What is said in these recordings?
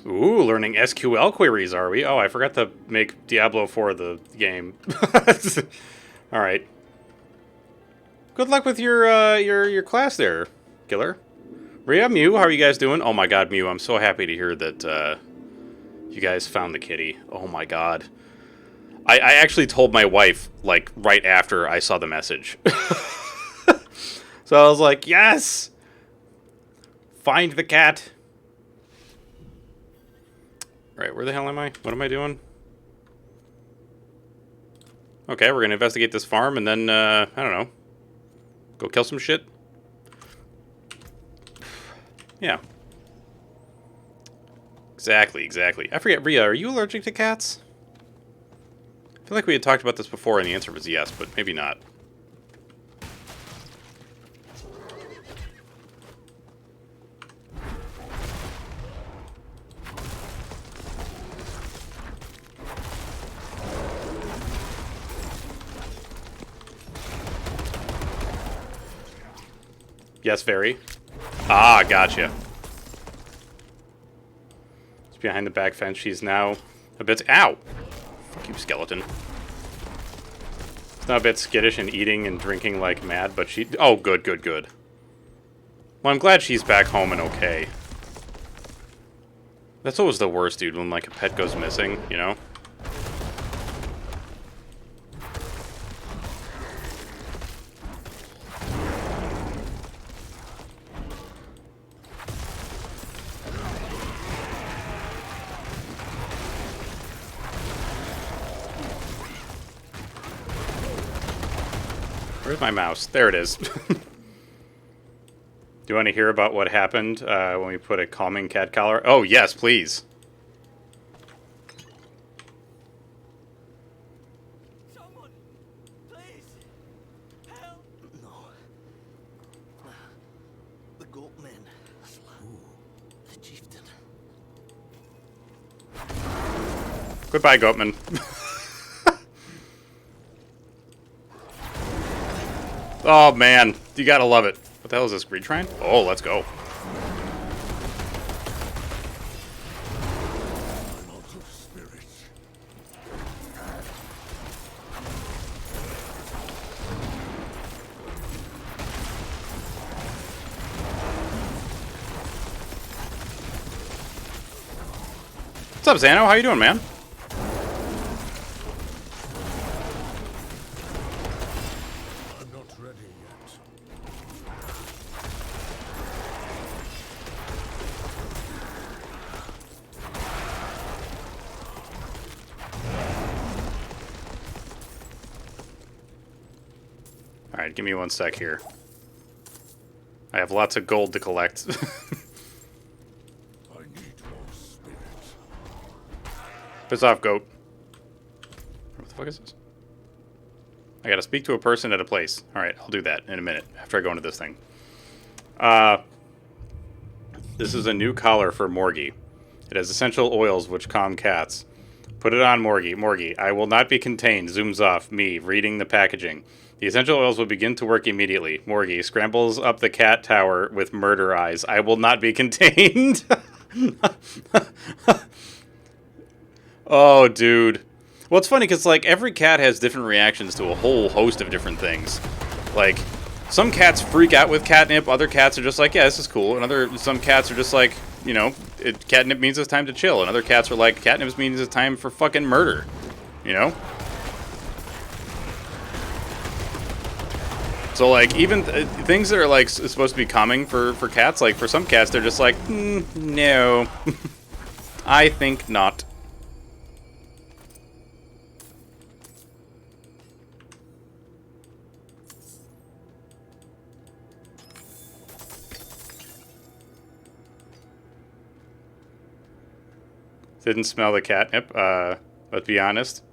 Ooh, learning SQL queries, are we? Oh, I forgot to make Diablo 4 the game. Alright. Good luck with your class there, Killer. Rhea, Mew, how are you guys doing? Oh my god, Mew, I'm so happy to hear that you guys found the kitty. Oh my god. I actually told my wife, like, right after I saw the message. So I was like, yes! Find the cat. Right, where the hell am I? What am I doing? Okay, we're gonna investigate this farm and then, I don't know. Go kill some shit? Yeah. Exactly. I forget, Rhea, are you allergic to cats? I feel like we had talked about this before and the answer was yes, but maybe not. Yes, very. Ah, gotcha. It's behind the back fence. She's now a bit... Ow! Fuck you, skeleton. It's now a bit skittish and eating and drinking like mad, but she... Oh, good. Well, I'm glad she's back home and okay. That's always the worst, dude, when, like, a pet goes missing, you know? Where's my mouse? There it is. Do you want to hear about what happened when we put a calming cat collar? Oh, yes, please. Someone, please, help! No. The goat men. The chieftain. Goodbye, Goatman. Oh, man. You gotta love it. What the hell is this, greed shrine? Oh, let's go. What's up, Xano? How you doing, man? I'm not ready yet. Alright, give me 1 sec here. I have lots of gold to collect. I need more spirit. Piss off, goat. What the fuck is this? I gotta speak to a person at a place. Alright, I'll do that in a minute, after I go into this thing. This is a new collar for Morgie. It has essential oils which calm cats. Put it on, Morgie. Morgie, I will not be contained. Zooms off. Me, reading the packaging. The essential oils will begin to work immediately. Morgie scrambles up the cat tower with murder eyes. I will not be contained. Oh, dude. Well, it's funny because, like, every cat has different reactions to a whole host of different things. Like, some cats freak out with catnip. Other cats are just like, yeah, this is cool. And some cats are just like, you know, catnip means it's time to chill. And other cats are like, catnip means it's time for fucking murder. You know? So, like, even things that are, like, supposed to be calming for cats, like, for some cats, they're just like, no. I think not. Didn't smell the catnip. Let's be honest.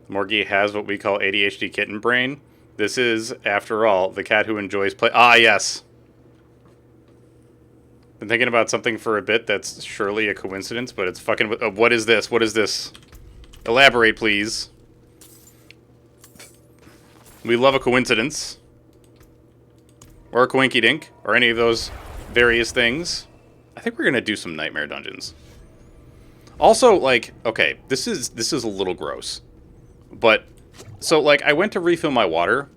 Morgie has what we call ADHD kitten brain. This is, after all, the cat who enjoys play. Ah, yes. Been thinking about something for a bit that's surely a coincidence, but it's fucking... what is this? What is this? Elaborate, please. We love a coincidence. Or a coinky-dink. Or any of those various things. I think we're going to do some nightmare dungeons. Also, like, okay, this is a little gross. But, so, like, I went to refill my water,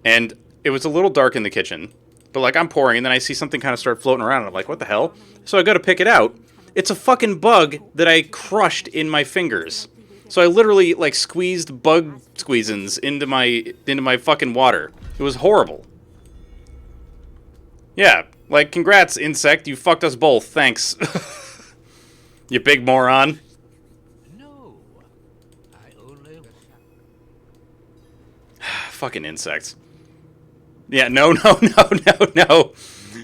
and it was a little dark in the kitchen. But, like, I'm pouring, and then I see something kind of start floating around, and I'm like, what the hell? So I go to pick it out. It's a fucking bug that I crushed in my fingers. So I literally, like, squeezed bug squeezins into my fucking water. It was horrible. Yeah, like, congrats, insect. You fucked us both. Thanks. You big moron. No. I only... Fucking insects. Yeah, no, no, no, no, no.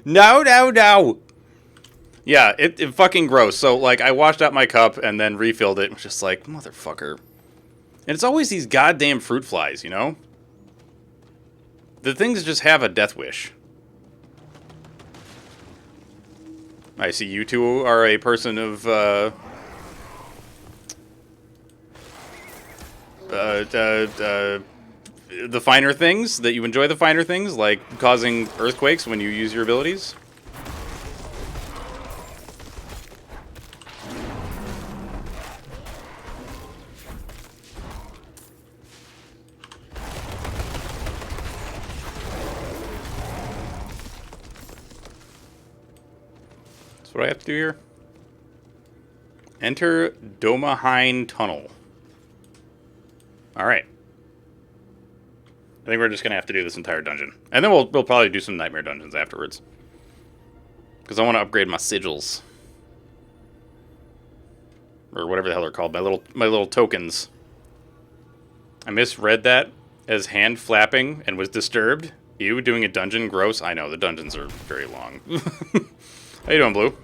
No, no, no. Yeah, it fucking gross. So, like, I washed out my cup and then refilled it. It was just like, motherfucker. And it's always these goddamn fruit flies, you know? The things just have a death wish. I see you two are a person of, the finer things, that you enjoy the finer things, like causing earthquakes when you use your abilities. That's what I have to do here. Enter Domahine Tunnel. Alright. I think we're just going to have to do this entire dungeon. And then we'll probably do some nightmare dungeons afterwards. Because I want to upgrade my sigils. Or whatever the hell they're called. My little tokens. I misread that as hand flapping and was disturbed. You doing a dungeon? Gross. I know, the dungeons are very long. How you doing, Blue?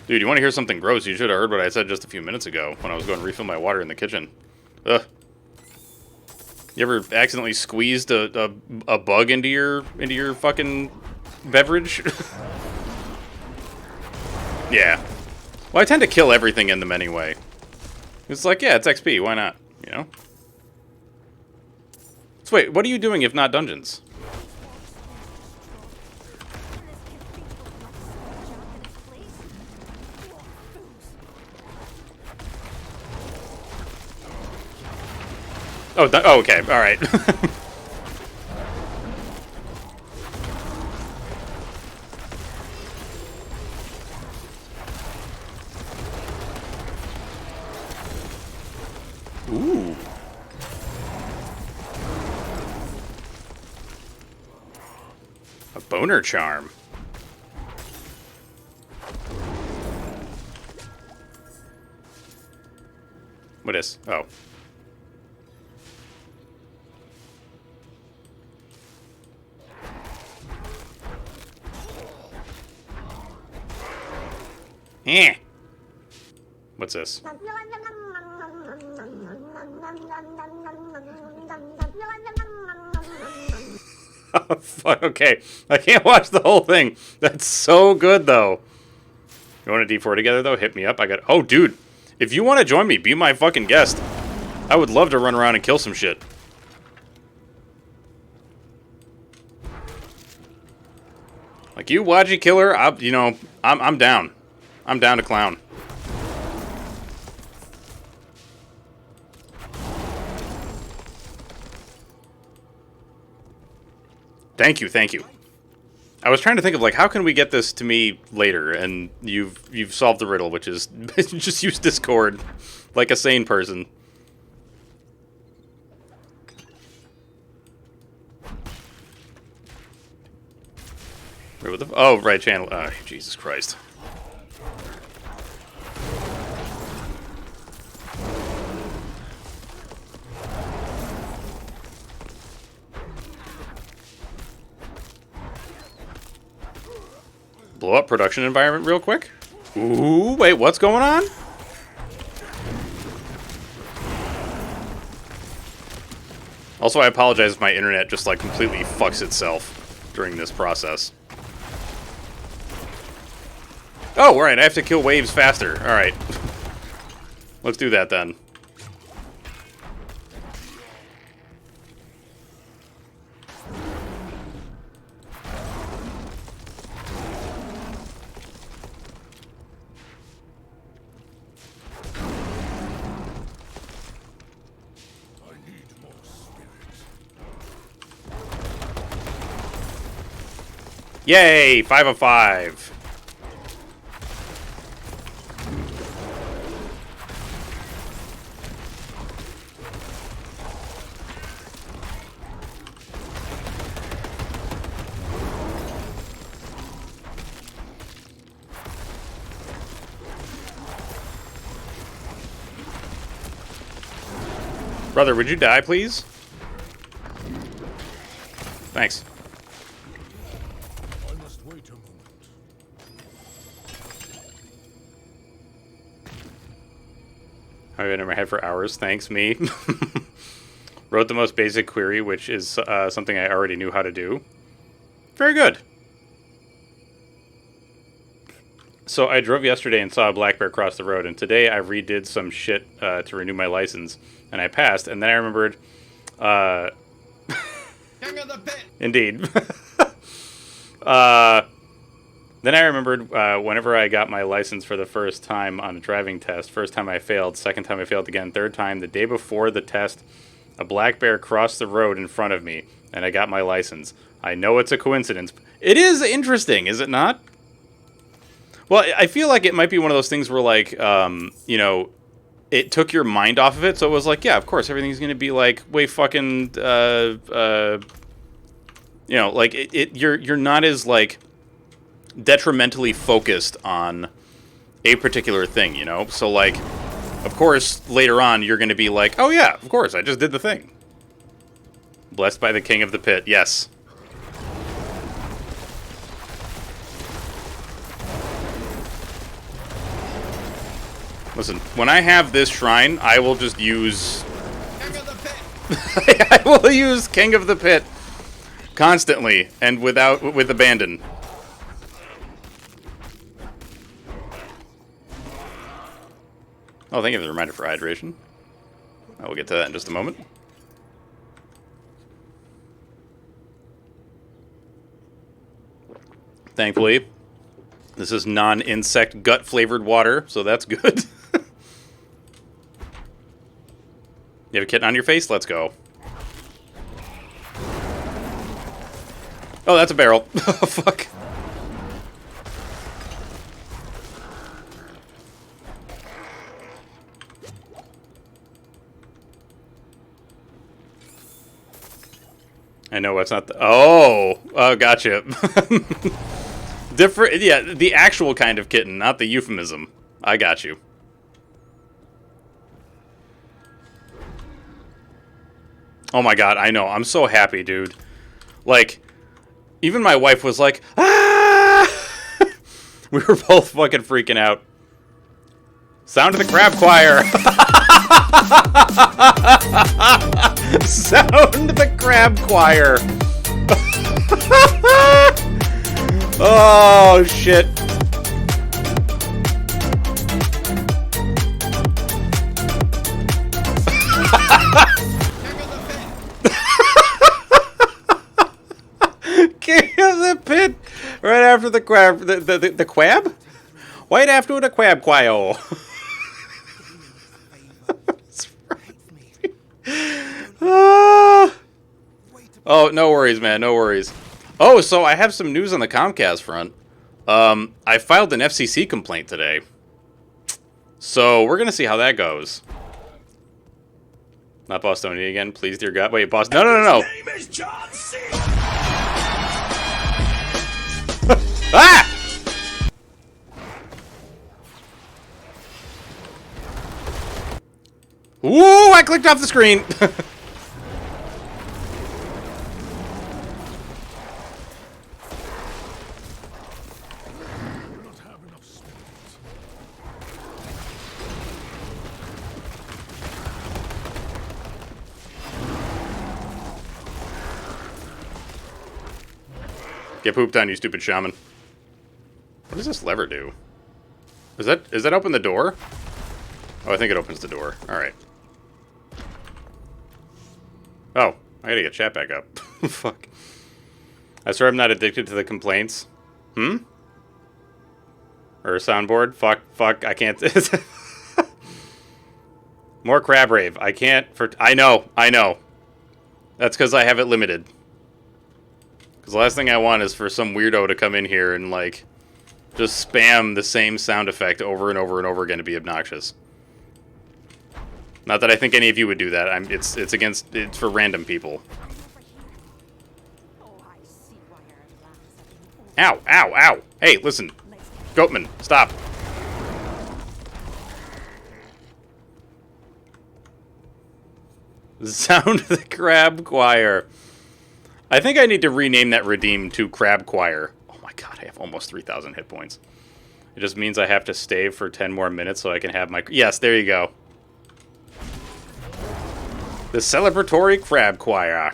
Dude, you want to hear something gross? You should have heard what I said just a few minutes ago when I was going to refill my water in the kitchen. Ugh. You ever accidentally squeezed a bug into your fucking beverage? Yeah. Well, I tend to kill everything in them anyway. It's like, yeah, it's XP. Why not? You know? So wait, what are you doing if not dungeons? Oh, oh, okay. All right. Ooh. A boner charm. What is? Oh. Eh. What's this? Oh, fuck, okay. I can't watch the whole thing. That's so good, though. You want a D4 together, though? Hit me up. I got... Oh, dude. If you want to join me, be my fucking guest. I would love to run around and kill some shit. Like, you Waji killer, I'm down. I'm down to clown. Thank you, thank you. I was trying to think of, like, how can we get this to me later, and you've solved the riddle, which is just use Discord like a sane person. Wait, what the... Oh, right channel. Oh, Jesus Christ. Blow up production environment real quick. Ooh, wait, what's going on? Also, I apologize if my internet just, like, completely fucks itself during this process. Oh, right, I have to kill waves faster. Alright. Let's do that, then. Yay! 5 of 5. Brother, would you die, please? Thanks. I must wait a moment. I've been in my head for hours. Thanks, me. Wrote the most basic query, which is something I already knew how to do. Very good. So I drove yesterday and saw a black bear cross the road, and today I redid some shit to renew my license, and I passed, and then I remembered... King of the pit. Indeed. Then I remembered whenever I got my license for the first time on a driving test, first time I failed, second time I failed again, third time, the day before the test, a black bear crossed the road in front of me, and I got my license. I know it's a coincidence. It is interesting, is it not? Well, I feel like it might be one of those things where, like, you know, it took your mind off of it, so it was like, yeah, of course, everything's going to be, like, way fucking, you know, like, you're not as, like, detrimentally focused on a particular thing, you know? So, like, of course, later on, you're going to be like, oh, yeah, of course, I just did the thing. Blessed by the king of the pit, yes. Listen, when I have this shrine, I will just use... King of the pit. I will use King of the Pit constantly and with abandon. Oh, thank you for the reminder for hydration. I will get to that in just a moment. Thankfully, this is non-insect gut-flavored water, so that's good. You have a kitten on your face? Let's go. Oh, that's a barrel. Oh, fuck. I know what's not the... Oh, gotcha. Different... Yeah, the actual kind of kitten, not the euphemism. I got you. Oh my god, I know. I'm so happy, dude. Like, even my wife was like, ah! We were both fucking freaking out. Sound of the crab choir. Sound the crab choir. Oh, shit. King of the pit. Right after the crab. The quab? Right after the crab choir. Oh, no worries, man. No worries. Oh, so I have some news on the Comcast front. I filed an FCC complaint today. So we're going to see how that goes. Not Bostonian again, please, dear God. Wait, Boss. No, no, no, no. His name is John C. Ah! Ooh, I clicked off the screen. Get pooped on, you stupid shaman. What does this lever do? Does that open the door? Oh, I think it opens the door. Alright. Oh, I gotta get chat back up. Fuck. I swear I'm not addicted to the complaints. Hmm? Or a soundboard? Fuck, I can't... More crab rave. I can't for... I know. That's because I have it limited. Because the last thing I want is for some weirdo to come in here and, like, just spam the same sound effect over and over and over again to be obnoxious. Not that I think any of you would do that. It's for random people. Ow, ow, ow! Hey, listen. Goatman, stop. Sound of the Crab Choir. I think I need to rename that redeem to Crab Choir. Oh my god, I have almost 3,000 hit points. It just means I have to stay for 10 more minutes so I can have my... Yes, there you go. The celebratory Crab Choir.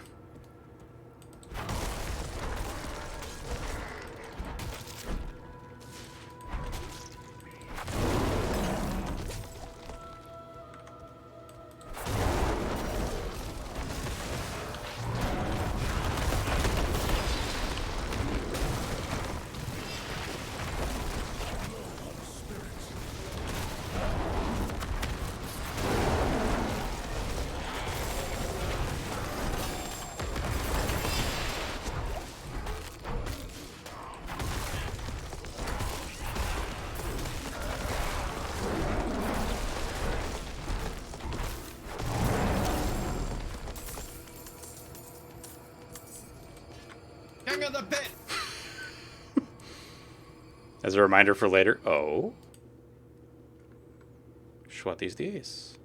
King of the pit. As a reminder for later. Oh. What these days?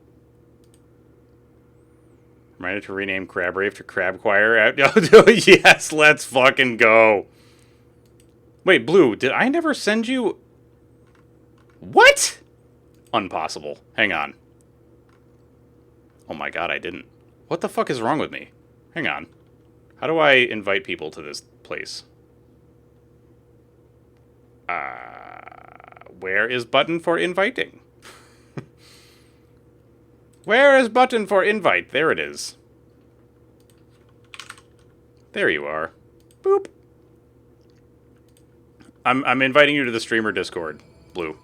Reminder to rename Crab Rave to Crab Choir. Yes, let's fucking go. Wait, Blue, did I never send you... What? Impossible. Hang on. Oh my god, I didn't. What the fuck is wrong with me? Hang on. How do I invite people to this place? Where is button for inviting? Where is button for invite? There it is. There you are. Boop. I'm inviting you to the streamer Discord, Blue.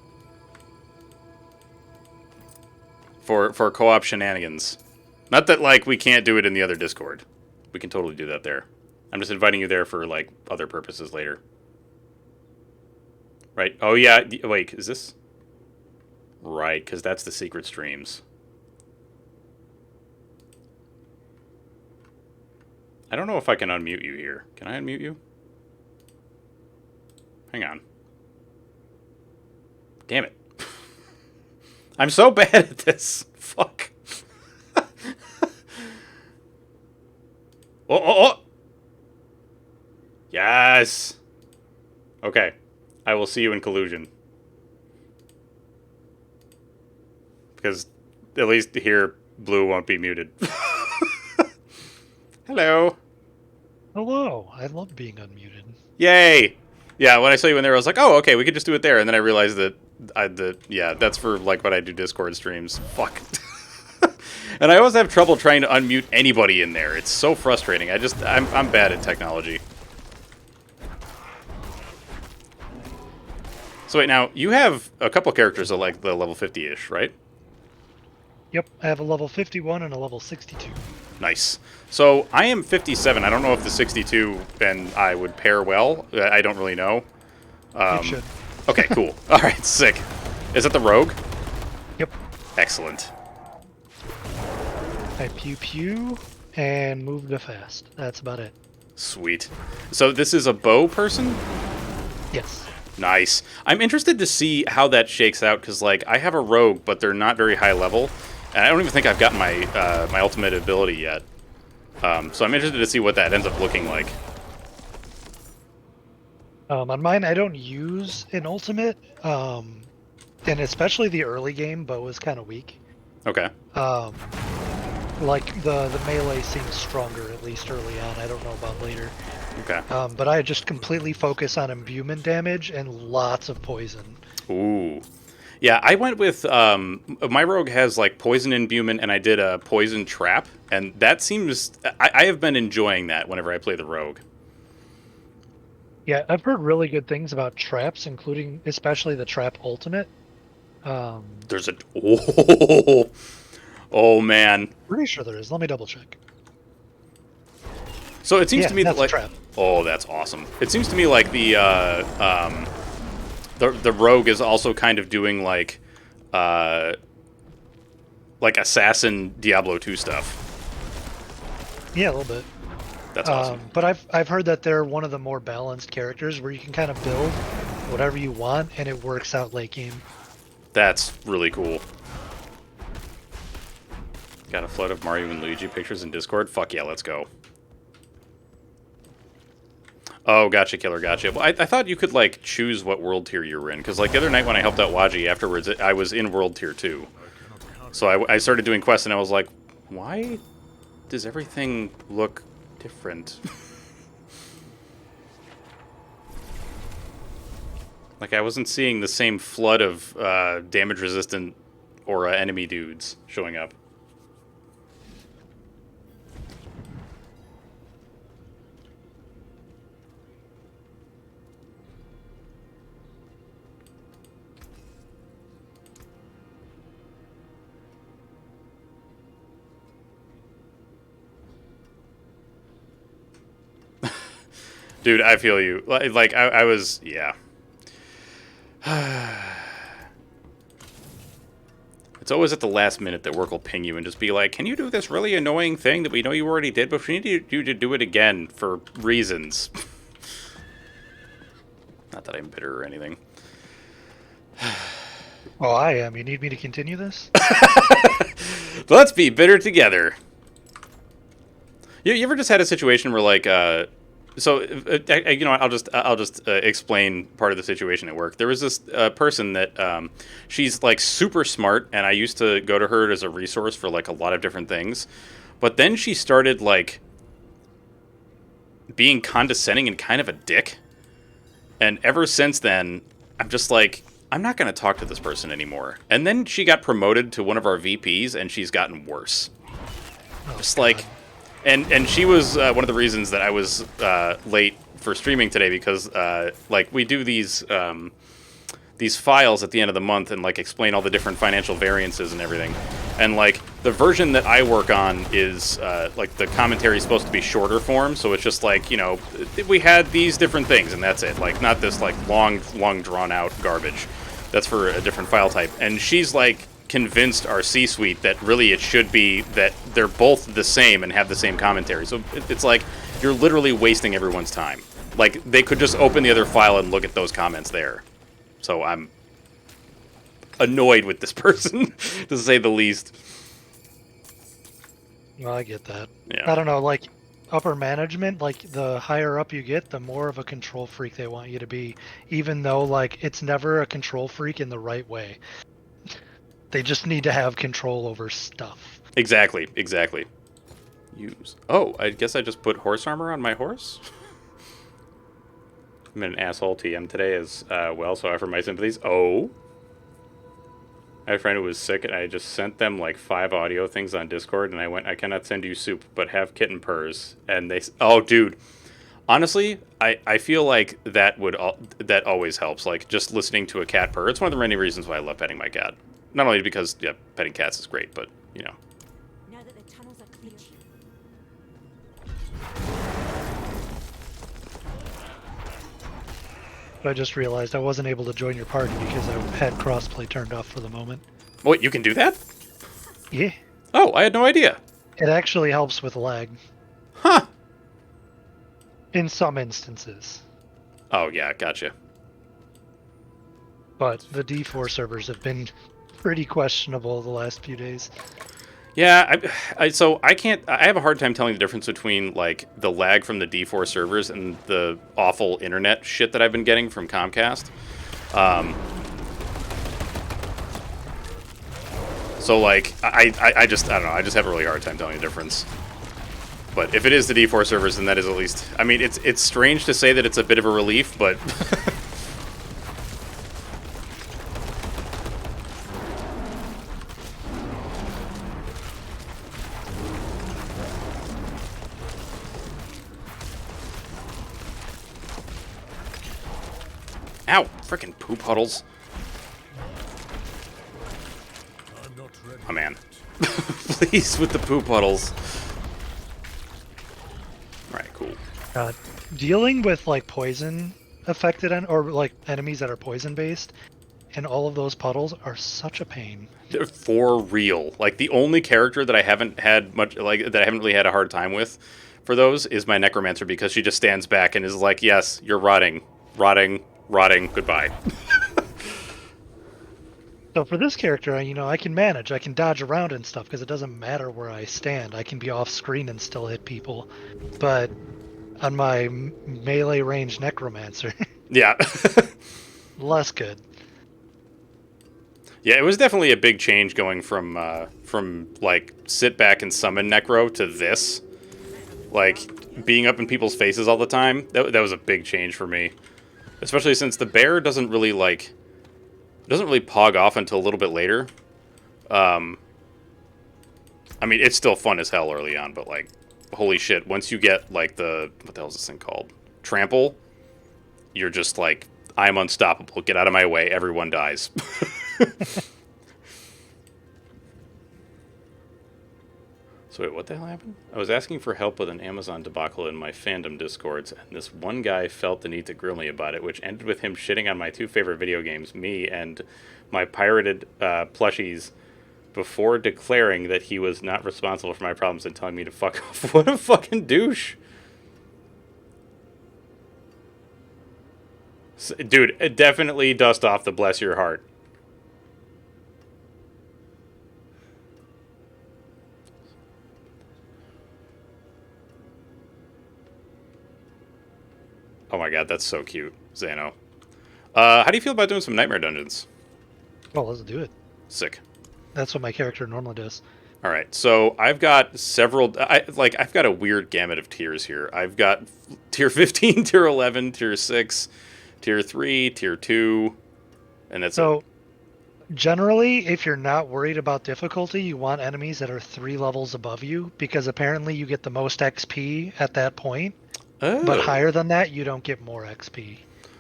For co-op shenanigans. Not that, like, we can't do it in the other Discord. We can totally do that there. I'm just inviting you there for, like, other purposes later. Right? Oh, yeah. Wait, is this... Right, because that's the secret streams. I don't know if I can unmute you here. Can I unmute you? Hang on. Damn it. I'm so bad at this. Fuck. Oh! Yes! Okay. I will see you in collusion. Because at least here, Blue won't be muted. Hello. Hello. I love being unmuted. Yay! Yeah, when I saw you in there, I was like, oh, okay, we could just do it there. And then I realized that, yeah, that's for, like, when I do Discord streams. Fuck. And I always have trouble trying to unmute anybody in there. It's so frustrating. I'm bad at technology. So wait, now, you have a couple characters at, like, the level 50-ish, right? Yep, I have a level 51 and a level 62. Nice. So, I am 57. I don't know if the 62 and I would pair well. I don't really know. It should. Okay, cool. Alright, sick. Is it the rogue? Yep. Excellent. I pew and move the fast. That's about it. Sweet. So, this is a bow person? Yes. Nice. I'm interested to see how that shakes out, because, like, I have a rogue, but they're not very high level. And I don't even think I've gotten my my ultimate ability yet. So I'm interested to see what that ends up looking like. On mine, I don't use an ultimate, and especially the early game, but was kind of weak. Okay. Like, the melee seems stronger, at least early on. I don't know about later. Okay. But I just completely focus on imbuement damage and lots of poison. Ooh. Yeah, I went with, my rogue has, like, poison imbuement, and I did a poison trap, and that seems... I have been enjoying that whenever I play the rogue. Yeah, I've heard really good things about traps, including especially the trap ultimate. There's a... Oh, oh, man. Pretty sure there is. Let me double check. So it seems Yeah, to me that that's a like, trap. oh, that's awesome. It seems to me like the rogue is also kind of doing like assassin Diablo 2 stuff. Yeah, a little bit. That's awesome. But I've heard that they're one of the more balanced characters where you can kind of build whatever you want and it works out late game. That's really cool. Got a flood of Mario and Luigi pictures in Discord? Fuck yeah, let's go. Oh, gotcha, Killer, gotcha. Well, I thought you could, like, choose what world tier you were in, because, like, the other night when I helped out Waji afterwards, I was in world tier 2. So I started doing quests, and I was like, why does everything look different? Like, I wasn't seeing the same flood of damage-resistant aura enemy dudes showing up. Dude, I feel you. Like, I was... Yeah. It's always at the last minute that work will ping you and just be like, can you do this really annoying thing that we know you already did, but we need you to do it again for reasons. Not that I'm bitter or anything. Oh, I am. You need me to continue this? Let's be bitter together. You ever just had a situation where, like, so you know, I'll just explain part of the situation at work. There was this person that she's like super smart, and I used to go to her as a resource for like a lot of different things. But then she started like being condescending and kind of a dick. And ever since then, I'm just like, I'm not going to talk to this person anymore. And then she got promoted to one of our VPs, and she's gotten worse. Just like. And she was one of the reasons that I was late for streaming today, because like we do these files at the end of the month and like explain all the different financial variances and everything. And like the version that I work on is like the commentary is supposed to be shorter form, so it's just like, you know, we had these different things and that's it. Like not this like long drawn out garbage. That's for a different file type. And she's like convinced our C-suite that really it should be that they're both the same and have the same commentary. So it's like you're literally wasting everyone's time. Like they could just open the other file and look at those comments there. So I'm annoyed with this person, to say the least. Well, I get that. Yeah. I don't know, like upper management, like the higher up you get, the more of a control freak they want you to be, even though like it's never a control freak in the right way. They just need to have control over stuff. Exactly. Use. Oh, I guess I just put horse armor on my horse? I'm an asshole TM today as well, so I offer my sympathies. Oh. I had a friend who was sick, and I just sent them like 5 audio things on Discord, and I went, I cannot send you soup, but have kitten purrs. And they... Oh, dude. Honestly, I feel like that always helps. Like, just listening to a cat purr. It's one of the many reasons why I love petting my cat. Not only because, yeah, petting cats is great, but, you know. Now that the tunnels are clear. But I just realized I wasn't able to join your party because I had crossplay turned off for the moment. Wait, you can do that? Yeah. Oh, I had no idea. It actually helps with lag. Huh. In some instances. Oh, yeah, gotcha. But the D4 servers have been pretty questionable the last few days. Yeah, so I can't... I have a hard time telling the difference between, like, the lag from the D4 servers and the awful internet shit that I've been getting from Comcast. So, like, I don't know. I just have a really hard time telling the difference. But if it is the D4 servers, then that is at least... I mean, it's strange to say that it's a bit of a relief, but... Ow! Frickin' poop huddles. I'm not ready. Oh, man. Please, with the poop huddles. Alright, cool. God, dealing with like poison affected or like enemies that are poison based and all of those puddles are such a pain. For real. Like, the only character that I haven't had much, like, that I haven't really had a hard time with for those is my Necromancer, because she just stands back and is like, yes, you're rotting, rotting, rotting, goodbye. So for this character, I can manage. I can dodge around and stuff because it doesn't matter where I stand. I can be off screen and still hit people. But on my melee range Necromancer, Yeah. less good. Yeah, it was definitely a big change going from like sit back and summon Necro to this, like being up in people's faces all the time. That was a big change for me, especially since the bear doesn't really pog off until a little bit later. I mean, it's still fun as hell early on, but like, holy shit! Once you get like what the hell is this thing called? Trample, you're just like, I'm unstoppable. Get out of my way. Everyone dies. So wait, what the hell happened? I was asking for help with an Amazon debacle in my fandom discords, and this one guy felt the need to grill me about it, which ended with him shitting on my two favorite video games, me and my pirated plushies, before declaring that he was not responsible for my problems and telling me to fuck off. What a fucking douche. Dude, definitely dust off the bless your heart. Oh my god, that's so cute, Xano. How do you feel about doing some Nightmare Dungeons? Well, let's do it. Sick. That's what my character normally does. All right, so I've got several. I've got a weird gamut of tiers here. I've got tier 15, tier 11, tier 6, tier 3, tier 2, and that's So, generally, if you're not worried about difficulty, you want enemies that are 3 levels above you, because apparently you get the most XP at that point. it. But higher than that, you don't get more XP.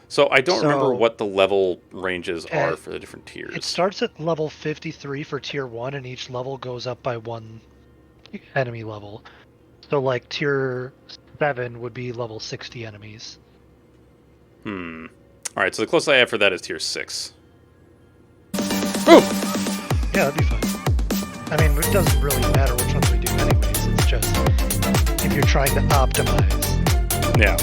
So I don't remember So, what the level ranges are for the different tiers. It starts at level 53 for tier 1, and each level goes up by 1 enemy level. So, like, tier 7 would be level 60 enemies. All right, so the closest I have for that is tier 6. Yeah, that'd be fun. I mean, it doesn't really matter which ones we do anyways. It's just if you're trying to optimize. Yeah.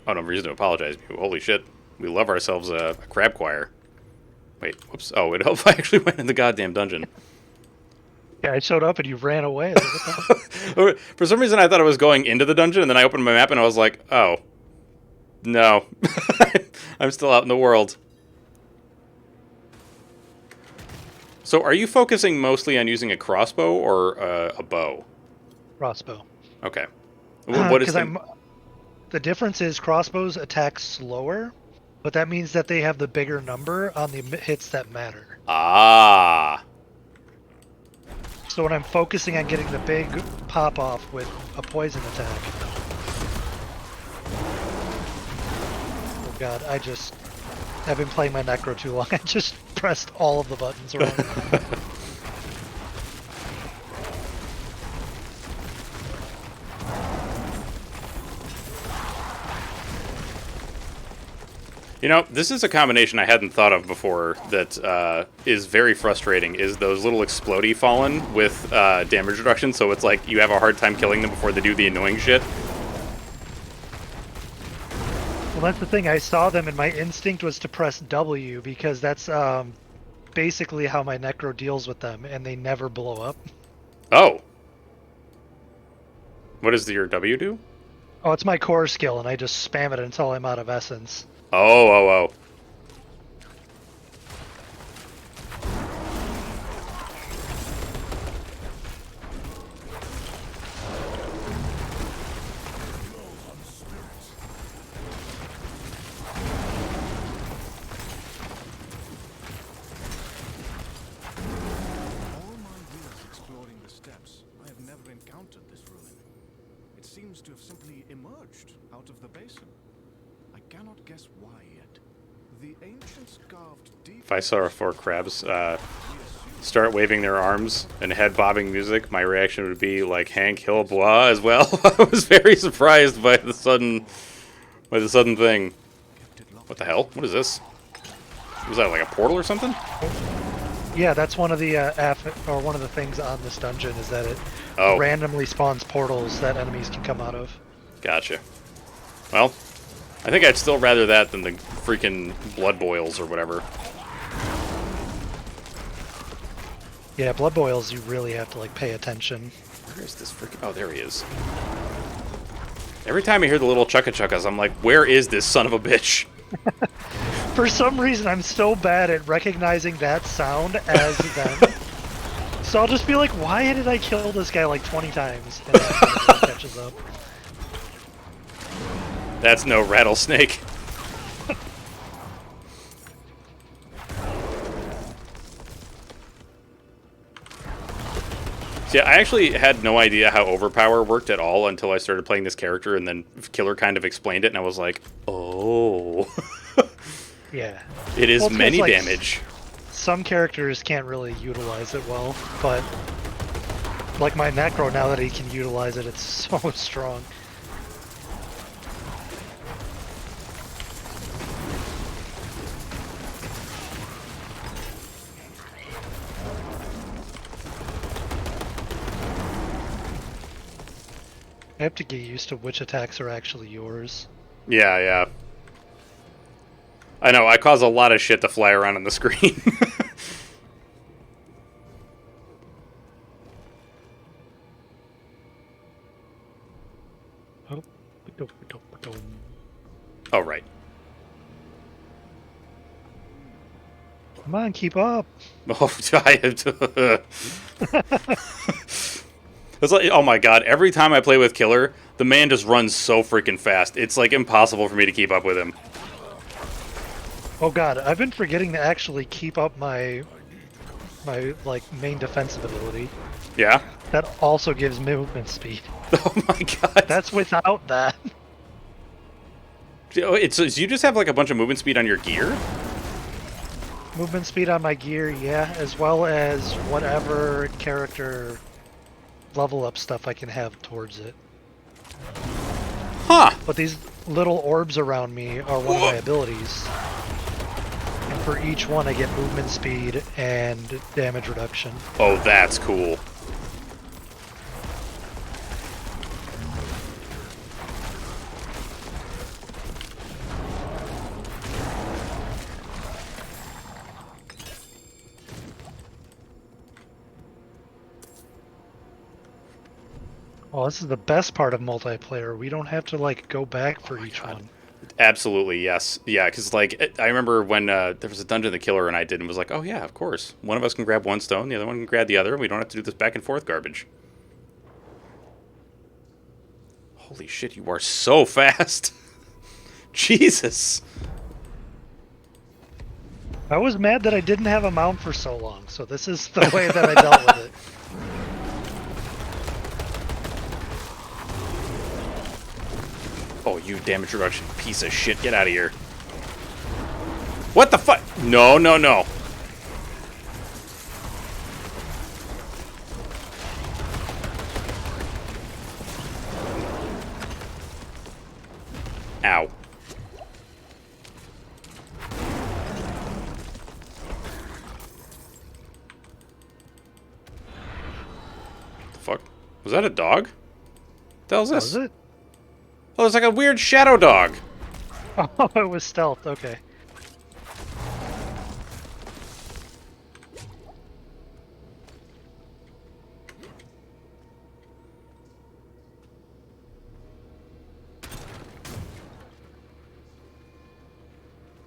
Oh, no reason to apologize. Holy shit. We love ourselves a crab choir. Wait, whoops. Oh, it helped if I actually went in the goddamn dungeon. Yeah, I showed up and you ran away. Like, what the For some reason, I thought I was going into the dungeon, and then I opened my map and I was like, oh. No. I'm still out in the world. So are you focusing mostly on using a crossbow or a bow? Crossbow. Okay. What is the difference is crossbows attack slower, but that means that they have the bigger number on the hits that matter. Ah. So when I'm focusing on getting the big pop off with a poison attack. Oh god, I've been playing my Necro too long. I just pressed all of the buttons wrong. You know, this is a combination I hadn't thought of before that is very frustrating, is those little explodey fallen with damage reduction, so it's like you have a hard time killing them before they do the annoying shit. Well, that's the thing. I saw them and my instinct was to press W because that's basically how my Necro deals with them, and they never blow up. Oh. What does your W do? Oh, it's my core skill, and I just spam it until I'm out of essence. Oh. All my years exploring the steppes, I have never encountered this ruin. It seems to have simply emerged out of the basin. I cannot guess why yet. The ancients carved deep. If I saw 4 crabs start waving their arms and head bobbing music, my reaction would be like Hank Hillbois as well. I was very surprised by the sudden thing. What the hell? What is this? Was that like a portal or something? Yeah, that's one of the one of the things on this dungeon is that it Oh. randomly spawns portals that enemies can come out of. Gotcha. Well, I think I'd still rather that than the freaking blood boils or whatever. Yeah, blood boils, you really have to like pay attention. Where is this freaking... Oh, there he is. Every time I hear the little chukka-chukkas, I'm like, where is this son of a bitch? For some reason, I'm so bad at recognizing that sound as them. So I'll just be like, why did I kill this guy like 20 times? And then it catches up. That's no rattlesnake. See, I actually had no idea how overpower worked at all until I started playing this character, and then Killer kind of explained it, and I was like, oh. Yeah. It is Well, it's 'cause, many like, damage. Some characters can't really utilize it well, but like my Necro, now that he can utilize it, it's so strong. I have to get used to which attacks are actually yours. Yeah, yeah. I know, I cause a lot of shit to fly around on the screen. Oh, right. Come on, keep up. Oh, it's like, oh my god, every time I play with Killer, the man just runs so freaking fast. It's like impossible for me to keep up with him. Oh god, I've been forgetting to actually keep up my like main defensive ability. Yeah? That also gives movement speed. Oh my god. That's without that. So you just have like a bunch of movement speed on your gear? Movement speed on my gear, yeah, as well as whatever character level up stuff I can have towards it. Huh. But these little orbs around me are one of my abilities. And for each one I get movement speed and damage reduction. Oh, that's cool. Oh, this is the best part of multiplayer. We don't have to like go back for each one. Absolutely, yes. Yeah, because, like, I remember when there was a dungeon the Killer and I did and was like, oh, yeah, of course. One of us can grab one stone, the other one can grab the other, and we don't have to do this back and forth garbage. Holy shit, you are so fast. Jesus. I was mad that I didn't have a mount for so long, so this is the way that I dealt with it. Oh, you damage reduction piece of shit. Get out of here. What the fuck? No, no, no. Ow. What the fuck? Was that a dog? What the hell is this? Was it? Oh, it's like a weird shadow dog. Oh, it was stealth. Okay.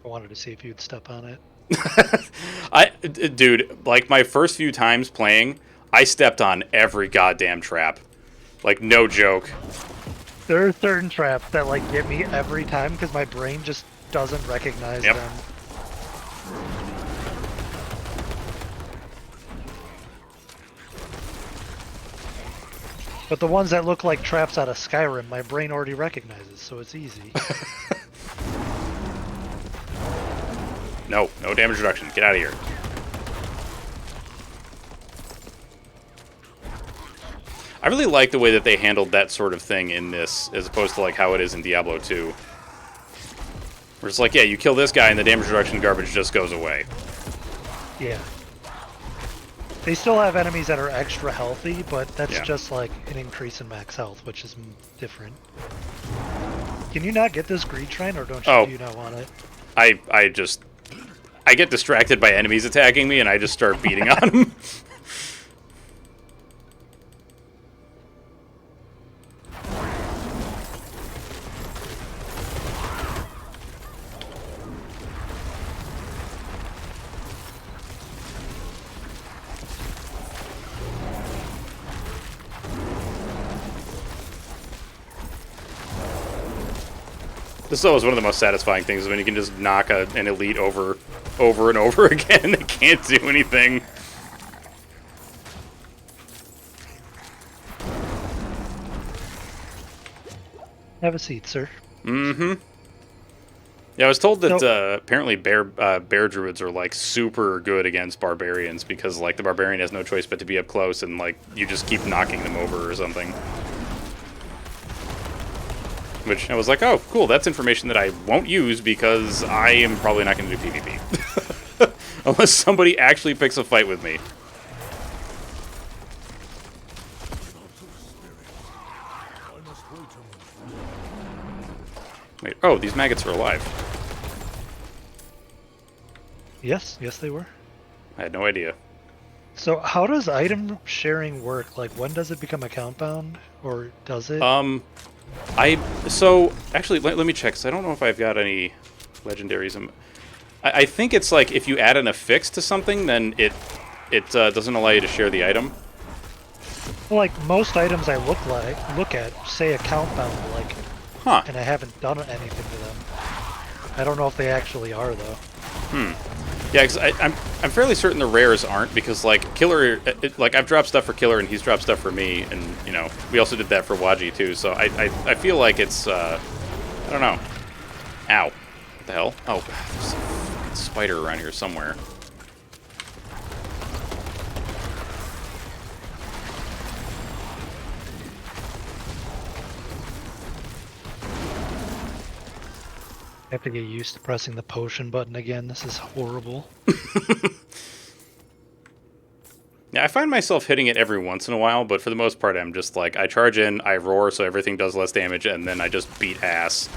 I wanted to see if you'd step on it. Dude, like my first few times playing, I stepped on every goddamn trap. Like, no joke. There are certain traps that like get me every time because my brain just doesn't recognize Yep. them. But the ones that look like traps out of Skyrim, my brain already recognizes, so it's easy. No damage reduction. Get out of here. I really like the way that they handled that sort of thing in this, as opposed to like how it is in Diablo 2. Where it's like, yeah, you kill this guy and the damage reduction garbage just goes away. Yeah. They still have enemies that are extra healthy, but that's just like an increase in max health, which is different. Can you not get this greed shrine, or don't you, do you not want it? I get distracted by enemies attacking me, and I just start beating on them. This is always one of the most satisfying things, when you can just knock an elite over and over again. They can't do anything. Have a seat, sir. Mm-hmm. Yeah, I was told that apparently bear druids are like super good against barbarians, because like the barbarian has no choice but to be up close, and like you just keep knocking them over or something. Which I was like, oh, cool, that's information that I won't use because I am probably not going to do PvP. Unless somebody actually picks a fight with me. Wait, oh, these maggots are alive. Yes, they were. I had no idea. So how does item sharing work? Like, when does it become account bound, or does it? So actually, let me check, because I don't know if I've got any legendaries. I think it's like if you add an affix to something, then it doesn't allow you to share the item. Well, like most items I look at say account bound, like, and I haven't done anything to them. I don't know if they actually are though. Yeah, because I'm fairly certain the rares aren't, because like Killer, like I've dropped stuff for Killer and he's dropped stuff for me, and you know we also did that for Waji too. So I feel like it's I don't know. Ow! What the hell? Oh, there's a fucking spider around here somewhere. I have to get used to pressing the potion button again. This is horrible. Yeah, I find myself hitting it every once in a while, but for the most part, I'm just like, I charge in, I roar so everything does less damage, and then I just beat ass.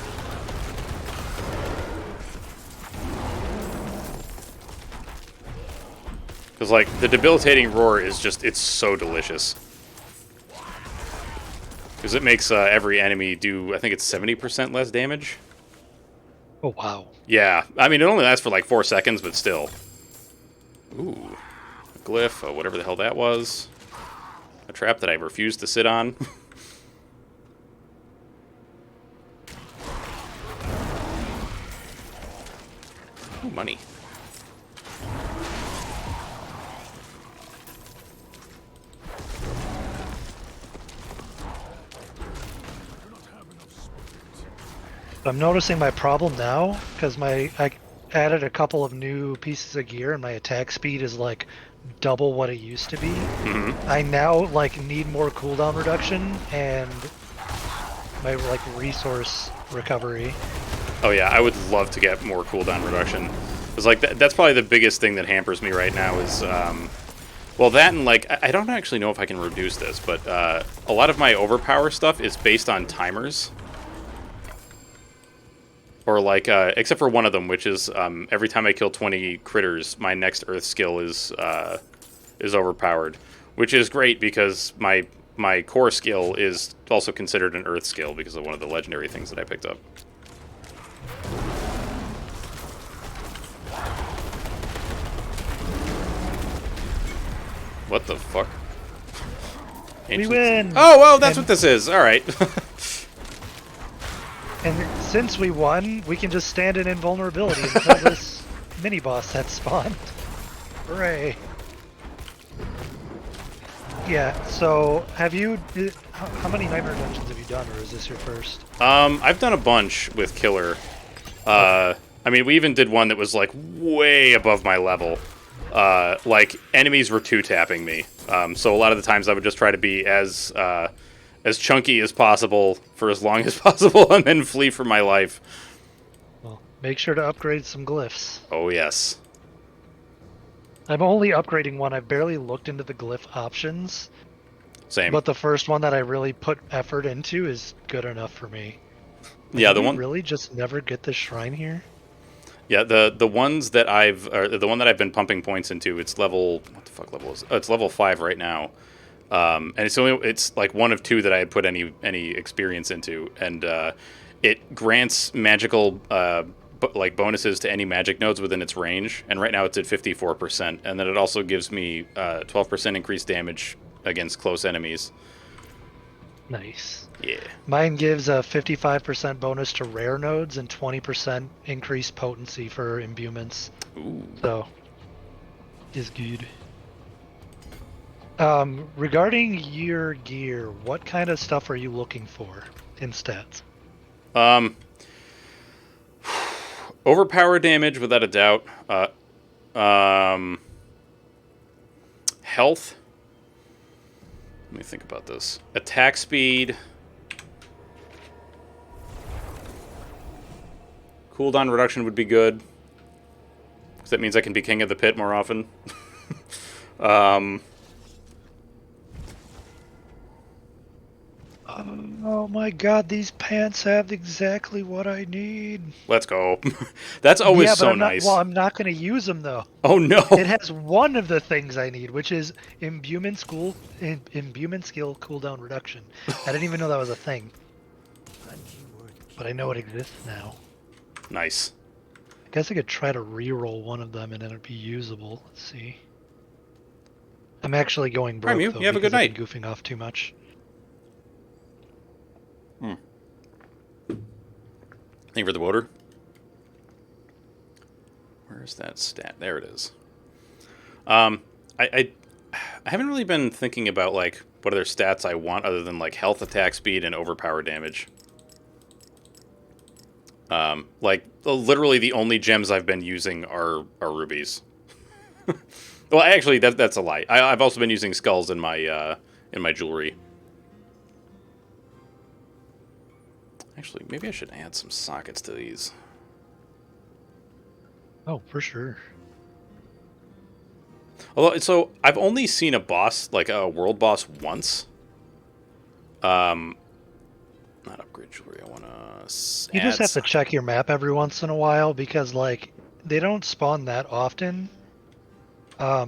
Because, like, the debilitating roar is just, it's so delicious. Because it makes every enemy do, I think it's 70% less damage. Oh, wow. Yeah, I mean, it only lasts for like 4 seconds, but still. Ooh. A glyph, whatever the hell that was. A trap that I refuse to sit on. Ooh, money. I'm noticing my problem now, because I added a couple of new pieces of gear and my attack speed is like double what it used to be. Mm-hmm. I now like need more cooldown reduction and my like resource recovery. Oh yeah, I would love to get more cooldown reduction. Because like that's probably the biggest thing that hampers me right now is, well, that and like I don't actually know if I can reduce this, but a lot of my overpower stuff is based on timers. Or like, except for one of them, which is every time I kill 20 critters, my next Earth skill is overpowered, which is great because my core skill is also considered an Earth skill because of one of the legendary things that I picked up. What the fuck? We win! Oh, well, that's what this is. All right. And since we won, we can just stand in invulnerability until this mini-boss that spawned. Hooray. Yeah, so have you... How many Nightmare Dungeons have you done, or is this your first? I've done a bunch with Killer. I mean, we even did one that was like way above my level. Like enemies were two-tapping me. So a lot of the times I would just try to be as chunky as possible for as long as possible, and then flee for my life. Well, make sure to upgrade some glyphs. Oh yes. I'm only upgrading one. I've barely looked into the glyph options, Same. but the first one that I really put effort into is good enough for me. Like, Yeah, did the we one. really just never get this shrine here? Yeah, the ones that the one that I've been pumping points into. It's level, what the fuck level is it? Oh, it's level 5 right now. And it's like one of two that I had put any experience into, and it grants magical like bonuses to any magic nodes within its range. And right now it's at 54%, and then it also gives me 12% increased damage against close enemies. Nice. Yeah. Mine gives a 55% bonus to rare nodes and 20% increased potency for imbuements. Ooh. So, is good. Regarding your gear, what kind of stuff are you looking for in stats? Overpower damage without a doubt. Health. Let me think about this. Attack speed. Cooldown reduction would be good, because that means I can be king of the pit more often. Oh my god, these pants have exactly what I need. Let's go. That's always Yeah, but so I'm not, nice. well, I'm not going to use them though. Oh no. It has one of the things I need, which is imbuement skill cooldown reduction. I didn't even know that was a thing, but I know it exists now. Nice. I guess I could try to re-roll one of them and it'd be usable. Let's see. I'm actually going broke Prime, though you have a good because I've night. been goofing off too much. Thank you for the voter. Where's that stat? There it is. I haven't really been thinking about like what other stats I want other than like health, attack speed, and overpower damage. Like literally the only gems I've been using are rubies. Well, actually, that's a lie. I've also been using skulls in my jewelry. Actually, maybe I should add some sockets to these. Oh, for sure. Although, so I've only seen a boss, like a world boss, once. Not upgrade jewelry. I want to. You just have to check your map every once in a while because, like, they don't spawn that often.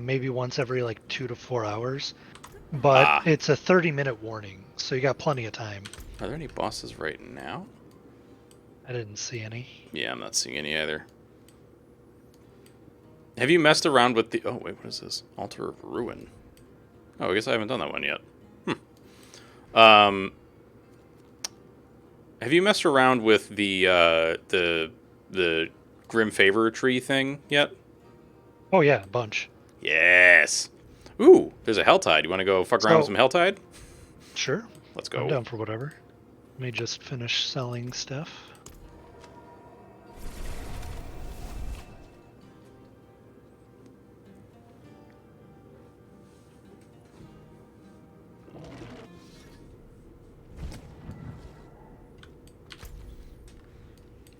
Maybe once every, like, 2 to 4 hours. But it's a 30-minute warning, so you got plenty of time. Are there any bosses right now? I didn't see any. Yeah, I'm not seeing any either. Have you messed around with the... Oh, wait, what is this? Altar of Ruin. Oh, I guess I haven't done that one yet. Have you messed around with the Grim Favor tree thing yet? Oh, yeah, a bunch. Yes! Ooh, there's a Helltide. You want to go fuck around with some Helltide? Sure. Let's go. I'm down for whatever. Let me just finish selling stuff.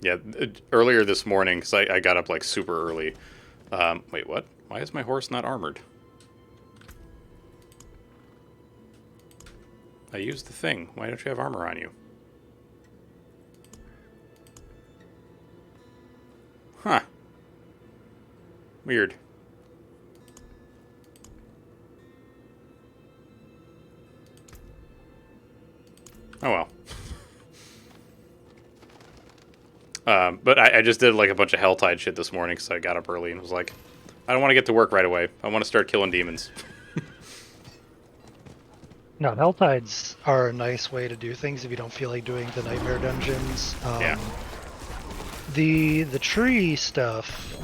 Yeah, earlier this morning, because I got up like super early. Wait, what? Why is my horse not armored? I used the thing. Why don't you have armor on you? Huh. Weird. Oh well. But I just did like a bunch of Helltide shit this morning because I got up early and was like, I don't want to get to work right away. I want to start killing demons. No, Helltides are a nice way to do things if you don't feel like doing the Nightmare Dungeons. Yeah. The tree stuff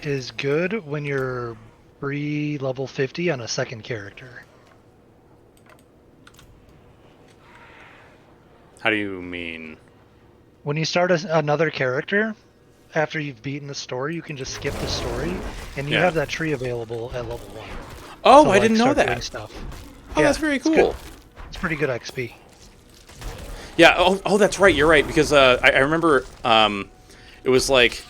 is good when you're pre-level 50 on a second character. How do you mean? When you start another character, after you've beaten the story, you can just skip the story, and you Yeah. have that tree available at level 1. Oh, to, I like, didn't know start doing that. stuff. Oh, that's very it's good. cool. It's pretty good XP. Yeah. Oh, that's right. You're right because I remember it was like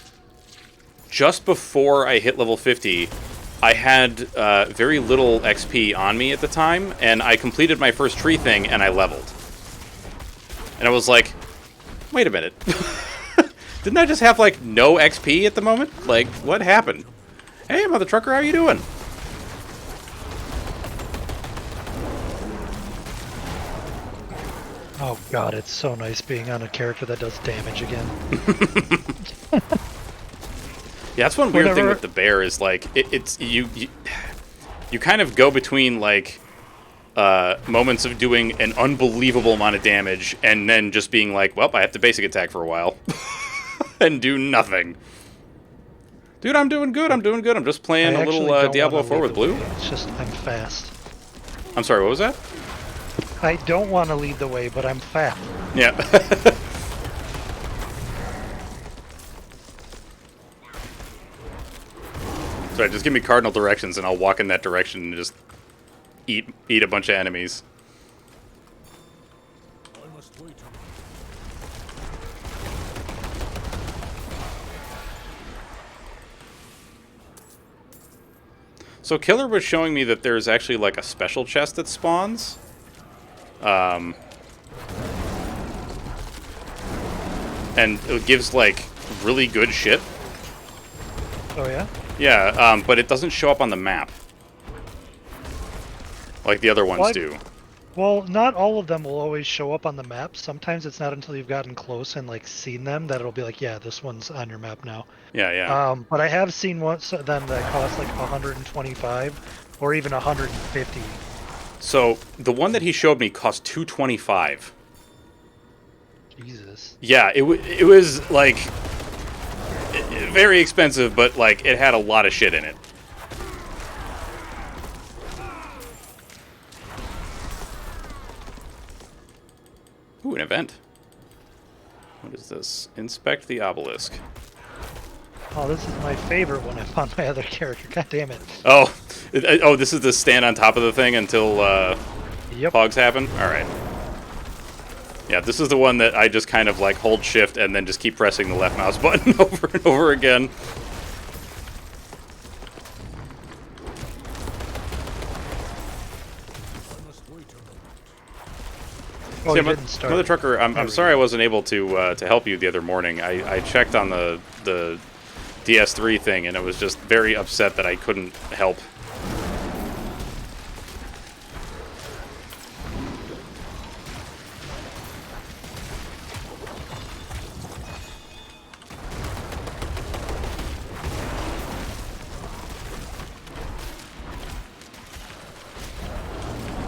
just before I hit level 50. I had very little XP on me at the time, and I completed my first tree thing, and I leveled. And I was like, wait a minute. Didn't I just have, like, no XP at the moment? Like, what happened? Hey, Mother Trucker, how you doing? Oh god, it's so nice being on a character that does damage again. Yeah, that's one weird thing Whenever- with the bear is, like, it's you kind of go between, like, moments of doing an unbelievable amount of damage and then just being like, well, I have to basic attack for a while and do nothing. Dude, I'm doing good. I'm doing good. I'm just playing I a little actually don't Diablo wanna 4 lead with the blue. way. It's just I'm fast. I'm sorry, what was that? I don't want to lead the way, but I'm fast. Yeah. Sorry, just give me cardinal directions and I'll walk in that direction and just eat a bunch of enemies. I must wait. So Killer was showing me that there's actually like a special chest that spawns. And it gives like really good shit. Oh yeah? Yeah, but it doesn't show up on the map. Like the other ones What? do. Well, not all of them will always show up on the map. Sometimes it's not until you've gotten close and like seen them that it'll be like, yeah, this one's on your map now. Yeah, yeah. But I have seen of them that cost like 125 or even 150. So the one that he showed me cost $225. Jesus. Yeah, it was like very expensive, but like it had a lot of shit in it. Ooh, an event. What is this? Inspect the obelisk. Oh, this is my favorite when I found my other character. God damn it. Oh, oh, this is the stand on top of the thing until Yep. hogs happen? Alright. Yeah, this is the one that I just kind of like hold shift and then just keep pressing the left mouse button over and over again. I must wait a moment. Oh, See, you didn't start. Mother Trucker, I'm There we sorry go. I wasn't able to help you the other morning. I checked on the DS3 thing and it was just very upset that I couldn't help.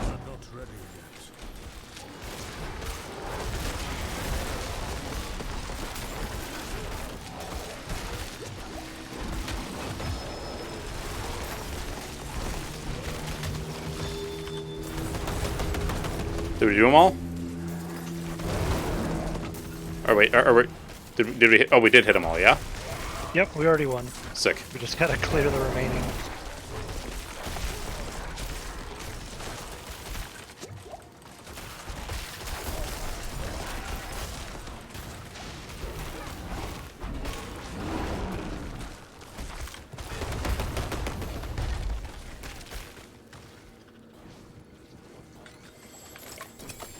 I'm not ready yet. Did we do them all? Or wait, did we hit, oh, we did hit them all, yeah? Yep, we already won. Sick. We just gotta clear the remaining.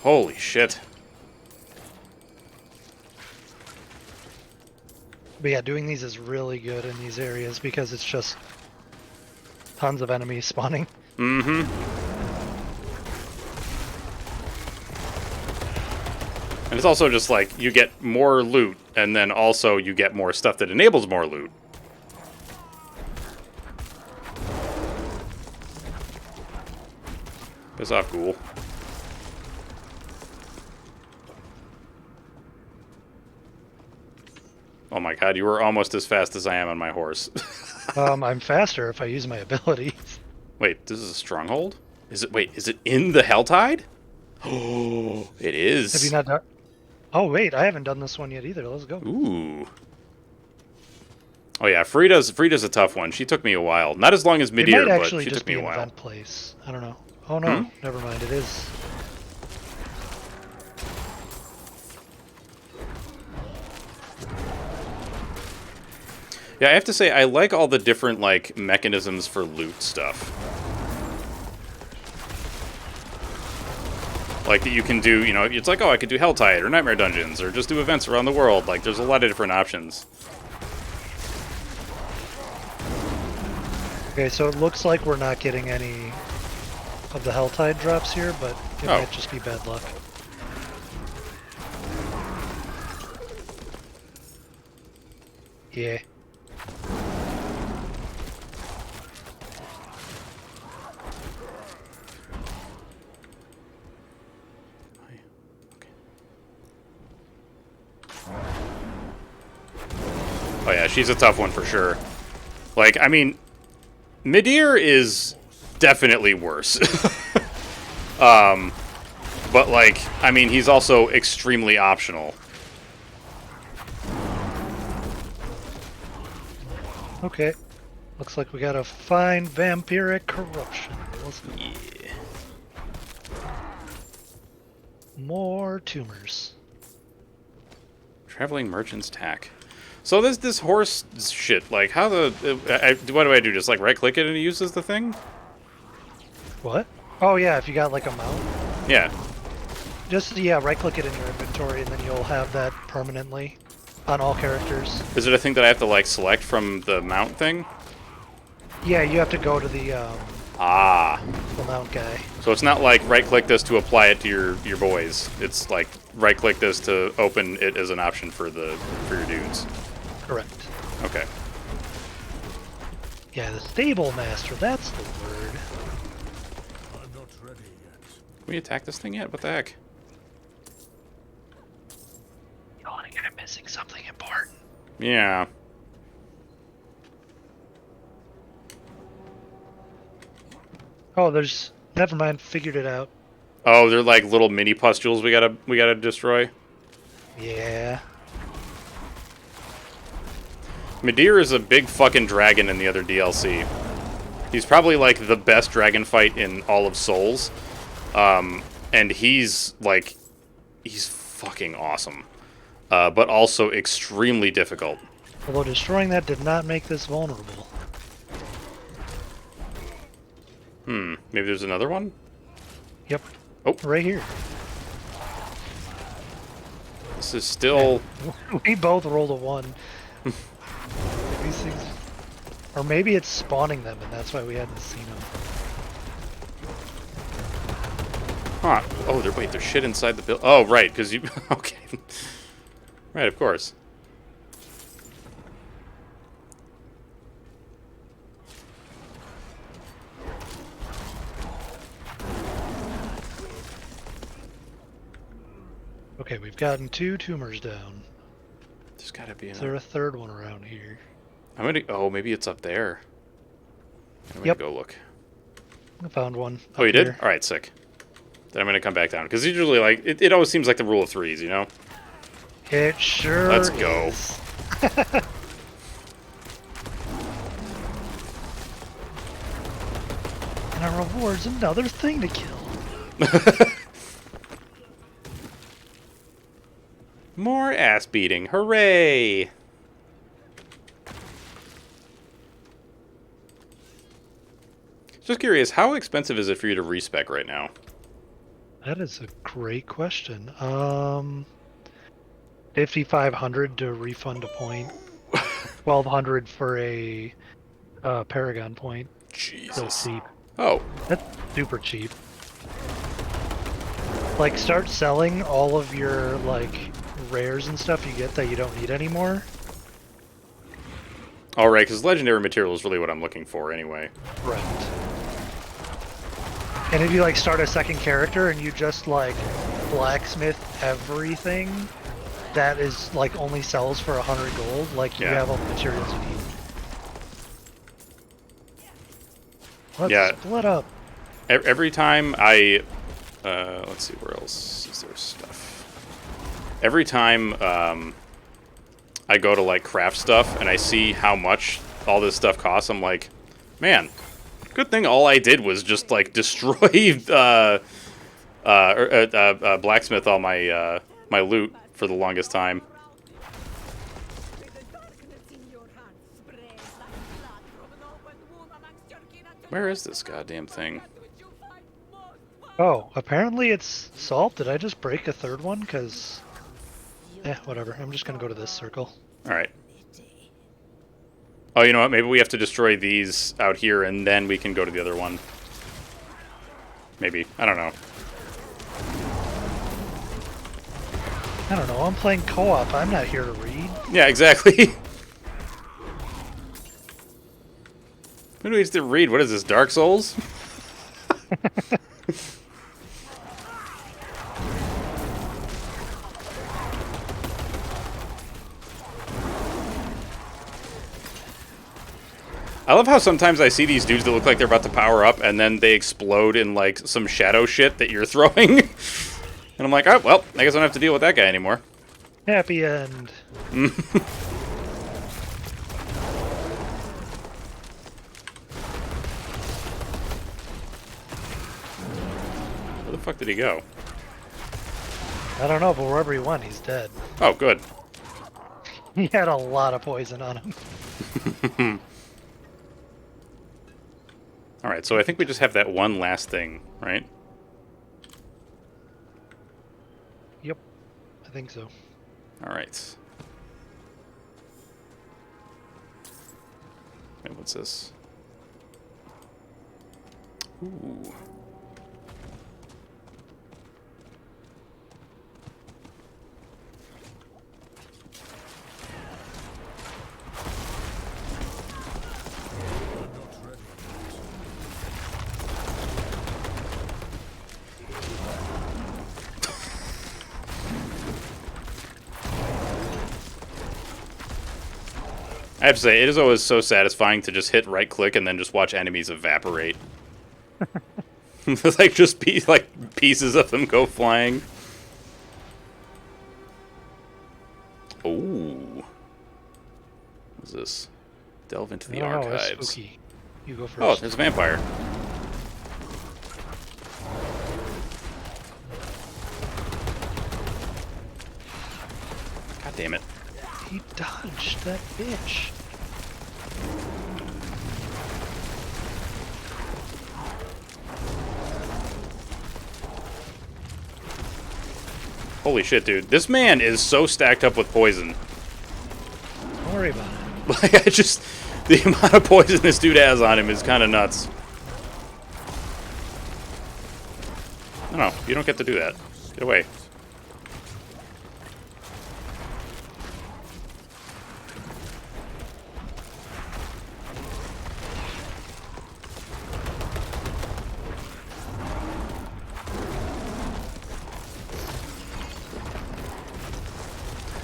Holy shit. But yeah, doing these is really good in these areas because it's just tons of enemies spawning. Mm-hmm. And it's also just like, you get more loot, and then also you get more stuff that enables more loot. Piss off, ghoul. Oh my god, you were almost as fast as I am on my horse. I'm faster if I use my ability. Wait, this is a stronghold? Is it, wait, is it in the Helltide? Oh, it is. Have you not done? Oh wait, I haven't done this one yet either. Let's go. Ooh. Oh yeah, Frida's a tough one. She took me a while. Not as long as It Midir, might but actually she just took me be a an while. event place. I don't know. Oh no, Hmm? never mind. It is. Yeah, I have to say I like all the different like mechanisms for loot stuff. Like that you can do, you know, it's like, oh, I could do Helltide or Nightmare Dungeons or just do events around the world. Like there's a lot of different options. Okay, so it looks like we're not getting any of the Helltide drops here, but it Oh. might just be bad luck. Yeah. Oh yeah, she's a tough one for sure. Like, I mean, Midir is definitely worse. But like, I mean, he's also extremely optional. Okay. Looks like we got a fine vampiric corruption. Let's go. Yeah. More tumors. Traveling merchant's tack. So this horse shit, like, how what do I do? Just like right click it and it uses the thing? What? Oh yeah, if you got like a mount. Yeah. Just, yeah, right click it in your inventory and then you'll have that permanently on all characters. Is it a thing that I have to like select from the mount thing? Yeah, you have to go to the Ah. mount guy. So it's not like right click this to apply it to your boys. It's like right click this to open it as an option for your dudes. Correct. Okay. Yeah, the stable master, that's the word. I'm not ready yet. Can we attack this thing yet? What the heck? Oh, I think I'm missing something important. Yeah. Oh, there's... Never mind, figured it out. Oh, they're like little mini pustules we gotta destroy. Yeah. Midir is a big fucking dragon in the other DLC. He's probably like the best dragon fight in all of Souls. And he's fucking awesome. But also extremely difficult. Although destroying that did not make this vulnerable. Maybe there's another one? Yep. Oh. Right here. This is still... We both rolled a 1. These things... Or maybe it's spawning them and that's why we hadn't seen them. Huh. Oh, there's shit inside the build. Oh, right, because you... Okay. Right, of course. Okay, we've gotten 2 tumors down. There's gotta be Is another... there a third one around here? I'm gonna... Oh, maybe it's up there. I'm gonna Yep. go look. I found one. Oh, up you did? here. Alright, sick. Then I'm gonna come back down. Because usually, like, it always seems like the rule of threes, you know? It sure Let's go. is. And our reward's another thing to kill. More ass beating. Hooray! Just curious, how expensive is it for you to respec right now? That is a great question. 5,500 to refund a point. 1,200 for a Paragon point. Still Jesus. cheap. Oh, That's super cheap. Like, start selling all of your, like, rares and stuff you get that you don't need anymore. alright, because legendary material is really what I'm looking for anyway. Right. And if you, like, start a second character and you just, like, blacksmith everything that is, like, only sells for 100 gold, like, you Yeah. have all the materials you need. Let's Yeah. split up. Every time I... let's see, where else is there stuff? Every time I go to like craft stuff and I see how much all this stuff costs, I'm like, man, good thing all I did was just like destroy blacksmith all my my loot for the longest time. Where is this goddamn thing? Oh, apparently it's salt. Did I just break a third one? Because, whatever. I'm just gonna go to this circle. All right. Oh, you know what? Maybe we have to destroy these out here, and then we can go to the other one. Maybe. I don't know. I don't know. I'm playing co-op. I'm not here to read. Yeah, exactly. Who do we have to read? What is this, Dark Souls? I love how sometimes I see these dudes that look like they're about to power up, and then they explode in, like, some shadow shit that you're throwing. And I'm like, oh, well, I guess I don't have to deal with that guy anymore. Happy end. Where the fuck did he go? I don't know, but wherever he went, he's dead. Oh, good. He had a lot of poison on him. Alright, so I think we just have that one last thing, right? Yep, I think so. Alright. Wait, what's this? Ooh. I have to say, it is always so satisfying to just hit right click and then just watch enemies evaporate. Like, just pieces of them go flying. Ooh. What's this? Delve into the archives. That's spooky. You go first. Oh, there's a vampire. God damn it. He dodged that bitch. Holy shit, dude. This man is so stacked up with poison. Don't worry about it. Like, the amount of poison this dude has on him is kind of nuts. No, you don't get to do that. Get away.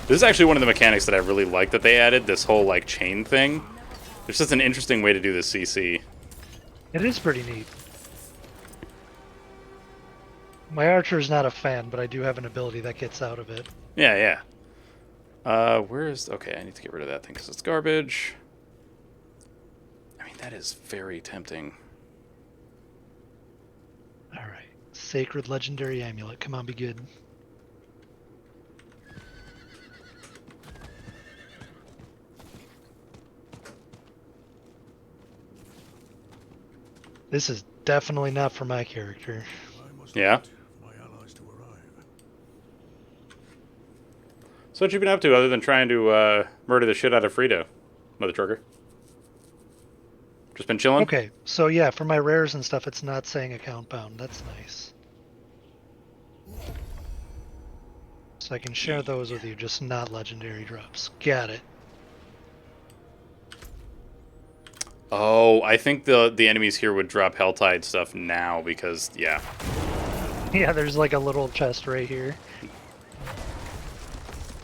This is actually one of the mechanics that I really like that they added, this whole, like, chain thing. It's just an interesting way to do this CC. It is pretty neat. My archer is not a fan, but I do have an ability that gets out of it. Yeah, yeah. Where is... Okay, I need to get rid of that thing because it's garbage. I mean, that is very tempting. Alright. Sacred Legendary Amulet. Come on, be good. This is definitely not for my character. I must Yeah? wait for my allies to arrive. So what you been up to other than trying to murder the shit out of Frito, Mother Trucker? Just been chilling? Okay, so yeah, for my rares and stuff, it's not saying account bound. That's nice. So I can share those with you, just not legendary drops. Got it. Oh, I think the enemies here would drop Helltide stuff now because, yeah. Yeah, there's like a little chest right here.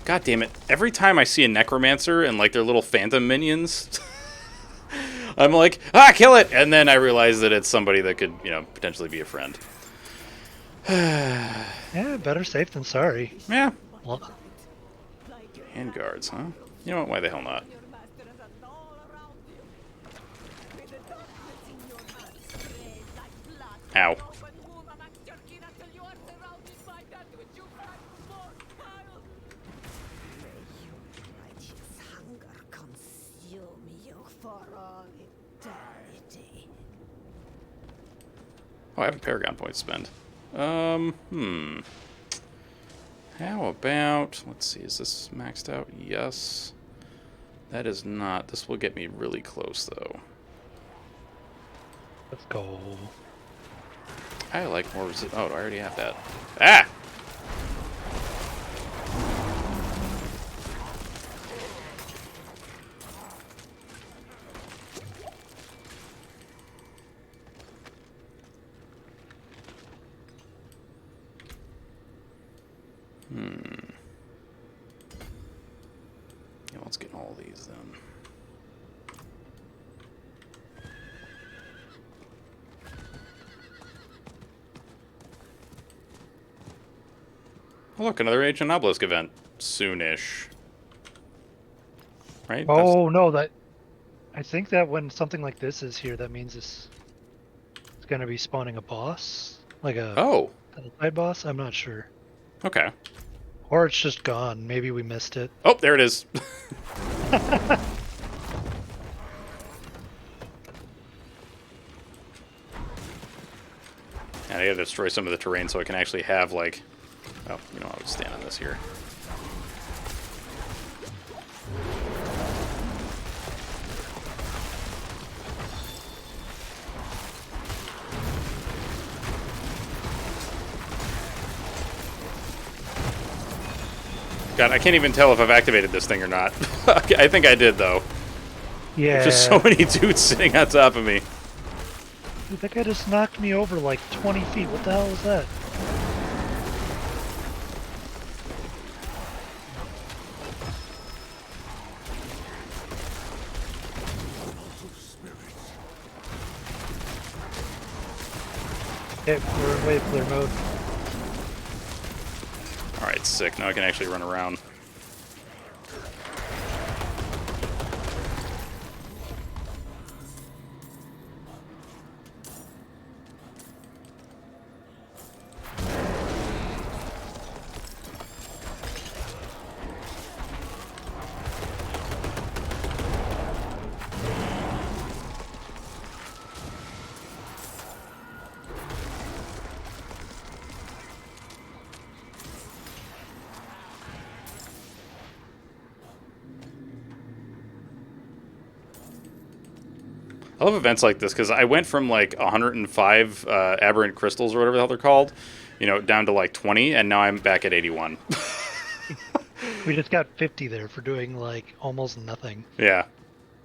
God damn it. Every time I see a Necromancer and, like, their little phantom minions, I'm like, ah, kill it! And then I realize that it's somebody that could, you know, potentially be a friend. Yeah, better safe than sorry. Yeah. And guards, huh? You know what? Why the hell not? Your master is all around you. May the darkness in your heart spread like blood. Ow. Open womb amongst your kin until you are surrounded by that which you fight most, child. May your righteous hunger consume you for all eternity. Oh, I have a Paragon point to spend. How about... Let's see, is this maxed out? Yes. That is not. This will get me really close, though. Let's go. I like more oh, I already have that. Ah! Yeah, let's get all these then. Oh, look, another Ancient Obelisk event. Soonish. Right? Oh no, that I think that when something like this is here, that means it's gonna be spawning a boss, like a Oh, side boss. I'm not sure, okay. or it's just gone. Maybe we missed it. Oh, there it is. And I gotta destroy some of the terrain so I can actually have, like... Oh, you know, I'll stand on this here. God, I can't even tell if I've activated this thing or not. I think I did, though. Yeah. There's just so many dudes sitting on top of me. Dude, that guy just knocked me over like 20 feet. What the hell was that? Okay, we're in wave clear mode. Alright, sick. Now I can actually run around. I love events like this because I went from like 105 aberrant crystals or whatever the hell they're called, you know, down to like 20, and now I'm back at 81. We just got 50 there for doing like almost nothing. Yeah,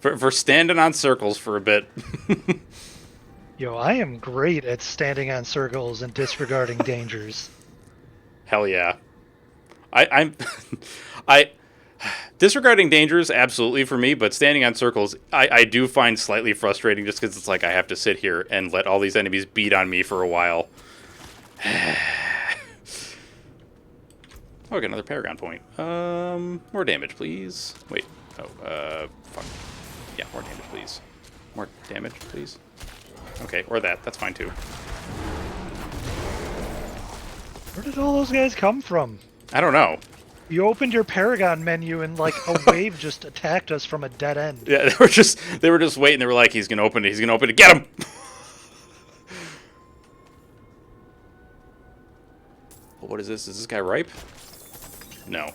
for standing on circles for a bit. Yo, I am great at standing on circles and disregarding dangers. Hell yeah, I'm disregarding dangers absolutely for me, but standing on circles I do find slightly frustrating just because it's like I have to sit here and let all these enemies beat on me for a while. Oh, I got another Paragon point. More damage, please. Wait. Oh, fuck. Yeah, more damage, please. More damage, please. Okay, or that. That's fine, too. Where did all those guys come from? I don't know. You opened your Paragon menu and like a wave just attacked us from a dead end. Yeah, they were just waiting. They were like, he's gonna open it. He's gonna open it. Get him! Well, what is this? Is this guy ripe? No.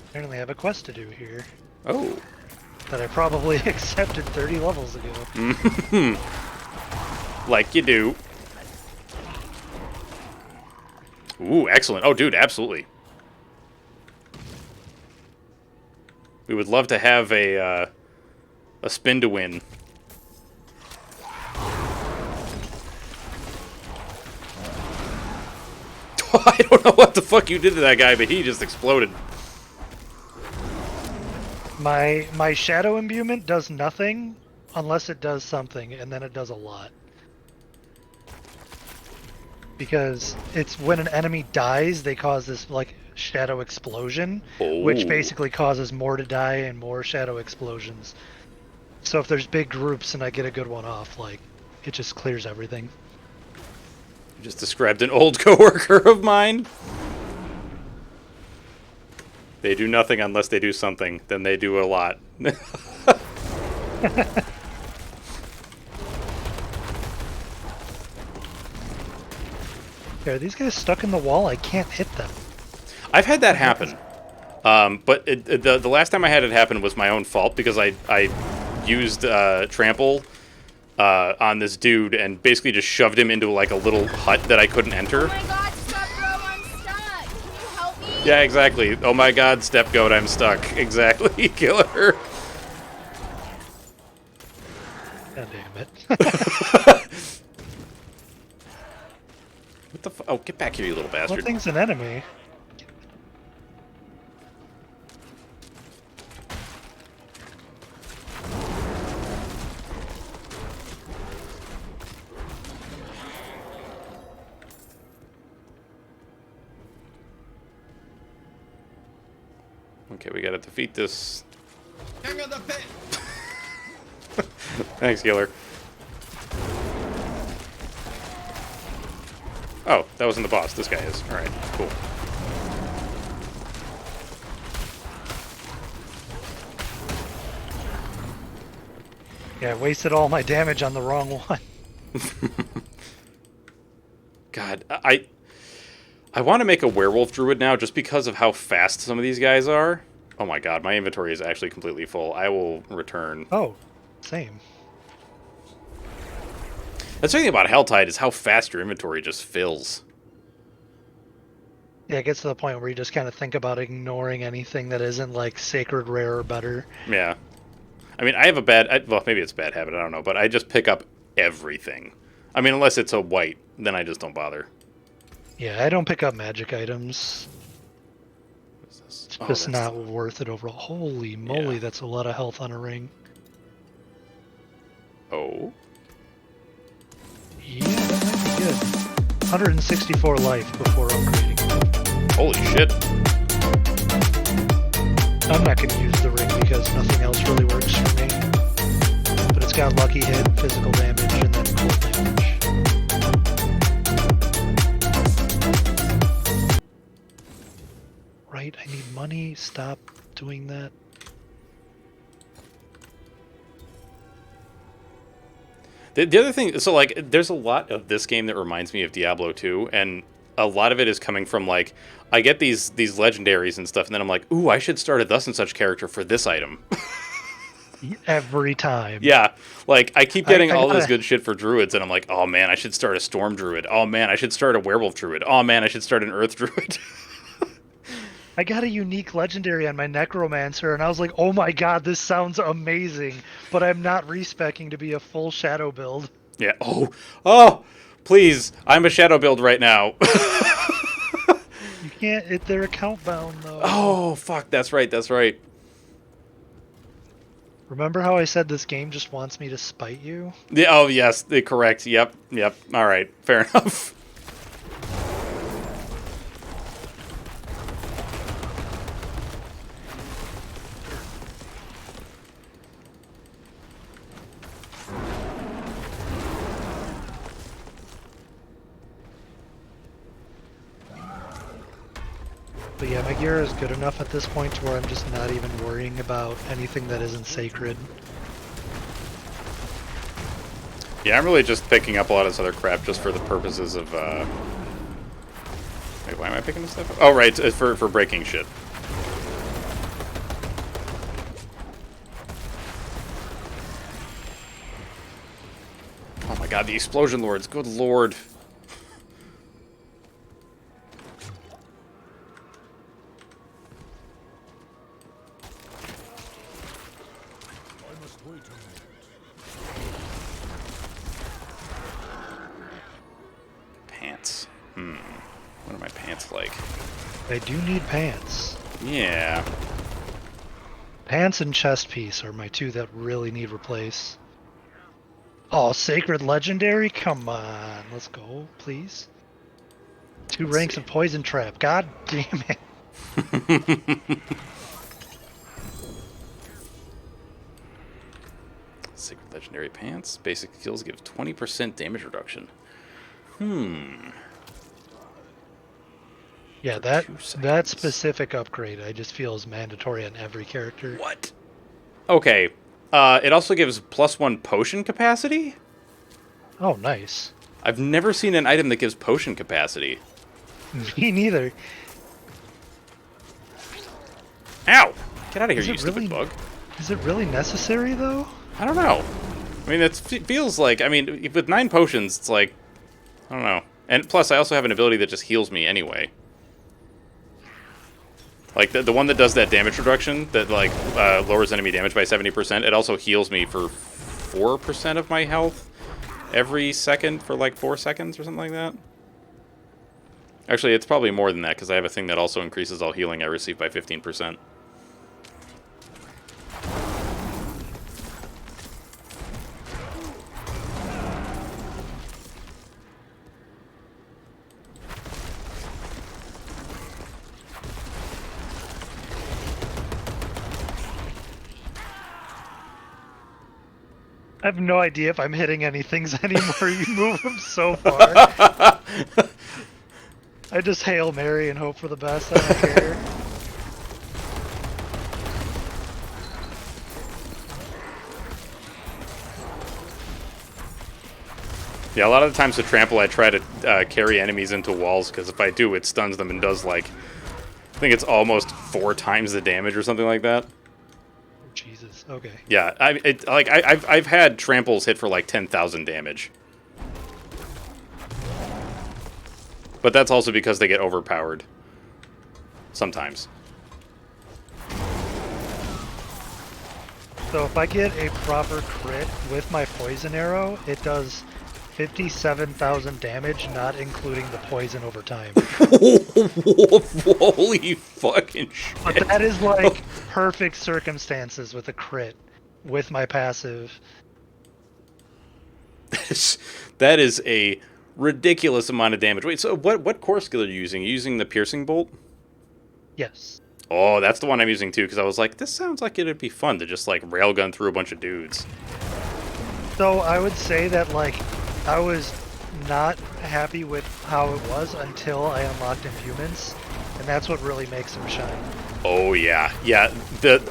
Apparently I have a quest to do here Oh. that I probably accepted 30 levels ago. Like you do. Ooh, excellent. Oh, dude, absolutely. We would love to have a spin to win. I don't know what the fuck you did to that guy, but he just exploded. My shadow imbuement does nothing unless it does something, and then it does a lot. Because it's when an enemy dies, they cause this like shadow explosion, which Oh. basically causes more to die and more shadow explosions. So if there's big groups and I get a good one off, like it just clears everything. You just described an old coworker of mine. They do nothing unless they do something. Then they do a lot. Are these guys stuck in the wall? I can't hit them. I've had that happen. But the last time I had it happen was my own fault because I used trample on this dude and basically just shoved him into like a little hut that I couldn't enter. Oh my god, stop, bro, I'm stuck. Can you help me? Yeah, exactly. Oh my god, step goat, I'm stuck. Exactly, killer. God damn it. What the oh, get back here, you little bastard. What thing's an enemy? Okay, we gotta defeat this. King of the pit. Thanks, killer. Oh, that wasn't the boss. This guy is. Alright, cool. Yeah, I wasted all my damage on the wrong one. God, I want to make a werewolf druid now just because of how fast some of these guys are. Oh my god, my inventory is actually completely full. I will return. Oh, same. That's the thing about Helltide is how fast your inventory just fills. Yeah, it gets to the point where you just kind of think about ignoring anything that isn't like sacred, rare, or better. Yeah. I mean, I have well, maybe it's a bad habit, I don't know, but I just pick up everything. I mean, unless it's a white, then I just don't bother. Yeah, I don't pick up magic items. What is this? It's Oh, just that's not worth it overall. Holy moly, Yeah. that's a lot of health on a ring. Oh. Yeah, that might be good. 164 life before upgrading. Holy shit. I'm not going to use the ring because nothing else really works for me. But it's got lucky hit, physical damage, and then cold damage. Right, I need money. Stop doing that. The other thing, so like, there's a lot of this game that reminds me of Diablo 2, and a lot of it is coming from like, I get these legendaries and stuff, and then I'm like, ooh, I should start a thus and such character for this item. Every time. Yeah, like I keep getting I all this gotta- good shit for druids, and I'm like, oh man, I should start a storm druid. Oh man, I should start a werewolf druid. Oh man, I should start an earth druid. I got a unique legendary on my necromancer, and I was like, oh my god, this sounds amazing. But I'm not respecing to be a full shadow build. Yeah. Oh, please, I'm a shadow build right now. You can't, they're account bound though. Oh fuck, that's right. Remember how I said this game just wants me to spite you? Yeah. Oh yes, correct. Yep. All right, fair enough. But yeah, my gear is good enough at this point to where I'm just not even worrying about anything that isn't sacred. Yeah, I'm really just picking up a lot of this other crap just for the purposes of, Wait, why am I picking this stuff up? Oh, right, for breaking shit. Oh my god, the explosion lords, good lord. I must wait a moment. Pants. What are my pants like? I do need pants. Yeah. Pants and chest piece are my two that really need replace. Oh, Sacred Legendary? Come on. Let's go, please. 2 Let's ranks see. of Poison Trap. God damn it. Sacred Legendary Pants. Basic skills give 20% damage reduction. Yeah, For that 2 that seconds. specific upgrade I just feel is mandatory on every character. What? Okay. It also gives +1 potion capacity? Oh, nice. I've never seen an item that gives potion capacity. Me neither. Ow! Get out of here, Is you it stupid really bug. Is it really necessary though? I don't know. I mean, it feels like... I mean, with 9 potions, it's like... I don't know. And plus, I also have an ability that just heals me anyway. Like, the one that does that damage reduction, that, like, lowers enemy damage by 70%, it also heals me for 4% of my health every second for, like, 4 seconds or something like that. Actually, it's probably more than that, because I have a thing that also increases all healing I receive by 15%. I have no idea if I'm hitting any things anymore. You move them so far. I just Hail Mary and hope for the best. I don't care. Yeah, a lot of the times with Trample, I try to carry enemies into walls, because if I do, it stuns them and does, like... I think it's almost 4 times the damage or something like that. Oh, Jesus. Okay. Yeah, I've had Tramples hit for, like, 10,000 damage. But that's also because they get overpowered. Sometimes. So if I get a proper crit with my poison arrow, it does 57,000 damage, not including the poison over time. Holy fucking shit. But that is like perfect circumstances with a crit with my passive. That is a ridiculous amount of damage. Wait, so what core skill are you using? Are you using the piercing bolt? Yes. Oh, that's the one I'm using too, because I was like, this sounds like it'd be fun to just like railgun through a bunch of dudes. So I would say that like I was not happy with how it was until I unlocked Inhumans, and that's what really makes them shine. Oh yeah, yeah.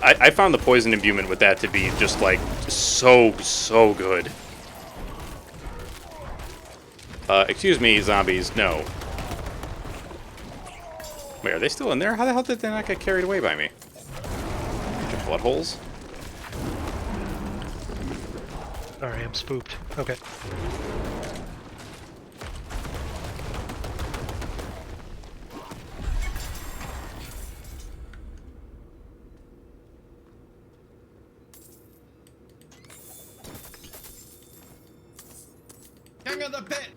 I found the poison imbuement with that to be just like so good. Excuse me, zombies. No. Wait, are they still in there? How the hell did they not get carried away by me? Bunch of blood holes. Sorry, I'm spooked. Okay. King of the pit.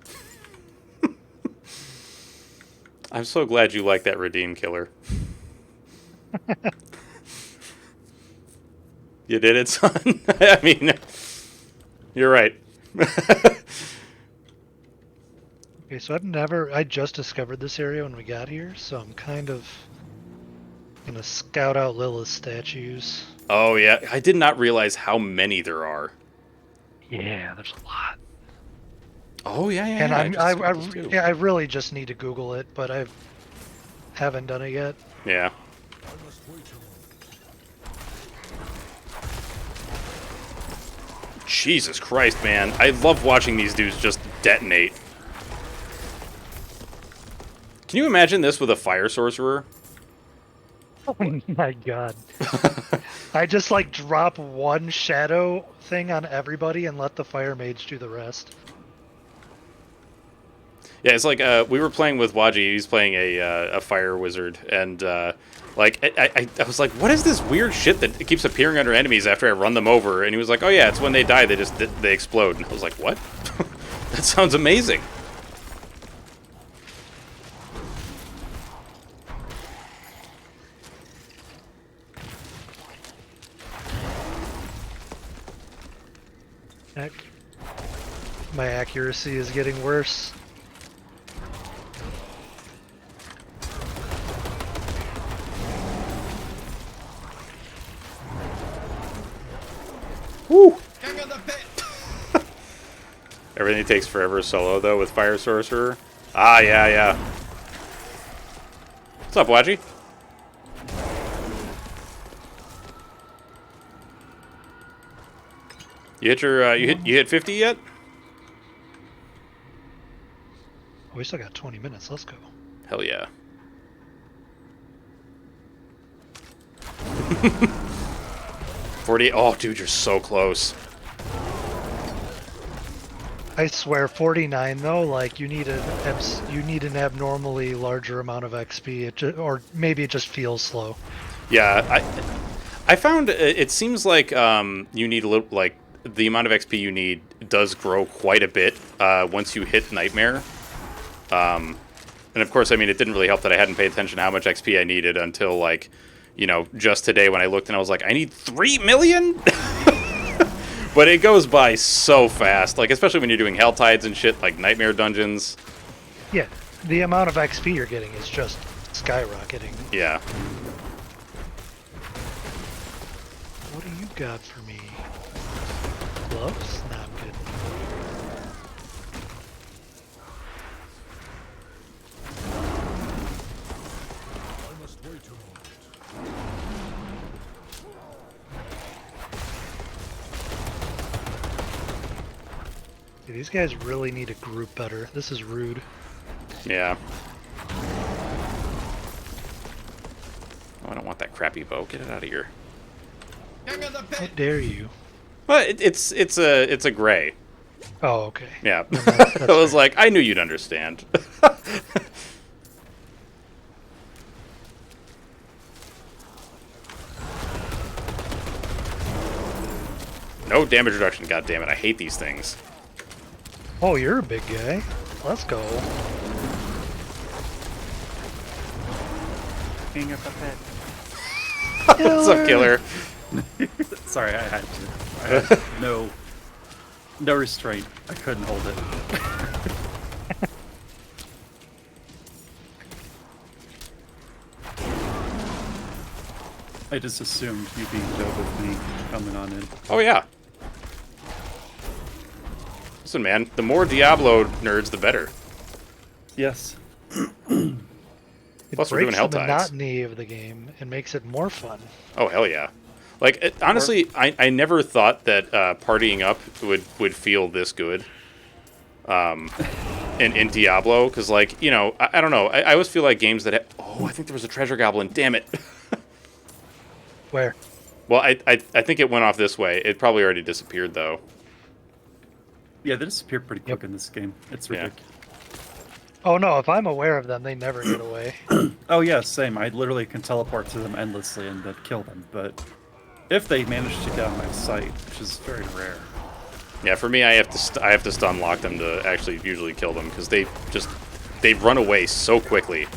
I'm so glad you like that redeem killer. You did it, son. I mean, you're right. Okay, so I just discovered this area when we got here, so I'm kind of gonna scout out Lilith's statues. Oh yeah, I did not realize how many there are. Yeah, there's a lot. Oh yeah, And I just discovered those too. I really just need to Google it, but I haven't done it yet. Yeah. I must wait a moment. Jesus Christ, man. I love watching these dudes just detonate. Can you imagine this with a fire sorcerer? Oh my god. I just like drop one shadow thing on everybody and let the fire mage do the rest. Yeah, it's like we were playing with Waji. He's playing a fire wizard, and like I was like, what is this weird shit that keeps appearing under enemies after I run them over? And he was like, oh yeah, it's when they die, they explode. And I was like, what? That sounds amazing. My accuracy is getting worse. Woo! King of the pit. Everything takes forever solo, though, with Fire Sorcerer. Ah, yeah, yeah. What's up, Wadgy? You hit your, you hit 50 yet? Oh, we still got 20 minutes. Let's go. Hell yeah. $40. Oh, dude, you're so close. I swear, 49 though. Like you need an abnormally larger amount of XP, or maybe it just feels slow. Yeah, I found it seems like you need a little, like, the amount of XP you need does grow quite a bit once you hit Nightmare. And of course, I mean, it didn't really help that I hadn't paid attention to how much XP I needed until, like, you know, just today when I looked and I was like, I need 3 million? But it goes by so fast, like, especially when you're doing Hell Tides and shit, like Nightmare Dungeons. Yeah, the amount of XP you're getting is just skyrocketing. Yeah. What do you got for me? Gloves? Nah, I'm good. I must wait a moment. Dude, these guys really need to group better. This is rude. Yeah. Oh, I don't want that crappy bow. Get it out of here. King of the How pit. dare you? Well, it's a gray. Oh, okay. Yeah. Then that's I was fair. like, I knew you'd understand. No damage reduction, god damn it. I hate these things. Oh, you're a big guy. Let's go. King of the pit. What's up, killer? Sorry, I had to. I had no restraint. I couldn't hold it. I just assumed you being dope with me coming on in. Oh, yeah. Listen, man, the more Diablo nerds, the better. Yes. It Plus, we're breaks doing Hell the Tides. monotony of the game and makes it more fun. Oh, hell yeah. Like, honestly, I never thought that partying up would feel this good in Diablo. Because, like, you know, I don't know. I always feel like games that... Oh, I think there was a treasure goblin. Damn it. Where? Well, I think it went off this way. It probably already disappeared, though. Yeah, they disappear pretty quick Yep. in this game. It's Yeah. ridiculous. Oh no, if I'm aware of them, they never get away. Oh yeah, same. I literally can teleport to them endlessly and then kill them. But if they manage to get on my sight, which is very rare. Yeah, for me, I have to stun lock them to actually usually kill them because they run away so quickly.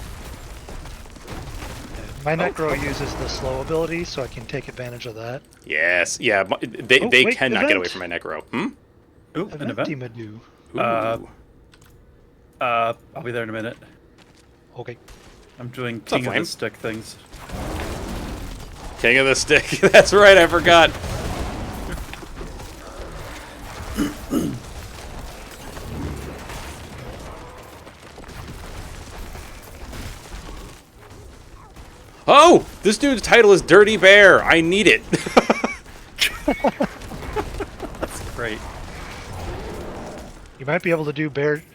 My Necro uses the slow ability, so I can take advantage of that. Yes, yeah, they Oh, wait, cannot get away event. from my Necro. Hmm. Ooh, an event. Event-Madu. Ooh. I'll be there in a minute. Okay. I'm doing up, King of Flame? the Stick things. King of the Stick. That's right. I forgot. Oh, this dude's title is Dirty Bear. I need it. That's great. You might be able to do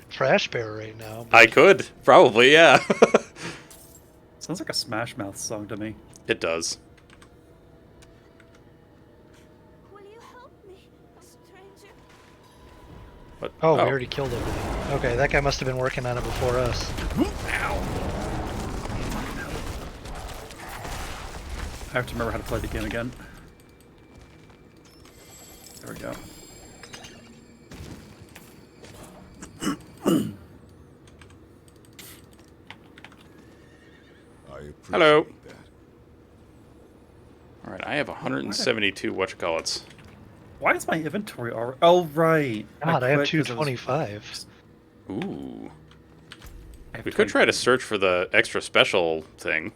Trash Bear right now. I could probably, yeah. Sounds like a Smash Mouth song to me. It does. Will you help me, stranger? But, Oh, we already killed everything. Okay, that guy must have been working on it before us. I have to remember how to play the game again. There we go. I appreciate Hello. that. All right, I have 172 whatchamacallits. Why is my inventory already? Oh, right. God, I have quit 'cause it was- 225. Ooh. I have We could try to 20. search for the extra special thing.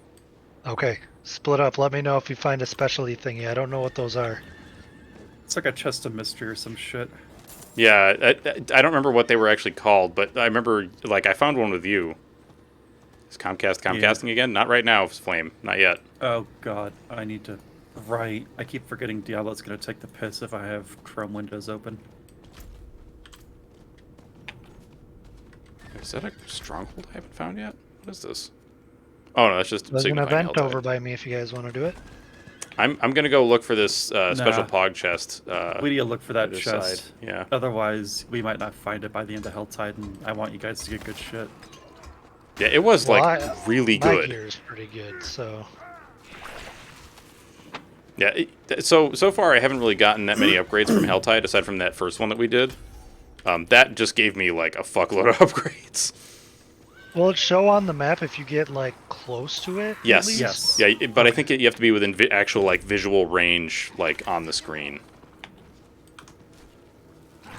Okay, split up. Let me know if you find a specialty thingy. I don't know what those are. It's like a chest of mystery or some shit. Yeah, I don't remember what they were actually called, but I remember, like, I found one with you. Is Comcast Comcasting again? Not right now, Flame. Not yet. Oh god, I need to. Right. I keep forgetting Diablo's gonna take the piss if I have Chrome windows open. Is that a stronghold I haven't found yet? What is this? Oh no, that's just There's an signifying event Helltide. over by me if you guys want to do it. I'm gonna go look for this special Nah. pog chest. We need to look for that other chest. side, yeah. Otherwise, we might not find it by the end of Helltide, and I want you guys to get good shit. Yeah, it was Well, really my good. gear is pretty good, so Yeah, so far I haven't really gotten that many upgrades from Helltide aside from that first one that we did. That just gave me like a fuckload of upgrades. will it show on the map if you get like close to it? at Yes. least? Yes. Yeah, but I think you have to be within actual like visual range, like on the screen.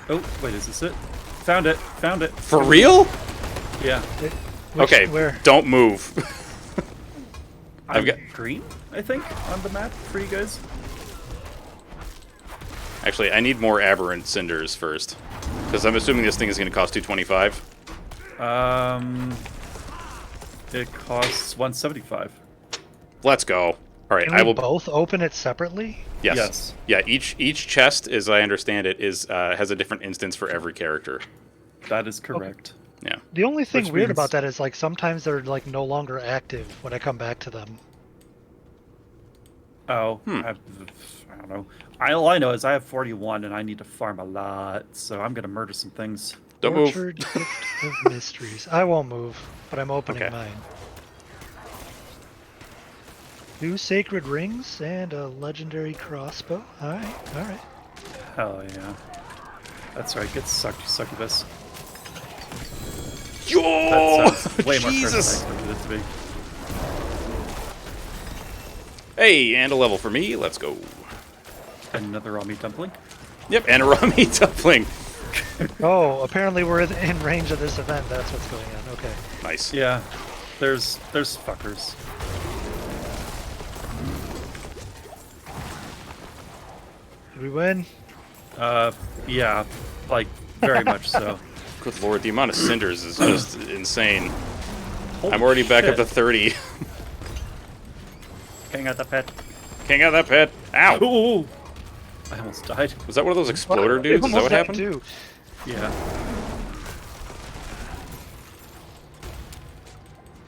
Oh, wait, is this it? Found it. Found it. For real? Yeah. Which- Okay. Where? Don't move. I've I'm got. green, I think, on the map for you guys. Actually, I need more aberrant cinders first, because I'm assuming this thing is going to cost $225. It costs 175. Let's go. All right, Can I we will. both open it separately? Yes. Yes. Yeah. Each chest, as I understand it, is has a different instance for every character. That is correct. Yeah. The only thing Which weird means- about that is like sometimes they're like no longer active when I come back to them. Oh, I don't know. All I know is I have 41 and I need to farm a lot, so I'm gonna murder some things. Don't move. Orchard Gift of Mysteries. I won't move, but I'm opening Okay. mine. 2 sacred rings and a legendary crossbow. Alright, alright. Hell yeah. That's right, get sucked, succubus. Yo! That sounds way more Jesus! personal than it to be. Hey, and a level for me. Let's go. Another raw meat dumpling. Yep, and a raw meat dumpling. Oh, apparently we're in range of this event. That's what's going on. Okay. Nice. Yeah, there's fuckers. Did we win? Yeah, like very much so. Good lord, the amount of cinders is just insane. Holy I'm already back up to shit. 30. Hang out the pet. Can't get that pet. Ow! Ooh! I almost died. Was that one of those exploder dudes? Is that Almost what died happened? too. Yeah.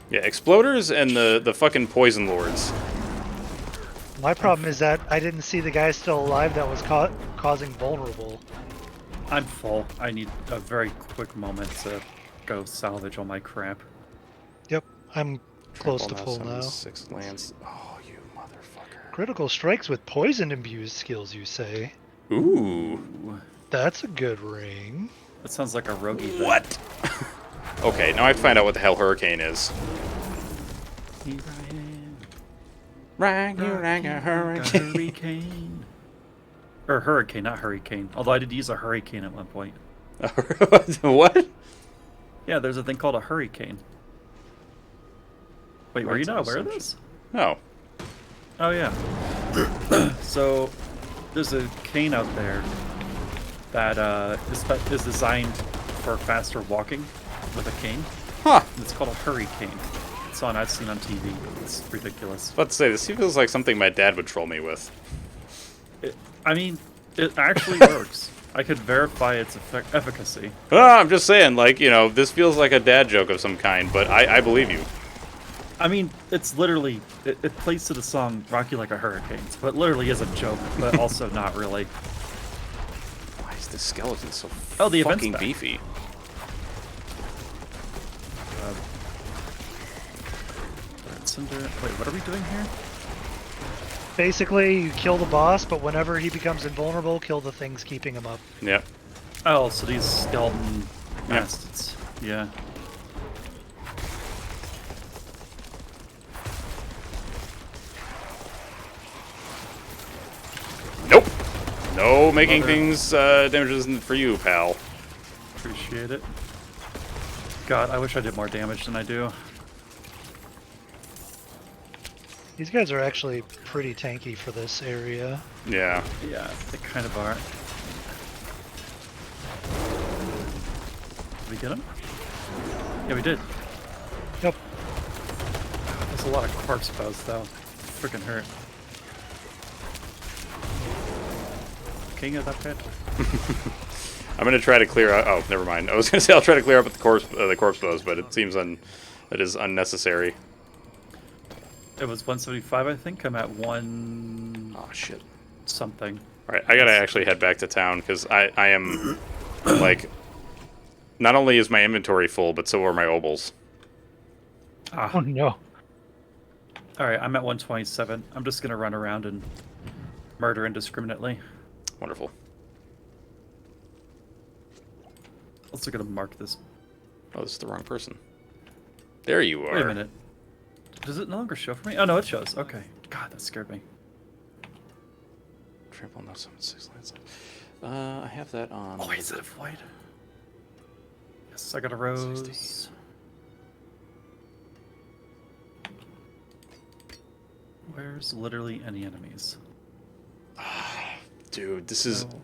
Yeah, exploders and the fucking poison lords. My problem is that I didn't see the guy still alive that was causing vulnerable. I'm full. I need a very quick moment to go salvage all my crap. Yep, I'm close to Trample full now. now. 6 lands. Oh, you motherfucker. Critical strikes with poison imbued skills, you say? Ooh. That's a good ring. That sounds like a roguey thing. What? Okay, now I have to find out what the hell hurricane is. Here I am. Rang, you rang a hurricane. Hurricane. Or hurricane, not hurricane. Although I did use a hurricane at one point. What? Yeah, there's a thing called a hurricane. Wait, were Right, you not so aware of assumption. this? No. Oh yeah. So there's a cane out there that is designed for faster walking with a cane. Huh. It's called a hurricane. It's on I've seen on TV. It's ridiculous. About to say, this feels like something my dad would troll me with. I mean, it actually works. I could verify its efficacy. Ah, I'm just saying, like, you know, this feels like a dad joke of some kind, but I believe you. I mean, it's literally it plays to the song "Rock You Like a Hurricane," so it literally is a joke, but also not really. Why is this skeleton so Oh, the event's fucking back. beefy? Cinder. Wait, what are we doing here? Basically, you kill the boss, but whenever he becomes invulnerable, kill the things keeping him up. Yep. Oh, so these skeleton bastards. Yeah. Nope. No making Love it. things damages for you, pal. Appreciate it. God, I wish I did more damage than I do. These guys are actually pretty tanky for this area. Yeah. Yeah, they kind of are. Did we get him? Yeah, we did. Yep. There's a lot of corpse bows, though. Freaking hurt. King of that pit. I'm gonna try to clear out. Oh, never mind. I was gonna say I'll try to clear up with the corpse bows, but it seems it is unnecessary. It was 175, I think. I'm at 1 Oh shit. something. All right, I gotta actually head back to town because I am like, not only is my inventory full, but so are my obols. Ah. Oh no. Alright, I'm at 127. I'm just gonna run around and murder indiscriminately. Wonderful. Also gonna mark this. Oh, this is the wrong person. There you are. Wait a minute. Does it no longer show for me? Oh no, it shows. Okay. God, that scared me. Trample no summon 6 lands. I have that on. Oh wait, is it a void? Yes, I got a rose. 60. Where's literally any enemies? Dude, this is. No.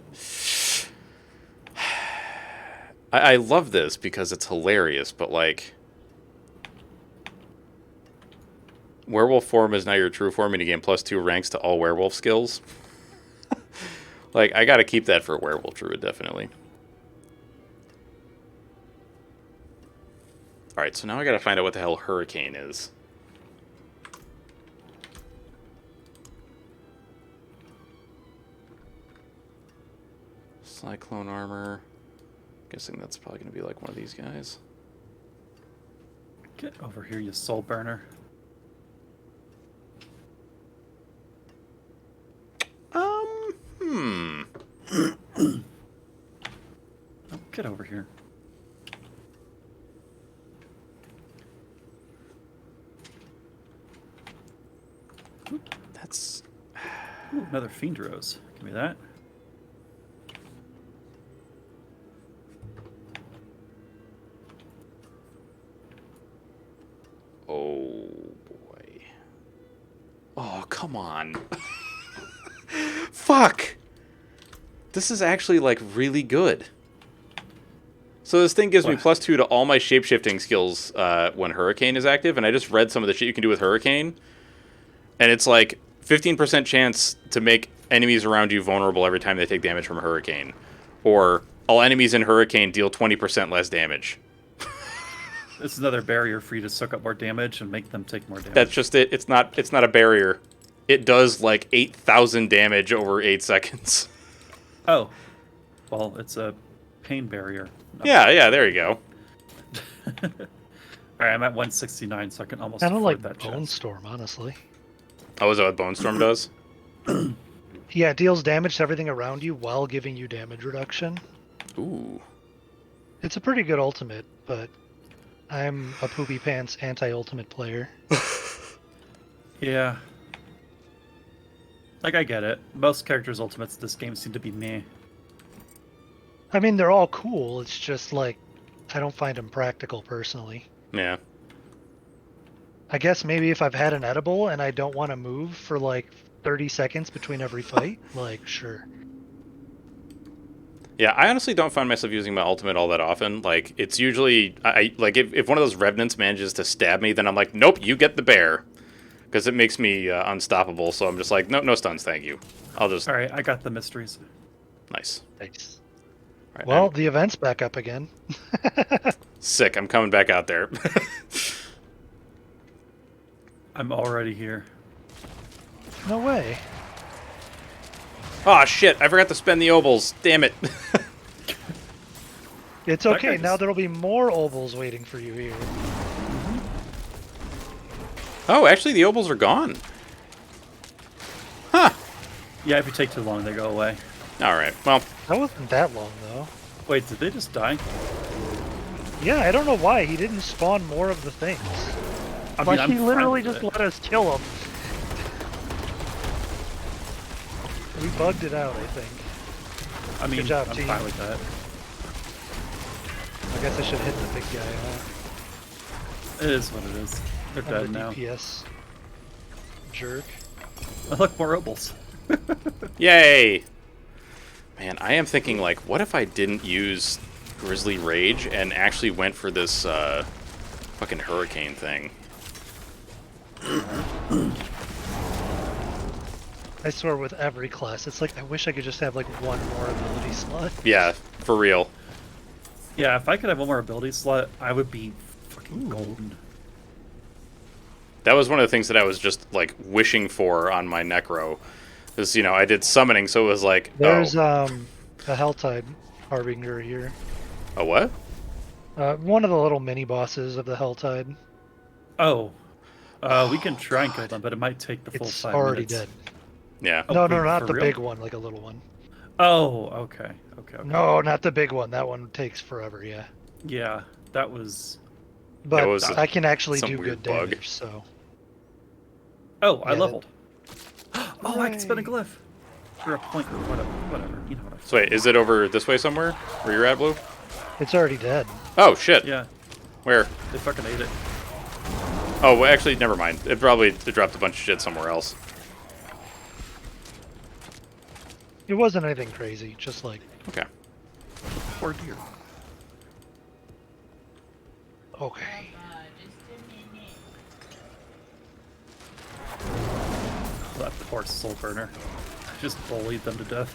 I love this because it's hilarious, but like, werewolf form is now your true form, and you gain +2 ranks to all werewolf skills. Like, I gotta keep that for werewolf druid, definitely. Alright, so now I gotta find out what the hell hurricane is. Cyclone armor. Guessing that's probably gonna be like one of these guys. Get over here, you soul burner. Oh, get over here. That's... Ooh, another fiend rose. Give me that. Oh, boy. Oh, come on. Fuck! This is actually, like, really good. So this thing gives me +2 to all my shapeshifting skills when Hurricane is active, and I just read some of the shit you can do with Hurricane. And it's like 15% chance to make enemies around you vulnerable every time they take damage from a Hurricane. Or all enemies in Hurricane deal 20% less damage. This is another barrier for you to soak up more damage and make them take more damage. That's just it. It's not a barrier. It does like 8,000 damage over 8 seconds. Oh. Well, it's a pain barrier. No. Yeah, there you go. Alright, I'm at 169, so I can almost Kind of afford like that chest. Bone Storm, honestly. Oh, is that what Bone Storm does? Yeah, it deals damage to everything around you while giving you damage reduction. Ooh. It's a pretty good ultimate, but I'm a poopy pants anti-ultimate player. Yeah. Like, I get it. Most characters' ultimates in this game seem to be meh. I mean, they're all cool. It's just like I don't find them practical personally. Yeah. I guess maybe if I've had an edible and I don't want to move for like 30 seconds between every fight, like sure. Yeah, I honestly don't find myself using my ultimate all that often. Like, it's usually... I like, if one of those revenants manages to stab me, then I'm like, nope, you get the bear. Because it makes me unstoppable, so I'm just like, no stuns, thank you. I'll just... Alright, I got the mysteries. Nice. Nice. All right, Well, the event's back up again. sick, I'm coming back out there. I'm already here. No way. Oh shit, I forgot to spend the obols. Damn it. It's That okay. guy Now just- there'll be more obols waiting for you here. Oh, actually the obols are gone. Huh. Yeah, if you take too long, they go away. Alright, well, That wasn't that long though. Wait, did they just die? Yeah, I don't know why he didn't spawn more of the things. I Like I'm he fine literally with just it. let us kill them. We bugged it out, I think. I mean, job, I'm team. fine with that. I guess I should hit the big guy. It is what it is. They're I'm dead the now. DPS jerk. Oh, look, more robles. Yay! Man, I am thinking, like, what if I didn't use Grizzly Rage and actually went for this, fucking hurricane thing? I swear with every class, it's like, I wish I could just have like one more ability slot. Yeah, for real. Yeah, if I could have one more ability slot, I would be fucking golden. That was one of the things that I was just, like, wishing for on my Necro. Because, you know, I did summoning, so it was like, There's oh. a Helltide Harbinger here. A what? One of the little mini bosses of the Helltide. Oh. We can try and kill them, but it might take the full It's 5 already minutes. dead. Yeah. Oh, No, wait, not for the real? big one, like a little one. Oh, okay. Okay. No, not the big one. That one takes forever, yeah. Yeah, that was... But was I can actually some do weird good bug. damage, so... Oh, I Yeah, leveled. Oh, I can spend a glyph. For a point or whatever. You know what I So wait, is it over this way somewhere? Where you're at, Blue? It's already dead. Oh, shit. Yeah, Where? they fucking ate it. Oh, well, actually, never mind. It dropped a bunch of shit somewhere else. It wasn't anything crazy, just like, Okay. Poor deer. okay. That poor soul burner. Just bullied them to death.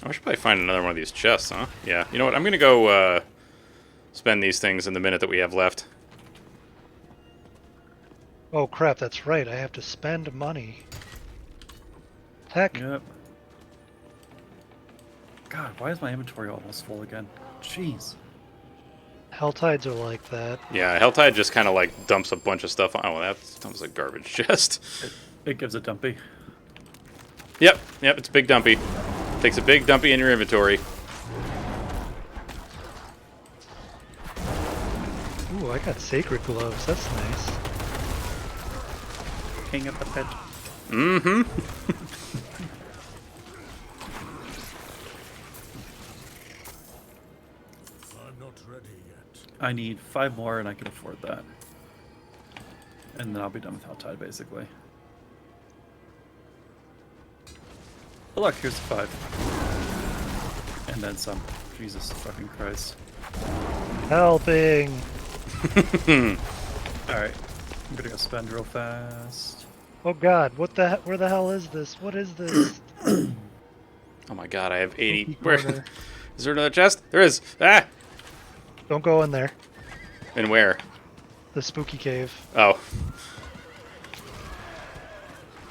I should probably find another one of these chests, huh? Yeah. You know what? I'm gonna go, spend these things in the minute that we have left. Oh crap, that's right, I have to spend money. Heck, Yep. God, why is my inventory almost full again? Jeez. Helltides are like that. Yeah, Helltide just kind of, like, dumps a bunch of stuff on... Oh, that was a garbage chest. It gives a dumpy. Yep, it's a big dumpy. Takes a big dumpy in your inventory. Ooh, I got sacred gloves, that's nice. King of the pit. Mm-hmm. I'm not ready yet. I need 5 more and I can afford that. And then I'll be done with Helltide, basically. Oh look, here's the 5. And then some. Jesus fucking Christ. Helping! Alright. I'm gonna go spend real fast. Oh god, where the hell is this? What is this? Oh my god, I have 80... Spooky Where... corner. Is there another chest? There is! Ah! Don't go in there. And where? The spooky cave. Oh.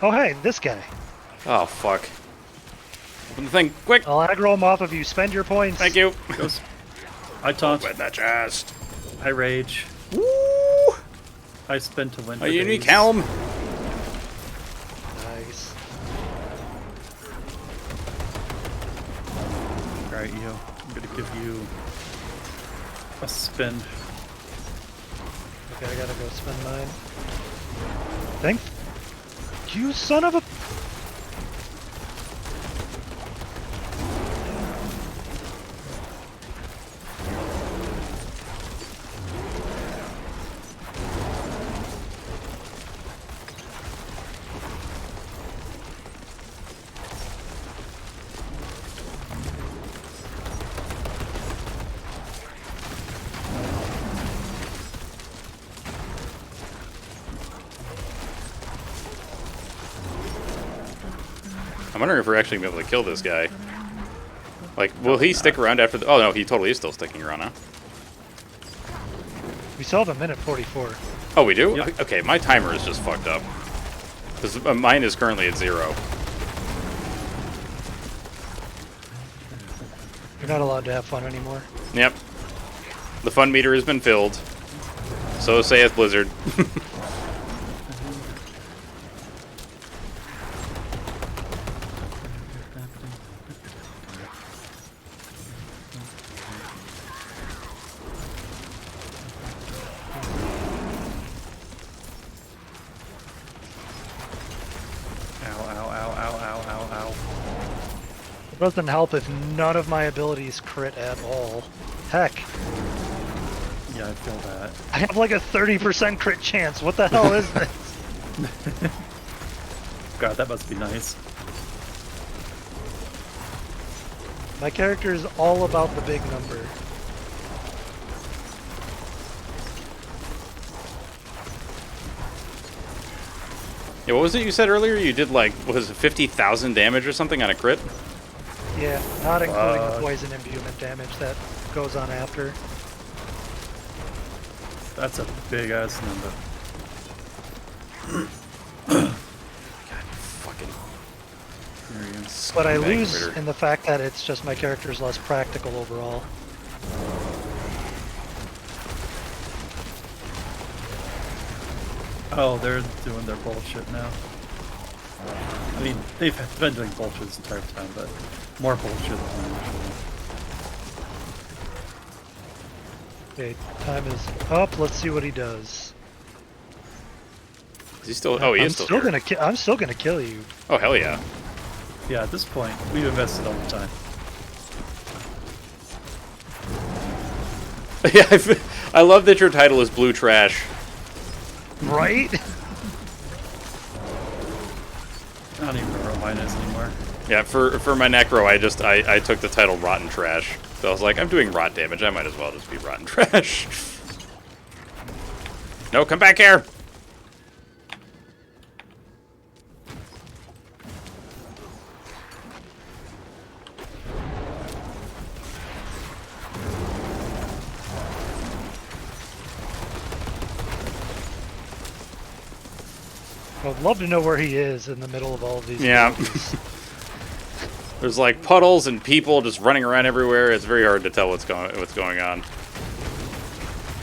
Oh hey, this guy. Oh, fuck. Open the thing, quick! I'll aggro him off of you. Spend your points. Thank you! Goes. I taunt. Open the chest! I rage. Woo! I spend to win. A for unique days. helm! Nice. Alright, you. I'm gonna give you a spin. Okay, I gotta go spend mine. Thank you, son of a. I'm wondering if we're actually going to be able to kill this guy. Like, will he stick around after the... Oh, no, he totally is still sticking around, huh? We still have a minute 44. Oh, we do? Yep. Okay, my timer is just fucked up. Because mine is currently at 0. You're not allowed to have fun anymore. Yep. The fun meter has been filled. So saith Blizzard. Ow, ow, ow, ow, ow, ow, Doesn't help if none of my abilities crit at all. Heck, Yeah, I feel that. I have like a 30% crit chance. What the hell is this? God, that must be nice. My character is all about the big number. Yeah, what was it you said earlier? You did like, was it 50,000 damage or something on a crit? Yeah, not including the poison imbuement damage that goes on after. That's a big ass number. Fucking. There you go. But I scumbag lose critter. in the fact that it's just my character's less practical overall. Oh, they're doing their bullshit now. I mean, they've been doing bullshit this entire time, but more bullshit than usual. Okay, time is up. Let's see what he does. Is he still? Oh, he I'm is still here. I'm still gonna kill you. Oh, hell yeah. Yeah, at this point, we've invested all the time. Yeah, I love that your title is Blue Trash. Right? I don't even remember what mine is anymore. Yeah, for my Necro, I took the title Rotten Trash. So I was like, I'm doing rot damage. I might as well just be Rotten Trash. No, come back here! I would love to know where he is in the middle of all of these. Yeah. movies. There's like puddles and people just running around everywhere. It's very hard to tell what's going on.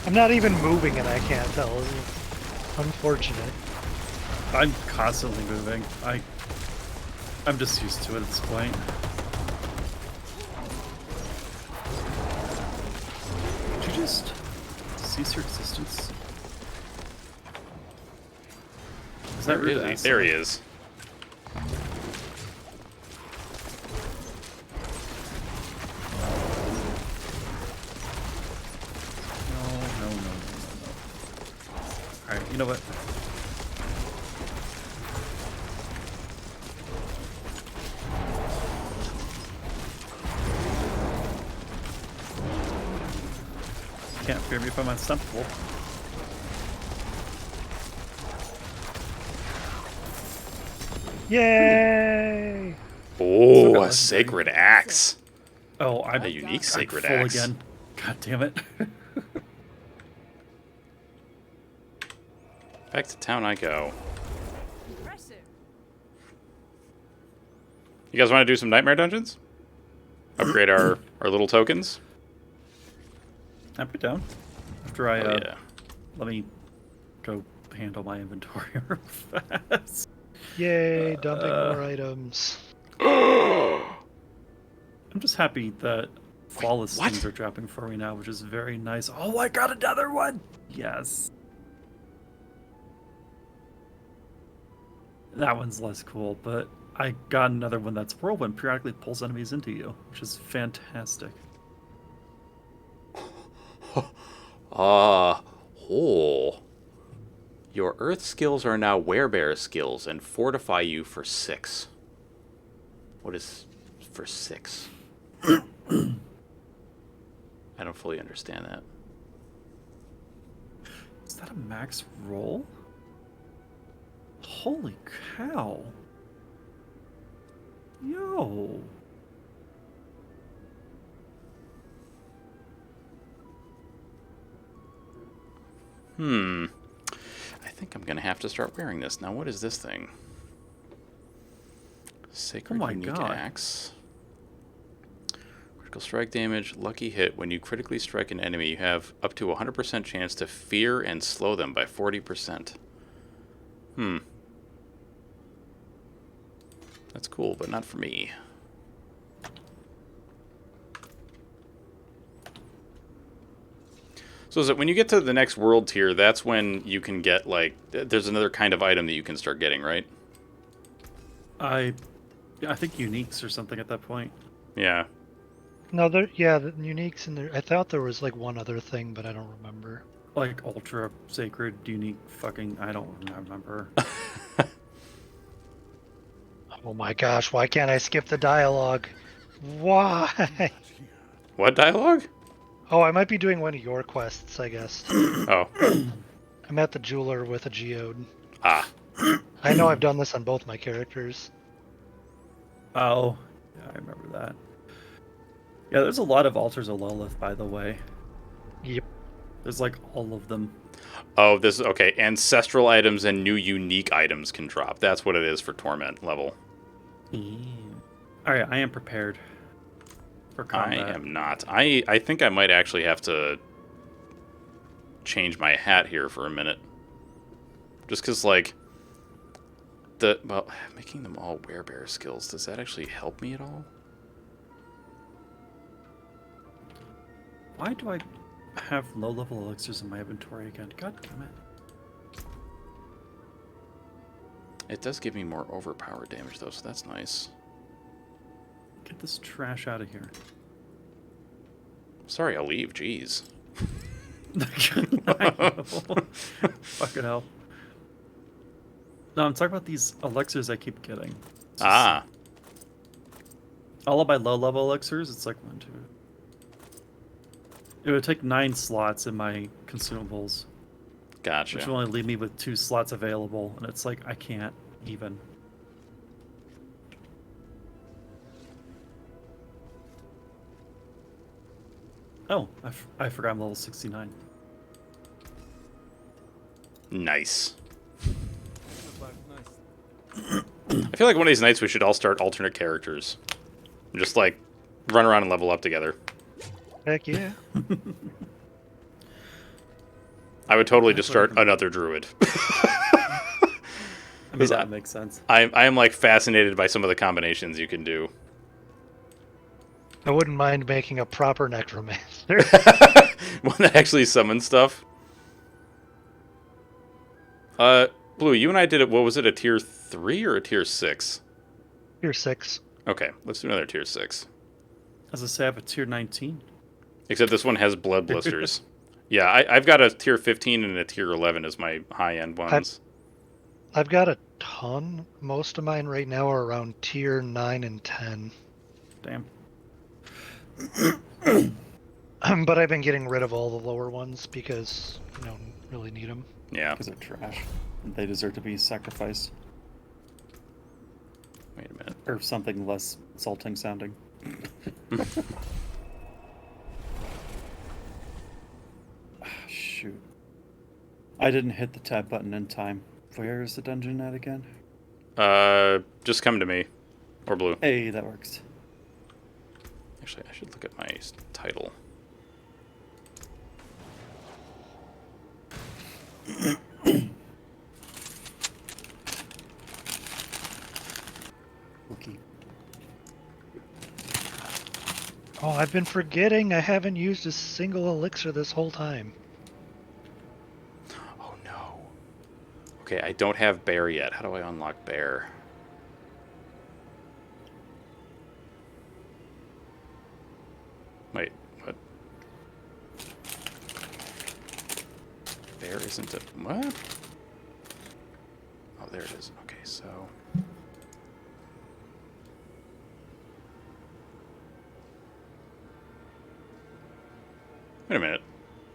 I'm not even moving and I can't tell. Unfortunate. I'm constantly moving. I'm just used to it at this point. Did you just cease your existence? Is that Where rude? is he? There he is. No. Alright, you know what? Can't fear me if I'm unstoppable. Yay! Oh, got a it. sacred axe. Oh, I'm A unique I'm sacred full axe. again. God damn it. Back to town I go. Impressive. You guys want to do some nightmare dungeons? Upgrade our little tokens? I put down. After I, Oh, yeah. let me go handle my inventory real fast. Yay, dumping more items. I'm just happy that flawless what? things are dropping for me now, which is very nice. Oh, I got another one! Yes. That one's less cool, but I got another one that's whirlwind periodically pulls enemies into you, which is fantastic. Oh. Your earth skills are now werebear skills and fortify you for 6. What is for 6? I don't fully understand that. Is that a max roll? Holy cow. Yo. I think I'm going to have to start wearing this. Now, what is this thing? Sacred Oh my Unique God. Axe. Critical strike damage, lucky hit. When you critically strike an enemy, you have up to a 100% chance to fear and slow them by 40%. That's cool, but not for me. So is it when you get to the next world tier, that's when you can get, like, there's another kind of item that you can start getting, right? I think uniques or something at that point. Yeah. No, there. Yeah, the uniques in there. I thought there was like one other thing, but I don't remember. Like ultra sacred, unique, fucking. I don't remember. Oh my gosh! Why can't I skip the dialogue? Why? What dialogue? Oh, I might be doing one of your quests, I guess. Oh. I'm at the jeweler with a geode. Ah. I know I've done this on both my characters. Oh, yeah, I remember that. Yeah, there's a lot of altars of Lilith, by the way. Yep. There's like all of them. Oh, this is okay. Ancestral items and new unique items can drop. That's what it is for Torment level. All right, I am prepared for combat. I am not. I think I might actually have to change my hat here for a minute. Just because, like, well, making them all werebear skills, does that actually help me at all? Why do I have low-level elixirs in my inventory again? God damn it. It does give me more overpowered damage, though, so that's nice. Get this trash out of here. Sorry, I'll leave. Jeez. I know. Fucking hell. No, I'm talking about these elixirs I keep getting. Ah. All of my low-level elixirs, it's like 1, 2. It would take 9 slots in my consumables. Gotcha. Which will only leave me with 2 slots available, and it's like, I can't even. Oh, I forgot I'm level 69. Nice. I feel like one of these nights we should all start alternate characters. Just, like, run around and level up together. Heck yeah. I would totally just start another druid. I mean, that makes sense. I am, like, fascinated by some of the combinations you can do. I wouldn't mind making a proper necromancer. One that actually summons stuff. Blue, you and I did it. What was it, a tier 3 or a tier 6? Tier 6. Okay, let's do another tier 6. As I say, I have a tier 19. Except this one has blood blisters. Yeah, I've got a tier 15 and a tier 11 as my high-end ones. I've got a ton. Most of mine right now are around tier 9 and 10. Damn. But I've been getting rid of all the lower ones because I don't really need them. Yeah. Because they're trash. They deserve to be sacrificed. Wait a minute. Or something less insulting sounding. Shoot. I didn't hit the tab button in time. Where is the dungeon at again? Just come to me. Or Blue. Hey, that works. Actually, I should look at my title. Okay. Oh, I've been forgetting I haven't used a single elixir this whole time. Oh, no. Okay, I don't have Bear yet. How do I unlock Bear? Wait, what? Bear isn't a... What? Oh, there it is. Okay, so... Wait a minute.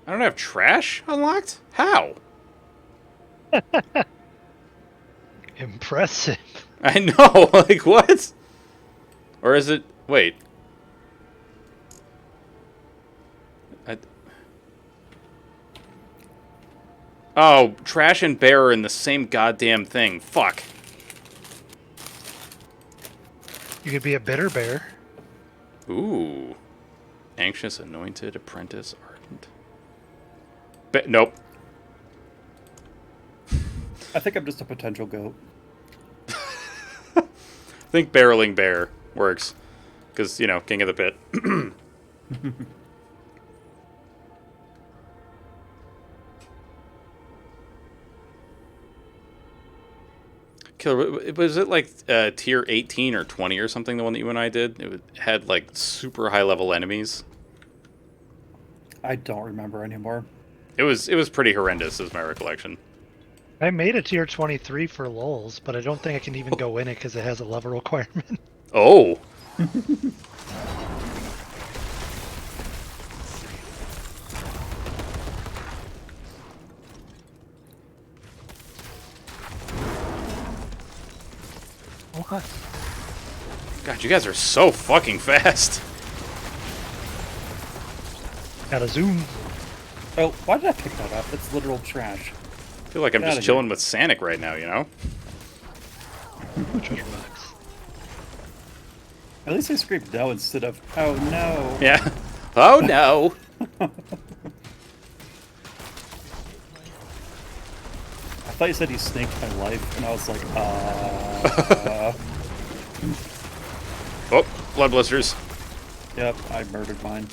I don't have trash unlocked? How? Impressive. I know, like, what? Or is it... Wait. Oh, trash and bear are in the same goddamn thing. Fuck. You could be a bitter bear. Ooh. Anxious, anointed, apprentice, ardent. Nope. I think I'm just a potential goat. I think barreling bear works. Because, you know, king of the pit. Killer, was it like tier 18 or 20 or something, the one that you and I did? Had like super high level enemies. I don't remember anymore. It was pretty horrendous, is my recollection. I made a tier 23 for lols, but I don't think I can even go in it because it has a level requirement. Oh! What? God, you guys are so fucking fast. Gotta zoom. Oh, why did I pick that up? It's literal trash. I feel like I'm Get just outta chilling with Sanic right now, you know? Treasure box. At least I screamed no instead of, oh no. Yeah. Oh no! I thought you said you snaked my life, and I was like, Oh, blood blisters. Yep, I murdered mine.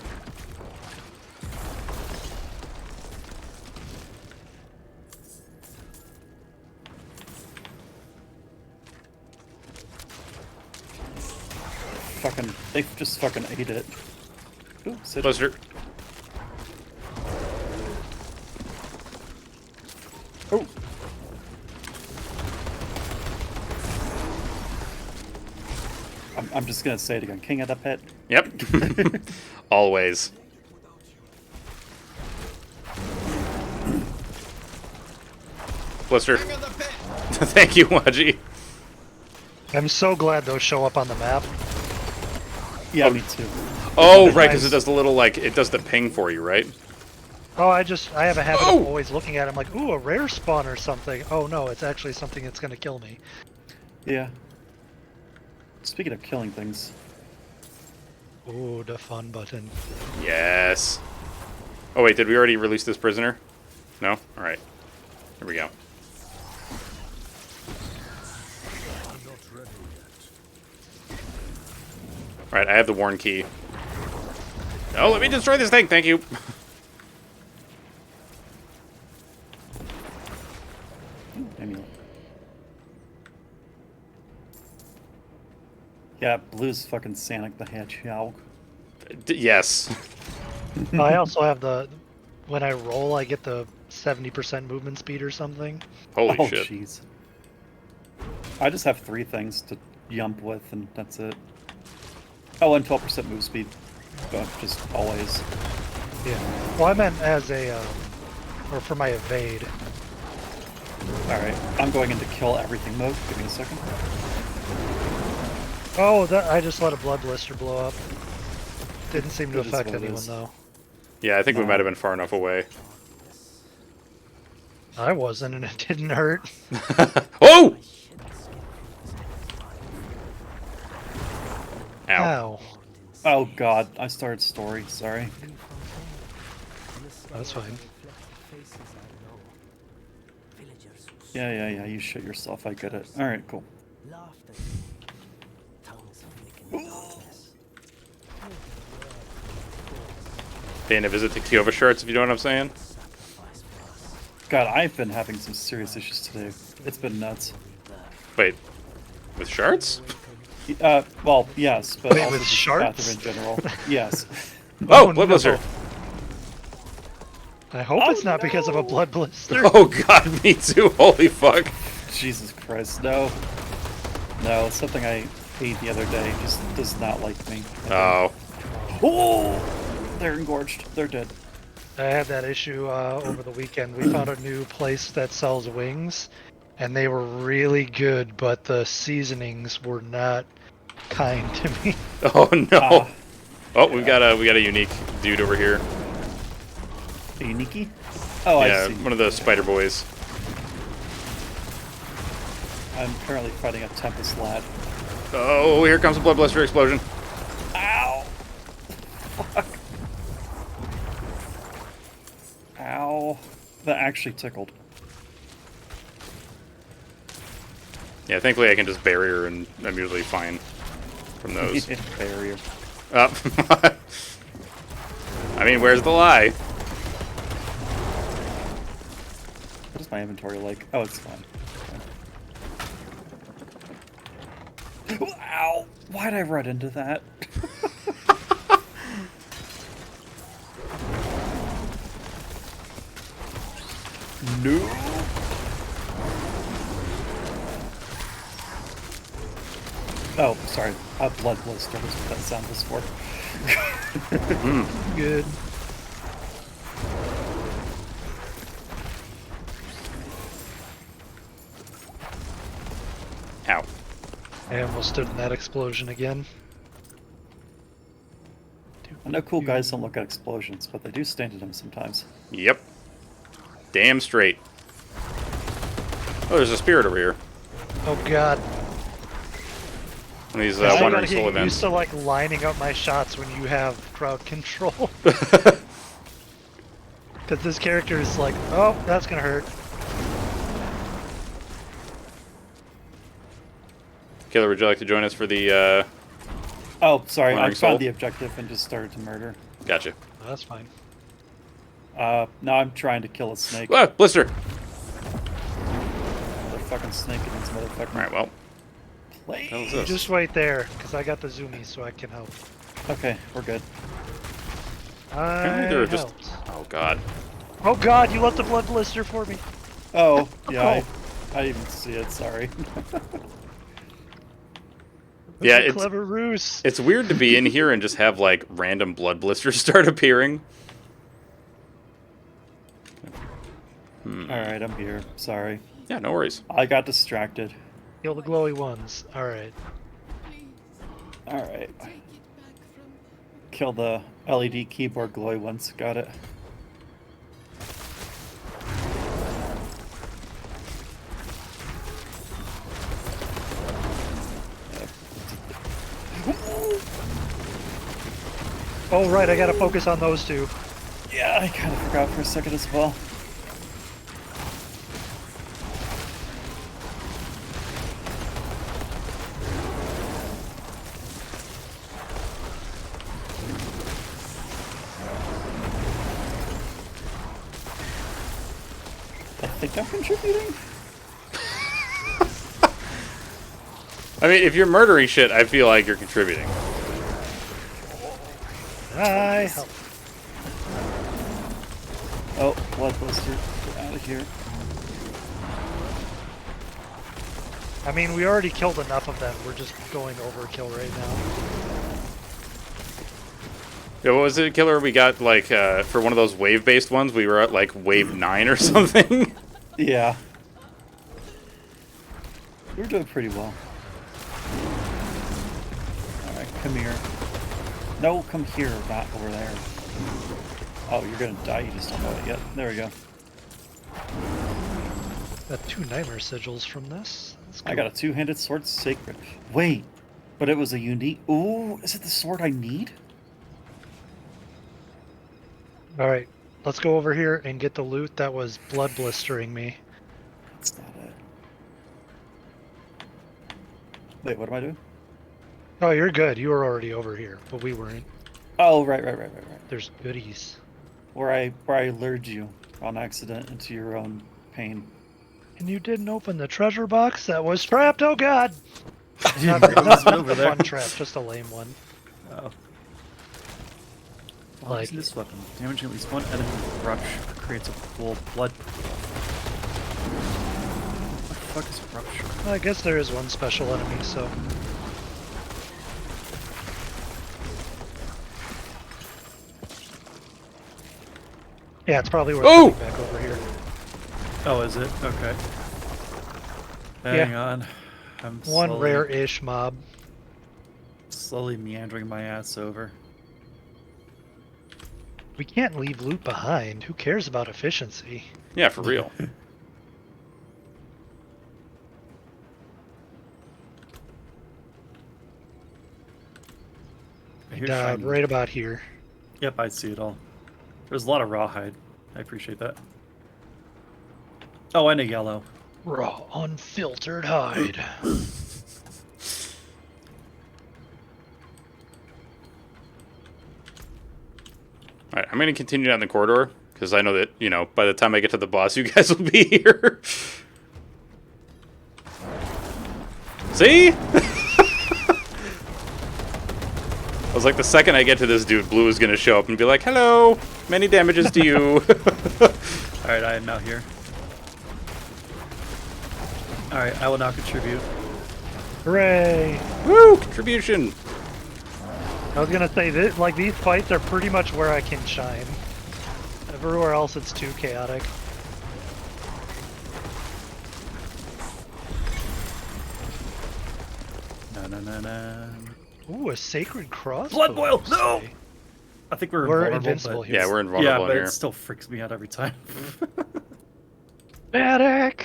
Fucking, they just fucking ate it. Ooh, sit. Blister. Oh. I'm just gonna say it again. King of the pit. Yep. Always. Blister. King of the pit. Thank you, Waji. I'm so glad those show up on the map. Yeah, me too. Oh, Nice. right, because it does the little, like, it does the ping for you, right? Oh, I have a habit Oh! of always looking at it. I'm like, ooh, a rare spawn or something. Oh no, it's actually something that's gonna kill me. Yeah. Speaking of killing things, Ooh, the fun button. Yes. Oh, wait, did we already release this prisoner? No? Alright. Here we go. I'm not ready yet. Alright, I have the Warren key. Oh, let me destroy this thing, thank you. amulet. Yeah, blue's fucking Sonic the Hedgehog. Yes. I also have the, when I roll, I get the 70% movement speed or something. Holy Oh, shit. jeez. I just have 3 things to yump with, and that's it. Oh, and 12% move speed. But just always. Yeah. Well, I meant as a, or for my evade. Alright, I'm going into kill everything mode. Give me a second. Oh, I just let a blood blister blow up. Didn't seem to It is affect what it anyone is. though. Yeah, I think we No. might have been far enough away. I wasn't, and it didn't hurt. Oh! Ow. Ow. Oh god, I started story, sorry. That's fine. Yeah, you shit yourself, I get it. Alright, cool. Paying a visit to Kiowa Shirts, if you know what I'm saying. God, I've been having some serious issues today. It's been nuts. Wait, with shards? Well, yes, but Wait, also with just the sharks? bathroom in general. Yes. Oh, blood blister. I hope it's not because of a blood blister. Oh god, me too. Holy fuck. Jesus Christ, no. No, something I ate the other day just does not like me. Oh. Oh! They're engorged. They're dead. I had that issue over the weekend. We found a new place that sells wings, and they were really good, but the seasonings were not kind to me. Oh no. Ah. Oh, we got a unique dude over here. A Uniki? Oh, Yeah, I see. one of the spider boys. I'm currently fighting a Tempest lad. Oh, here comes a blood blister explosion. Ow! Fuck. Ow. That actually tickled. Yeah, thankfully I can just barrier and I'm usually fine from those. Barrier. Up. I mean, where's the lie? What is my inventory like? Oh, it's fine. Ow! Why'd I run into that? No! Oh, sorry. A blood blister was what that sound was for. Good. Ow. I almost stood in that explosion again. I know cool guys don't look at explosions, but they do stand in them sometimes. Yep. Damn straight. Oh, there's a spirit over here. Oh god. One of these I wandering gotta soul get events. used to like lining up my shots when you have crowd control. Because this character is like, oh, that's gonna hurt. Killer, would you like to join us for the, Oh, sorry. I Wandering soul? found the objective and just started to murder. Gotcha. Oh, that's fine. Now I'm trying to kill a snake. Ah, blister! Another fucking snake in this motherfucker. Alright, well. Play. How's this? Just wait there, because I got the zoomies so I can help. Okay, we're good. Apparently I there are just... helped. Oh, God. Oh god, you left a blood blister for me. Oh, yeah, I didn't even see it, sorry. Yeah, That's a it's... clever ruse. It's weird to be in here and just have, like, random blood blisters start appearing. Alright, I'm here. Sorry. Yeah, no worries. I got distracted. Kill the glowy ones. Alright. Alright. Kill the LED keyboard glowy ones. Got it. Oh right, I gotta focus on those two. Yeah, I kind of forgot for a second as well. I think I'm contributing. I mean, if you're murdering shit, I feel like you're contributing. I help. Oh, blood blister. Get out of here. I mean, we already killed enough of them. We're just going overkill right now. Yeah, what was it, Killer? We got, like, for one of those wave-based ones, we were at, like, wave 9 or something. Yeah. We're doing pretty well. Alright, come here. No, come here, not over there. Oh, you're gonna die, you just don't know it yet. There we go. Got 2 nightmare sigils from this. That's I got a two-handed sword sacred. Wait, but it was a unique... Ooh, is it the sword I need? Alright, let's go over here and get the loot that was blood blistering me. That's not it. Wait, what am I doing? Oh, you're good. You were already over here, but we weren't. Oh, right. There's goodies. Where I lured you on accident into your own pain. And you didn't open the treasure box that was trapped. Oh god! Yeah, Not, it was not over a there. fun trap, just a lame one. Oh. Like- This weapon. Damaging at least one enemy with rush creates a full blood. What the fuck is rupture? I guess there is one special enemy, so. Yeah, it's probably worth Oh! coming back over here. Oh, is it? Okay. Hang on. I'm One slowly, rare-ish mob. slowly meandering my ass over. We can't leave loot behind. Who cares about efficiency? Yeah, for real. I hear Died shiny. right about here. Yep, I see it all. There's a lot of rawhide. I appreciate that. Oh, and a yellow. Raw, unfiltered hide. Alright, I'm gonna continue down the corridor, because I know that, you know, by the time I get to the boss, you guys will be here. See? I was like, the second I get to this dude, Blue is gonna show up and be like, hello, many damages to you. Alright, I am now here. Alright, I will now contribute. Hooray! Woo, contribution. I was gonna say this, like these fights are pretty much where I can shine. Everywhere else, it's too chaotic. Na. Ooh, a sacred cross. Blood boil! No! I think we're invulnerable, invincible but... here. Yeah, we're Yeah, invulnerable but in it here. still freaks me out every time. Medic!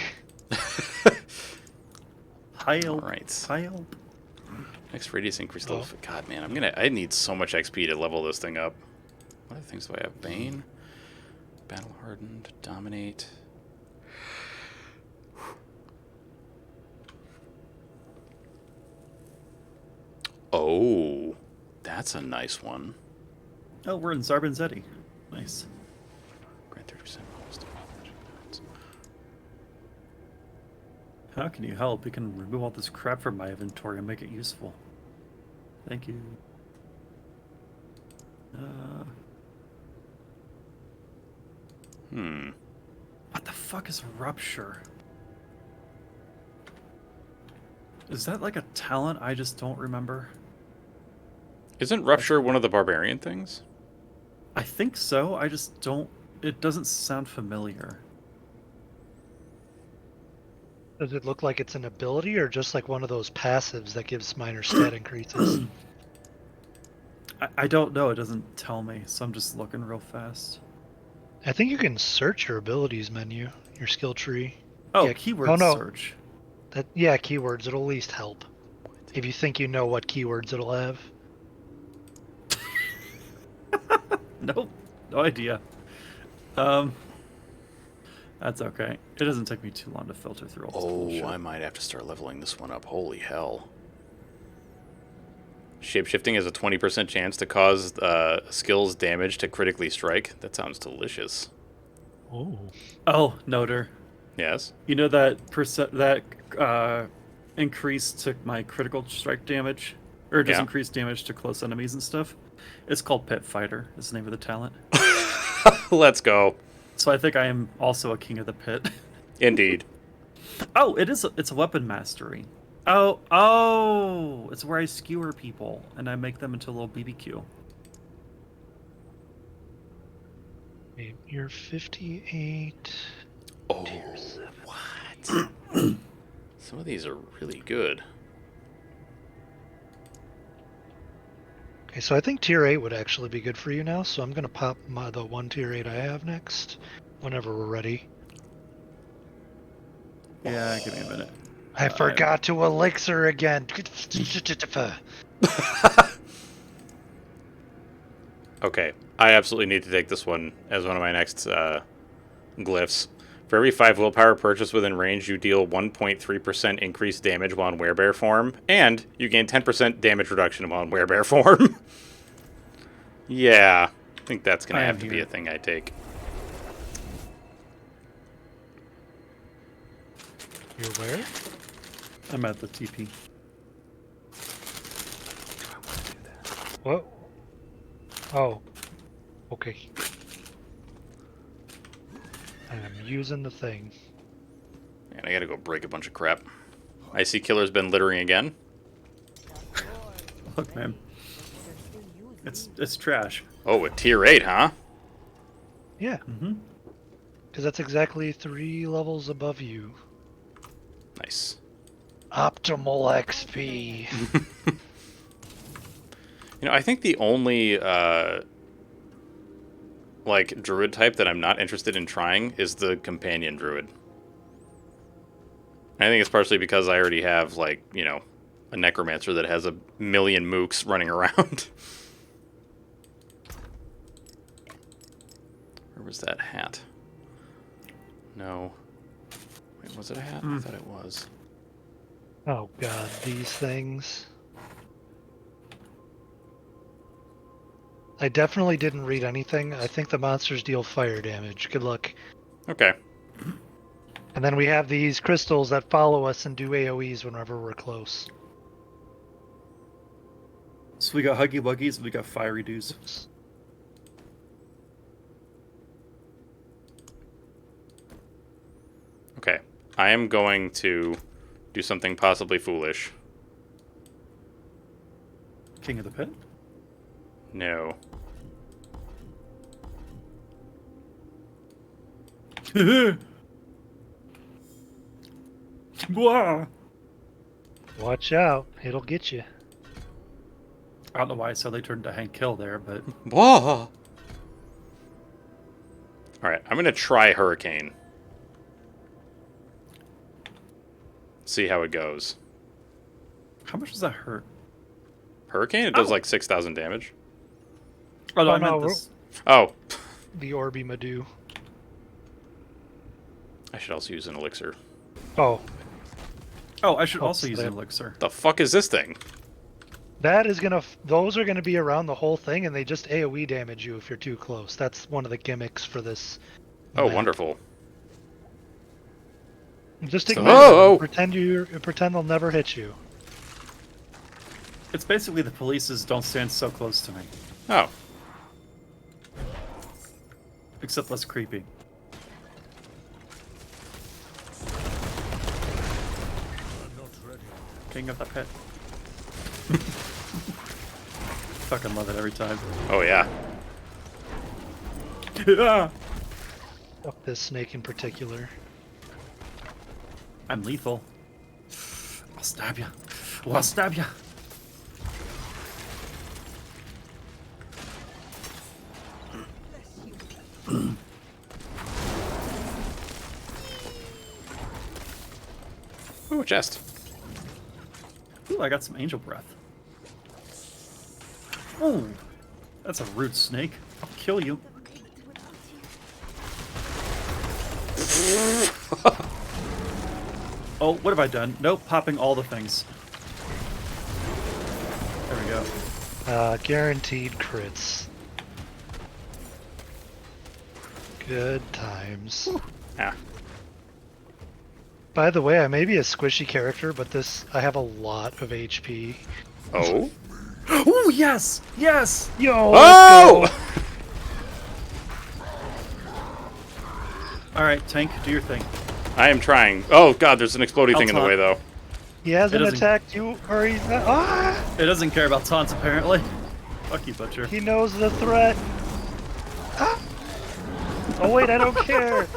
Heil. Alright. Heil. Next radius increase level. Oh. God, man, I need so much XP to level this thing up. What other things do I have? Bane, battle hardened, dominate. Oh, that's a nice one. Oh, we're in Zarbanzetti. Nice. Grant 30% bonus to damage. How can you help? You can remove all this crap from my inventory and make it useful. Thank you. What the fuck is Rupture? Is that like a talent I just don't remember? Isn't Rupture one of the barbarian things? I think so. I just don't... It doesn't sound familiar. Does it look like it's an ability or just like one of those passives that gives minor stat increases? I don't know. It doesn't tell me, so I'm just looking real fast. I think you can search your abilities menu, your skill tree. Oh, Yeah, keyword oh, no. search. Yeah, keywords. It'll at least help. If you think you know what keywords it'll have. Nope. No idea. That's okay. It doesn't take me too long to filter through all this bullshit. Oh, I might have to start leveling this one up. Holy hell. Shapeshifting has a 20% chance to cause skills damage to critically strike. That sounds delicious. Oh. Oh, Noter. Yes? You know that increase to my critical strike damage? Or just Yeah. increased damage to close enemies and stuff? It's called Pit Fighter, is the name of the talent. Let's go. So I think I am also a king of the pit. Indeed. Oh, it's a weapon mastery. Oh, it's where I skewer people and I make them into a little BBQ. Wait, you're 58. Oh, what? Some of these are really good. Okay, so I think tier 8 would actually be good for you now, so I'm going to pop the one tier 8 I have next, whenever we're ready. Yeah, give me a minute. I forgot to elixir again. Okay, I absolutely need to take this one as one of my next glyphs. For every 5 willpower purchased within range, you deal 1.3% increased damage while in werebear form, and you gain 10% damage reduction while in werebear form. Yeah, I think that's going to have to be a thing I take. You're where? I'm at the TP. What? Oh. Okay. I'm using the thing. And I gotta go break a bunch of crap. Icy Killer's been littering again. Look, man. It's trash. Oh, a tier 8, huh? Yeah. Mm-hmm. Because that's exactly 3 levels above you. Nice. Optimal XP. You know, I think the only, like, druid type that I'm not interested in trying is the companion druid. I think it's partially because I already have, like, you know, a necromancer that has a million mooks running around. Where was that hat? No. Wait, was it a hat? I thought it was. Oh god, these things. I definitely didn't read anything. I think the monsters deal fire damage. Good luck. Okay. And then we have these crystals that follow us and do AoEs whenever we're close. So we got Huggy Wuggies and we got Fiery Dews. Okay. I am going to do something possibly foolish. King of the Pit? No. Wow. Watch out, it'll get you. I don't know why I said they turned to Hank Kill there, but Whoa! Alright, I'm gonna try Hurricane. See how it goes. how much does that hurt? Hurricane? It does Oh. like 6,000 damage. Oh, no, Oh, I meant no, this. Oh. The Orby Madu. I should also use an elixir. Oh, Oh, I should Oh, also use that- an elixir. The fuck is this thing? that is gonna. Those are gonna be around the whole thing, and they just AOE damage you if you're too close. That's one of the gimmicks for this. Oh, map. wonderful. Just So- ignore them. Oh! Pretend they'll never hit you. It's basically the police's don't stand so close to me. Oh. Except less creepy. I'm not ready. King of the Pit. Fucking love it every time. Oh, yeah. Fuck this snake in particular. I'm lethal. I'll stab you. Oh, I'll stab you. Ooh, a chest. Ooh, I got some angel breath. Ooh, that's a rude snake. I'll kill you. Oh, what have I done? Nope, popping all the things. There we go. Guaranteed crits. Good times. Ah. By the way, I may be a squishy character, but I have a lot of HP. Oh? Ooh, yes! Yes! Yo! Oh! let's go. Alright, tank, do your thing. I am trying. Oh, God, there's an exploding thing in the Taunt. way, though. He hasn't It doesn't- attacked you, or he's not. Ah! It doesn't care about taunts, apparently. Fuck you, Butcher. He knows the threat. Ah! Oh wait, I don't care.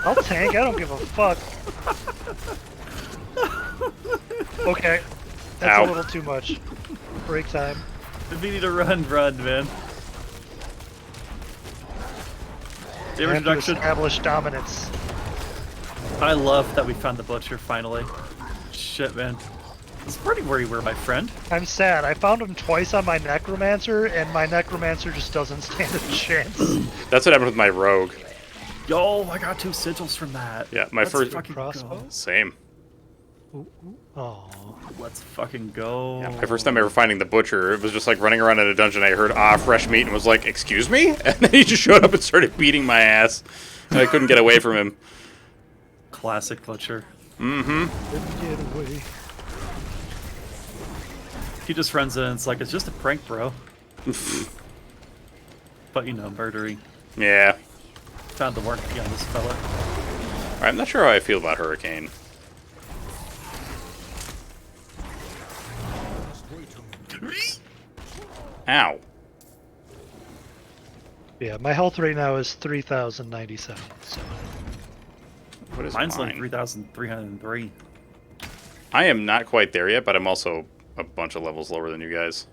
I'll tank. I don't give a fuck. Okay, that's Ow. a little too much. Break time. If you need to run, run, man. Damage I have to reduction. establish dominance. I love that we found the Butcher, finally. Shit, man. I was pretty worried where my friend. I'm sad. I found him twice on my Necromancer, and my Necromancer just doesn't stand a chance. That's what happened with my rogue. Yo, I got 2 sigils from that. Yeah, my Let's first- fucking Crossbow? go. Same. Oh, Let's fucking go. Yeah, my first time ever finding the butcher, it was just like running around in a dungeon. I heard, fresh meat, and was like, excuse me? And then he just showed up and started beating my ass. And I couldn't get away from him. Classic Butcher. Mm-hmm. couldn't get away. He just runs in and it's like, it's just a prank, bro. But you know, murdery. Yeah. Found the warranty on this fella. Alright, I'm not sure how I feel about Hurricane. Ow. Yeah, my health right now is 3,097. So What is Mine's mine? like 3,303. I am not quite there yet, but I'm also a bunch of levels lower than you guys.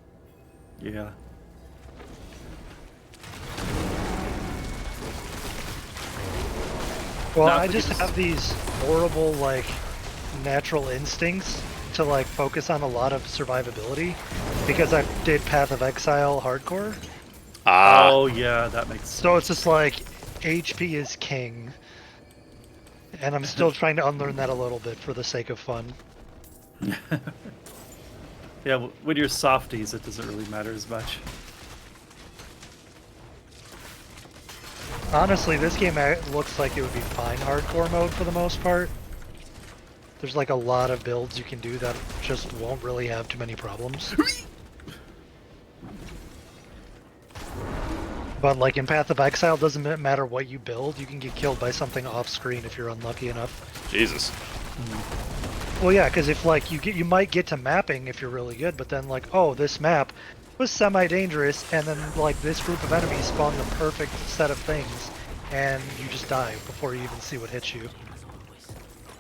Yeah. well, Not I the just biggest- have these horrible like natural instincts to like focus on a lot of survivability because I did Path of Exile hardcore. Ah. Oh yeah, that makes sense. So it's just like HP is king. And I'm still trying to unlearn that a little bit for the sake of fun. Yeah, when you're softies, it doesn't really matter as much. Honestly, this game looks like it would be fine hardcore mode for the most part. There's like a lot of builds you can do that just won't really have too many problems. But like in Path of Exile, doesn't matter what you build, you can get killed by something off screen if you're unlucky enough. Jesus. Well, yeah, because if like you might get to mapping if you're really good, but then like, oh, this map was semi-dangerous, and then like this group of enemies spawn the perfect set of things, and you just die before you even see what hits you.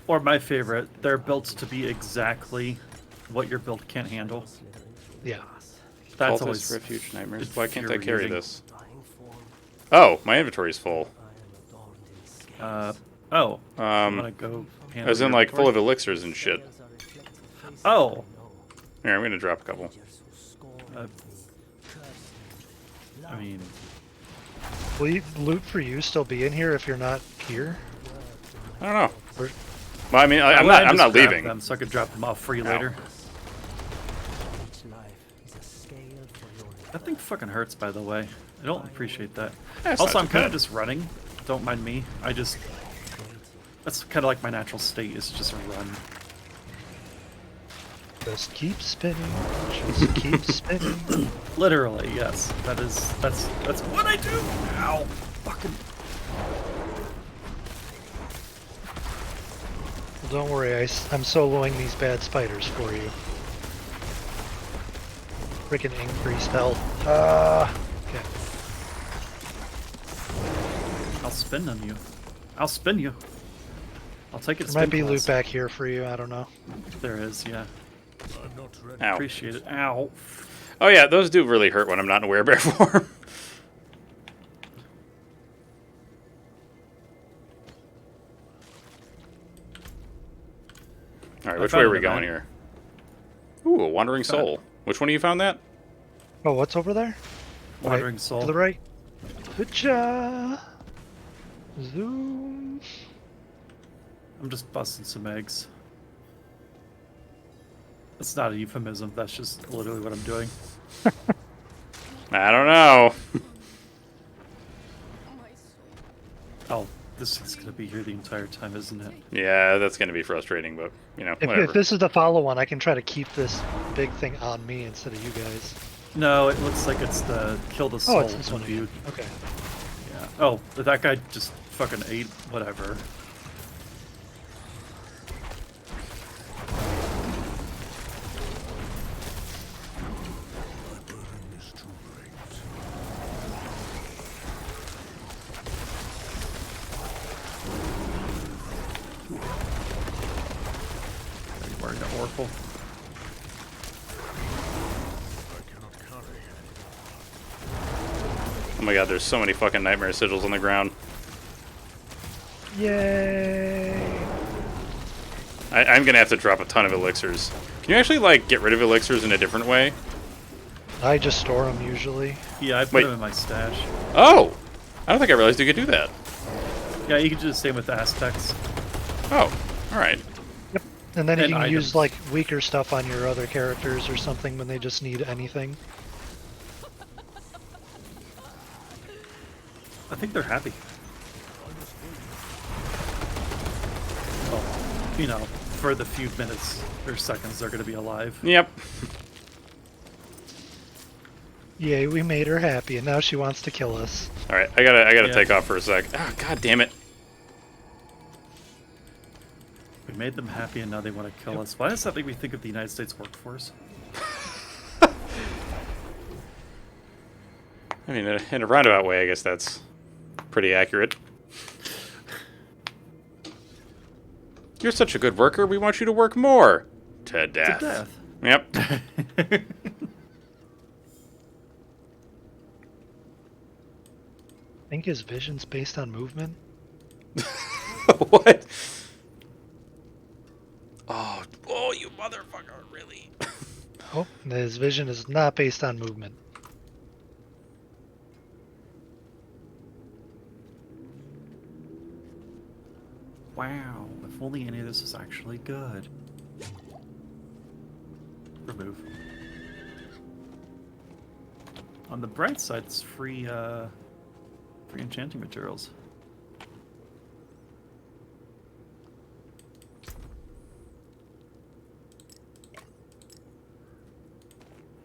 Or my favorite, they're built to be exactly what your build can't handle. Yeah. That's Cultist, always refuge, nightmares. Why can't I carry infuriating. this? Oh, my inventory's full. Oh, I'm gonna go. handle As in, your like, full of inventory? elixirs and shit. Oh, Here, I'm gonna drop a couple. I mean, Will loot for you still be in here if you're not here? I don't know. Or, Well, I mean, I'm why not just grab leaving. them so I could drop them off free Ow. later. That thing fucking hurts, by the way. I don't appreciate that. That's Also, not I'm too kind of bad. just running. Don't mind me. That's kind of like my natural state, is just a run. just keep spinning. Just keep spinning. Literally, yes. That's what I do. Ow. Fucking. Well, don't worry, I'm soloing these bad spiders for you. Freaking increased health. Okay. I'll spin on you. I'll spin you. I'll take it. There might be loot back here for you, I don't know. There is, yeah. I'm not ready. Ow. Appreciate it. Ow. Oh yeah, those do really hurt when I'm not in werebear form. Alright, which way found are we it, going man. here? Ooh, a wandering Found it. soul. Which one of you found that? Oh, what's over there? Wandering Right, soul. to the right. Hoocha! Zoom. I'm just busting some eggs. That's not a euphemism. That's just literally what I'm doing. I don't know. Oh, this thing's gonna be here the entire time, isn't it? Yeah, that's gonna be frustrating, but you know, If whatever. this is the follow one, I can try to keep this big thing on me instead of you guys. No, it looks like it's the kill the soul Oh, it's this one again. dude. Okay. Yeah. Oh, that guy just fucking ate whatever. My burden is too great. Are you wearing the oracle? I cannot carry it. Oh my god, there's so many fucking nightmare sigils on the ground. Yay! I'm gonna have to drop a ton of elixirs. Can you actually, like, get rid of elixirs in a different way? I just store them usually. Yeah, I put Wait. him in my stash. Oh! I don't think I realized you could do that. Yeah, you can do the same with the Aztecs. Oh, alright. And then you And can items. use like weaker stuff on your other characters or something when they just need anything. I think they're happy. Well, you know, for the few minutes or seconds they're gonna be alive. Yep. Yay, we made her happy, and now she wants to kill us. Alright, I gotta Yeah. take off for a sec. Ah, god damn it. We made them happy and now they want to kill us. Why does that make me think of the United States workforce? I mean, in a roundabout way, I guess that's pretty accurate. You're such a good worker, we want you to work more. To death. To Yep. death. I think his vision's based on movement. What? Oh, you motherfucker, really? Oh, his vision is not based on movement. Wow, if only any of this was actually good. Remove. On the bright side, it's free enchanting materials.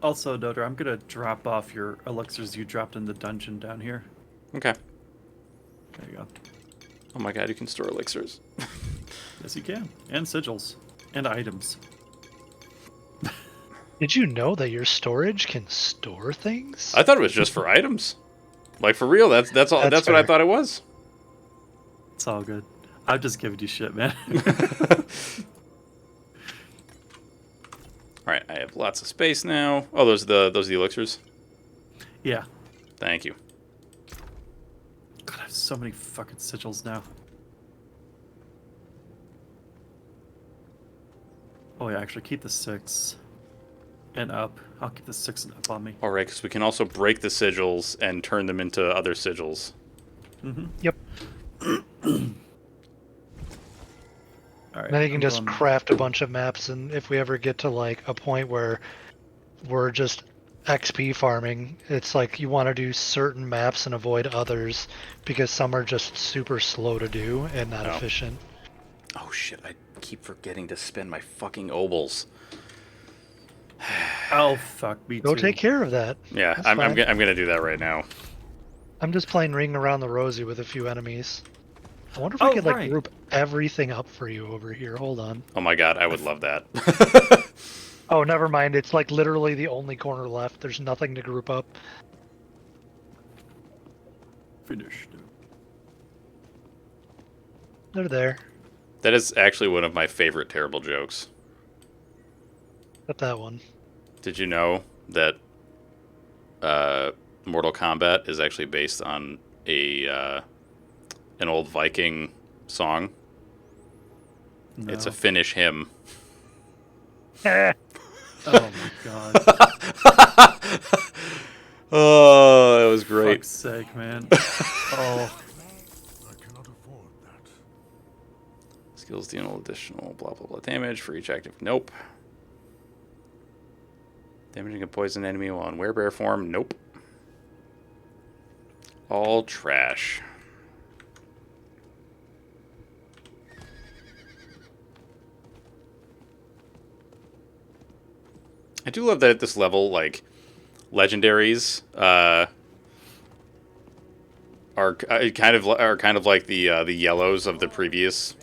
Also, Doder, I'm gonna drop off your elixirs you dropped in the dungeon down here. Okay. There you go. Oh my god, you can store elixirs. Yes, you can. And sigils. And items. Did you know that your storage can store things? I thought it was just for items. Like for real, that's all. That's what I fair. thought it was. It's all good. I'm just giving you shit, man. All right, I have lots of space now. Oh, those are the elixirs. Yeah. Thank you. God, I have so many fucking sigils now. Oh yeah, actually keep the 6. And up. I'll keep the 6 and up on me. All right, because we can also break the sigils and turn them into other sigils. Mm-hmm. Yep. Alright. Then you can I'm just going- craft a bunch of maps, and if we ever get to like a point where we're just XP farming, it's like you want to do certain maps and avoid others because some are just super slow to do and not Oh. efficient. Oh shit! I keep forgetting to spend my fucking obols. Oh fuck, me Go too. take care of that. Yeah, That's I'm fine. gonna do that right now. I'm just playing Ring Around the Rosie with a few enemies. I wonder if I Oh, could like right. group everything up for you over here. Hold on. Oh my god, I would love that. Oh, never mind. It's like literally the only corner left. There's nothing to group up. Finished. They're there. That is actually one of my favorite terrible jokes. Got that one. Did you know that Mortal Kombat is actually based on an old Viking song? No. It's a Finnish hymn. Eh. Oh my god. Oh, that was great. Fuck's sake, man. Oh. I cannot afford that. Skills deal additional blah blah blah damage for each active. Nope. Damaging a poison enemy while in werebear form. Nope. All trash. I do love that at this level, like, legendaries are kind of like the yellows of the previous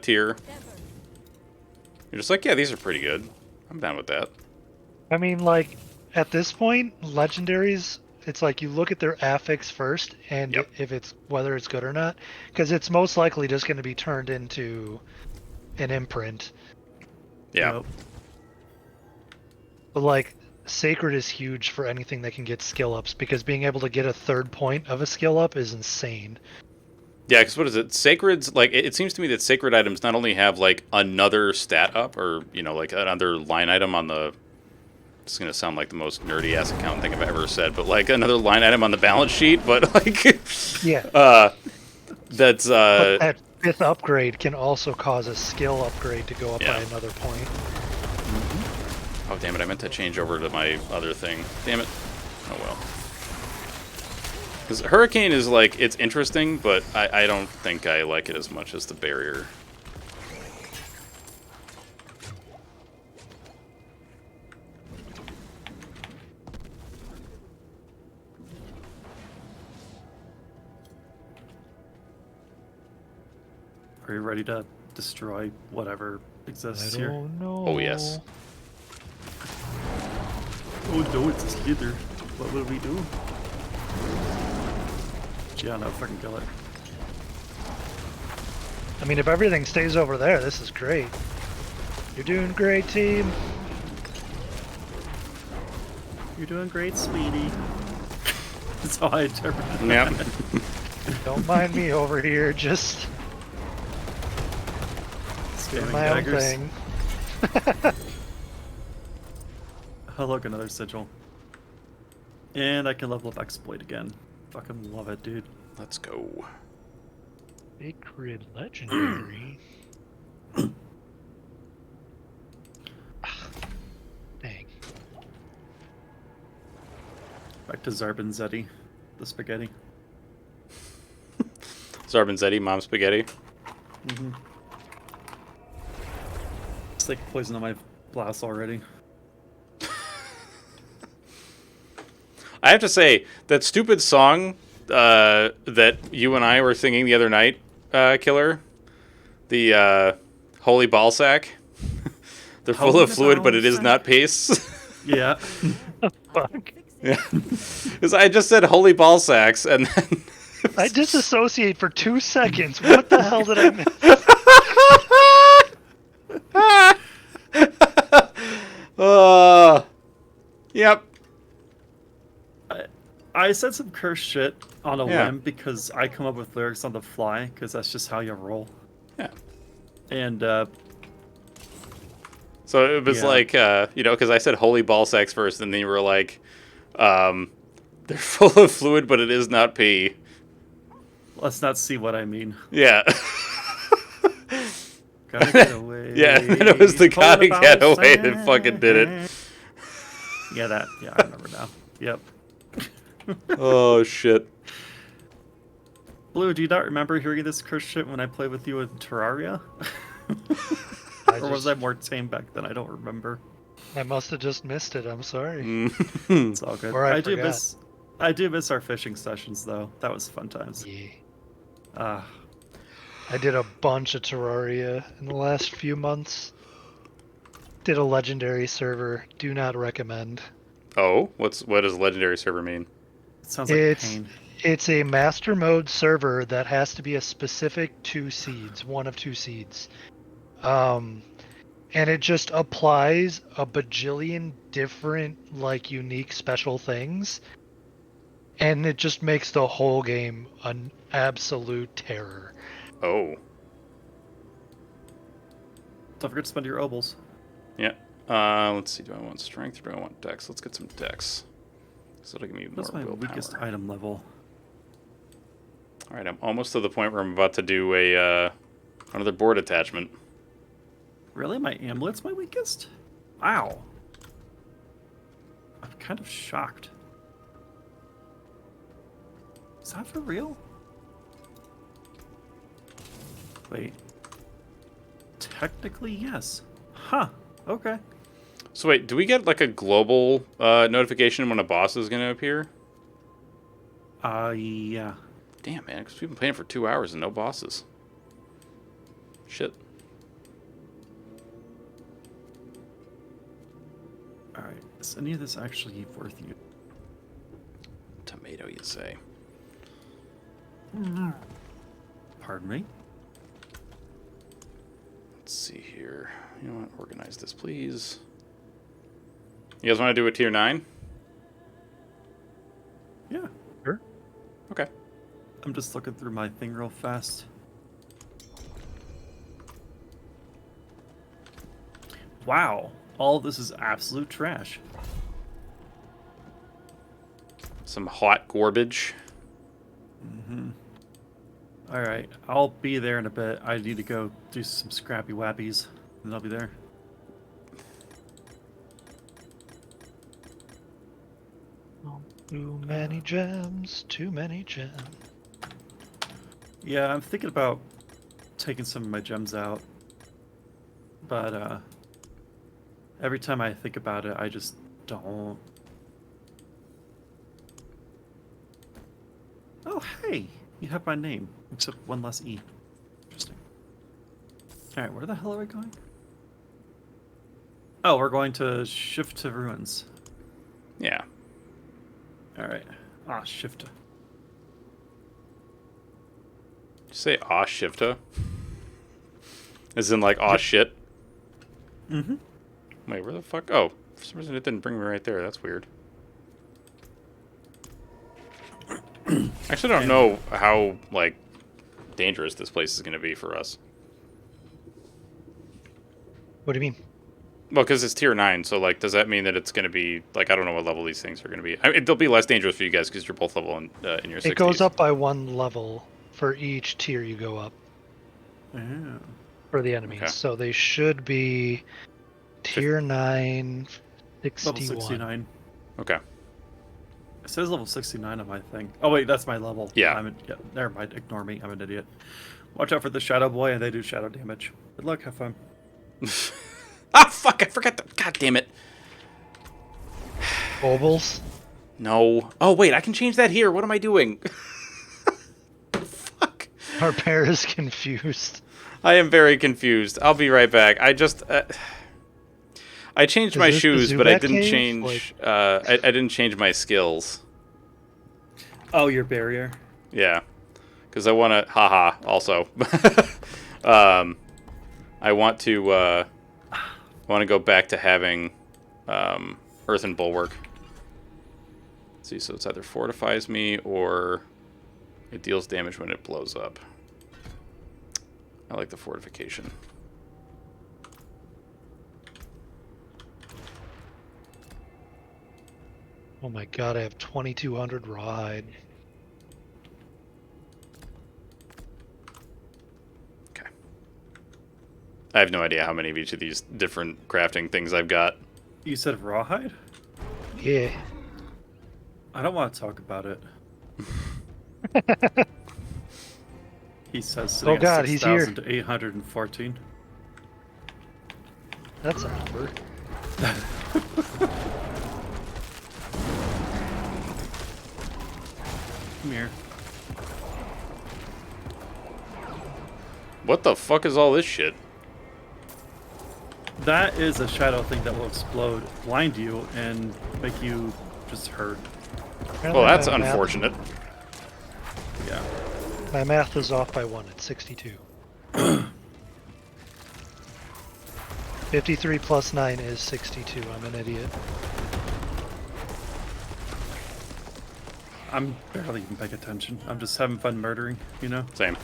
tier. You're just like, yeah, these are pretty good. I'm down with that. I mean, like, at this point, legendaries, it's like you look at their affix first, and Yep. if it's whether it's good or not, because it's most likely just going to be turned into an imprint. Yeah. Nope. But like, sacred is huge for anything that can get skill ups, because being able to get a third point of a skill up is insane. Yeah, because what is it? Sacred's, like, it seems to me that sacred items not only have, like, another stat up, or, you know, like, another line item on the... It's going to sound like the most nerdy-ass account thing I've ever said, but, like, another line item on the balance sheet, but, like... Yeah. That's, But that fifth upgrade can also cause a skill upgrade to go up Yeah. by another point. Oh, damn it, I meant to change over to my other thing. Damn it. Oh, well. Because Hurricane is, like, it's interesting, but I don't think I like it as much as the Barrier. Are you ready to destroy whatever exists I here? don't know. Oh, yes. Oh no, it's a slither. What will we do? Yeah, no, fucking kill it. I mean, if everything stays over there, this is great. You're doing great, team. You're doing great, sweetie. That's how I interpret it. Yep. Don't mind me over here, just doing Spamming my own daggers. thing. Oh, look, another sigil. And I can level up exploit again. Fucking love it, dude. Let's go. Sacred legendary. Dang. Back to Zarbin Zeddy, the spaghetti. Zarbanzetti, Mom Spaghetti. Mm-hmm. It's like poison on my blouse already. I have to say that stupid song that you and I were singing the other night, Killer, the Holy Ball Sack. They're full Holy of fluid, but ball it is sack? not paste. Yeah. Fuck. Yeah, because I just said Holy Ball Sacks, and then I disassociate for 2 seconds. What the hell did I miss? Yep. I said some cursed shit on a Yeah. whim because I come up with lyrics on the fly because that's just how you roll. Yeah. And So it was Yeah. like, because I said Holy Ball Sacks first, and then you were like, they're full of fluid, but it is not pee. let's not see what I mean. Yeah. Gotta get away. Yeah, and then it was the Pull gotta ball get away that sack. fucking did it. Yeah, that. Yeah, I remember now. Yep. Oh, shit. Blue, do you not remember hearing this cursed shit when I played with you in Terraria? Or was I more tame back then? I don't remember. I must have just missed it. I'm sorry. It's all good. Or I do forgot. miss our fishing sessions though. That was fun times. Yeah. I did a bunch of Terraria in the last few months. Did a legendary server. Do not recommend. Oh, what does legendary server mean? It sounds like pain. It's a master mode server that has to be a specific 2 seeds, one of 2 seeds. And it just applies a bajillion different, like, unique special things. And it just makes the whole game an absolute terror. Oh. Don't forget to spend your obols. Yeah. Let's see. Do I want strength or do I want dex? Let's get some dex. So it'll give me more That's my willpower. weakest item level. All right, I'm almost to the point where I'm about to do a another board attachment. Really? My amulet's my weakest? Wow. I'm kind of shocked. Is that for real? Wait. Technically, yes. Huh. Okay. So wait, do we get like a global notification when a boss is going to appear? Yeah. Damn, man, because we've been playing for 2 hours and no bosses. Shit. Alright. Is any of this actually worth you? Tomato, you say? Pardon me? Let's see here. You know what? Organize this, please. You guys want to do a tier 9? Yeah. Sure. Okay. I'm just looking through my thing real fast. Wow. All of this is absolute trash. Some hot garbage. Alright, I'll be there in a bit. I need to go do some scrappy wappies, and I'll be there. Too many gems, too many gems. Yeah, I'm thinking about taking some of my gems out. But, every time I think about it, I just don't. Oh, hey! You have my name, except one less E. Interesting. Alright, where the hell are we going? Oh, we're going to Shift to Ruins. Yeah. Alright. Ah, Shift. Did you say aw shifta? As in like aw shit? Mm-hmm. Wait, where the fuck? Oh, for some reason it didn't bring me right there. That's weird. I actually don't know how, like, dangerous this place is going to be for us. What do you mean? Well, because it's tier 9, so, like, does that mean that it's going to be, like, I don't know what level these things are going to be. I mean, they'll be less dangerous for you guys because you're both level in your 60s. It goes up by 1 level for each tier you go up Yeah. for the enemies. Okay. So they should be tier 9, Level 61. 69. Okay. It says level 69 on my thing. Oh, wait, that's my level. Yeah. Yeah, never mind. Ignore me. I'm an idiot. Watch out for the Shadow Boy, and they do shadow damage. Good luck. Have fun. Ah, fuck, I forgot the... God damn it. Obols? No. Oh, wait, I can change that here. What am I doing? Fuck. Our pair is confused. I am very confused. I'll be right back. I just... I changed Is my this the shoes, but I Zubat didn't cave? change... I didn't change my skills. Oh, your barrier. Yeah. Because I want to... Haha, also. I want to go back to having Earthen Bulwark. Let's see, so it's either fortifies me or it deals damage when it blows up. I like the fortification. Oh my god, I have 2200 rawhide. Okay. I have no idea how many of each of these different crafting things I've got. You said rawhide? Yeah. I don't want to talk about it. He says Oh god, he's here. 6,814. That's a number. Come here. What the fuck is all this shit? That is a shadow thing that will explode, blind you, and make you just hurt. Well, that's my math- unfortunate. Yeah. My math is off by 1. It's 62. 53 plus 9 is 62. I'm an idiot. I'm barely even paying attention. I'm just having fun murdering, you know? Same.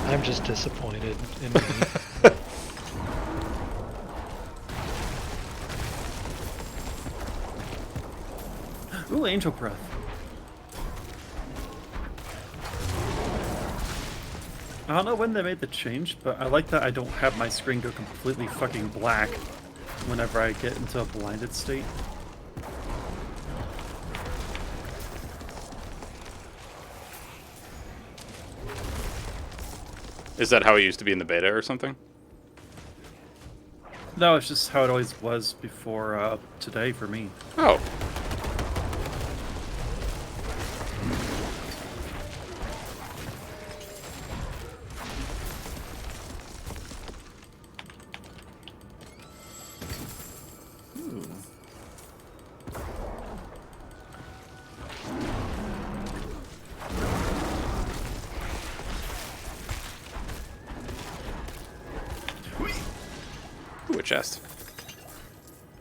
I'm just disappointed in me. Ooh, Angel Breath. I don't know when they made the change, but I like that I don't have my screen go completely fucking black whenever I get into a blinded state. Is that how it used to be in the beta or something? No, it's just how it always was before today for me. Oh. Ooh, a chest.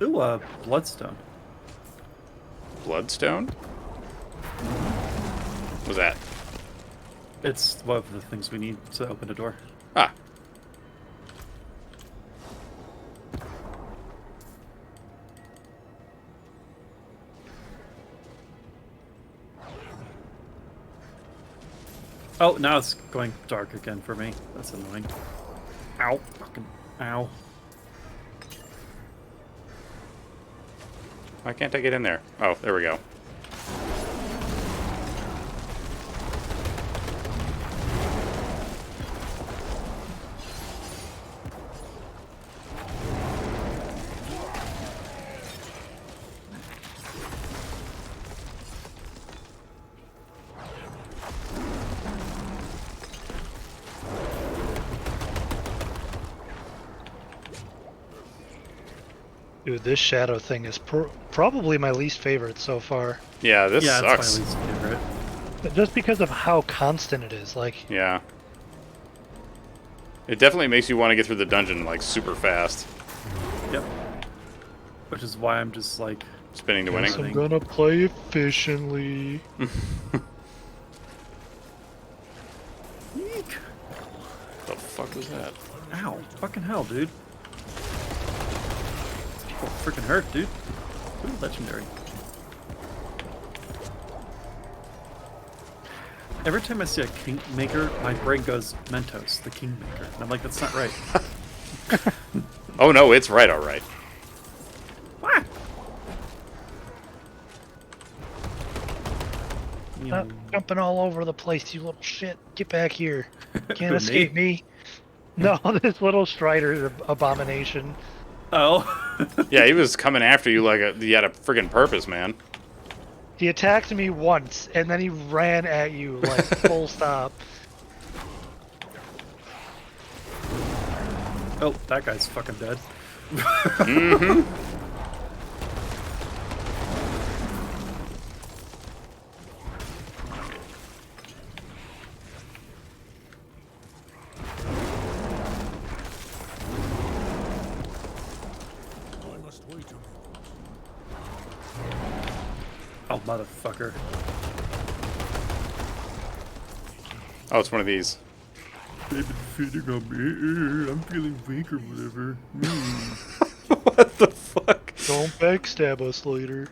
Ooh, Bloodstone. Bloodstone? What's that? It's one of the things we need to open a door. Ah. Oh, now it's going dark again for me. That's annoying. Ow. Fucking ow. Why can't I get in there? Oh, there we go. Dude, this shadow thing is probably my least favorite so far. Yeah, this Yeah, sucks. it's my least favorite. But just because of how constant it is. Like, Yeah. It definitely makes you want to get through the dungeon, like, super fast. Yep. Which is why I'm just like... Spinning to guess winning. I'm gonna play efficiently. Eek. The fuck was that? Ow. Fucking hell, dude. People freaking hurt, dude. Ooh, legendary. Every time I see a Kingmaker, my brain goes, Mentos, the Kingmaker. And I'm like, that's not right. Oh no, it's right, alright. What? Stop jumping all over the place, you little shit. Get back here. Can't Who, escape me. No, this little Strider abomination. Oh. Yeah, he was coming after you like he had a friggin' purpose, man. He attacked me once, and then he ran at you, like, full stop. Oh, that guy's fucking dead. I must wait a moment. Oh, motherfucker. Oh, it's one of these. They've been feeding on me. I'm feeling weak or whatever. What the fuck? Don't backstab us later.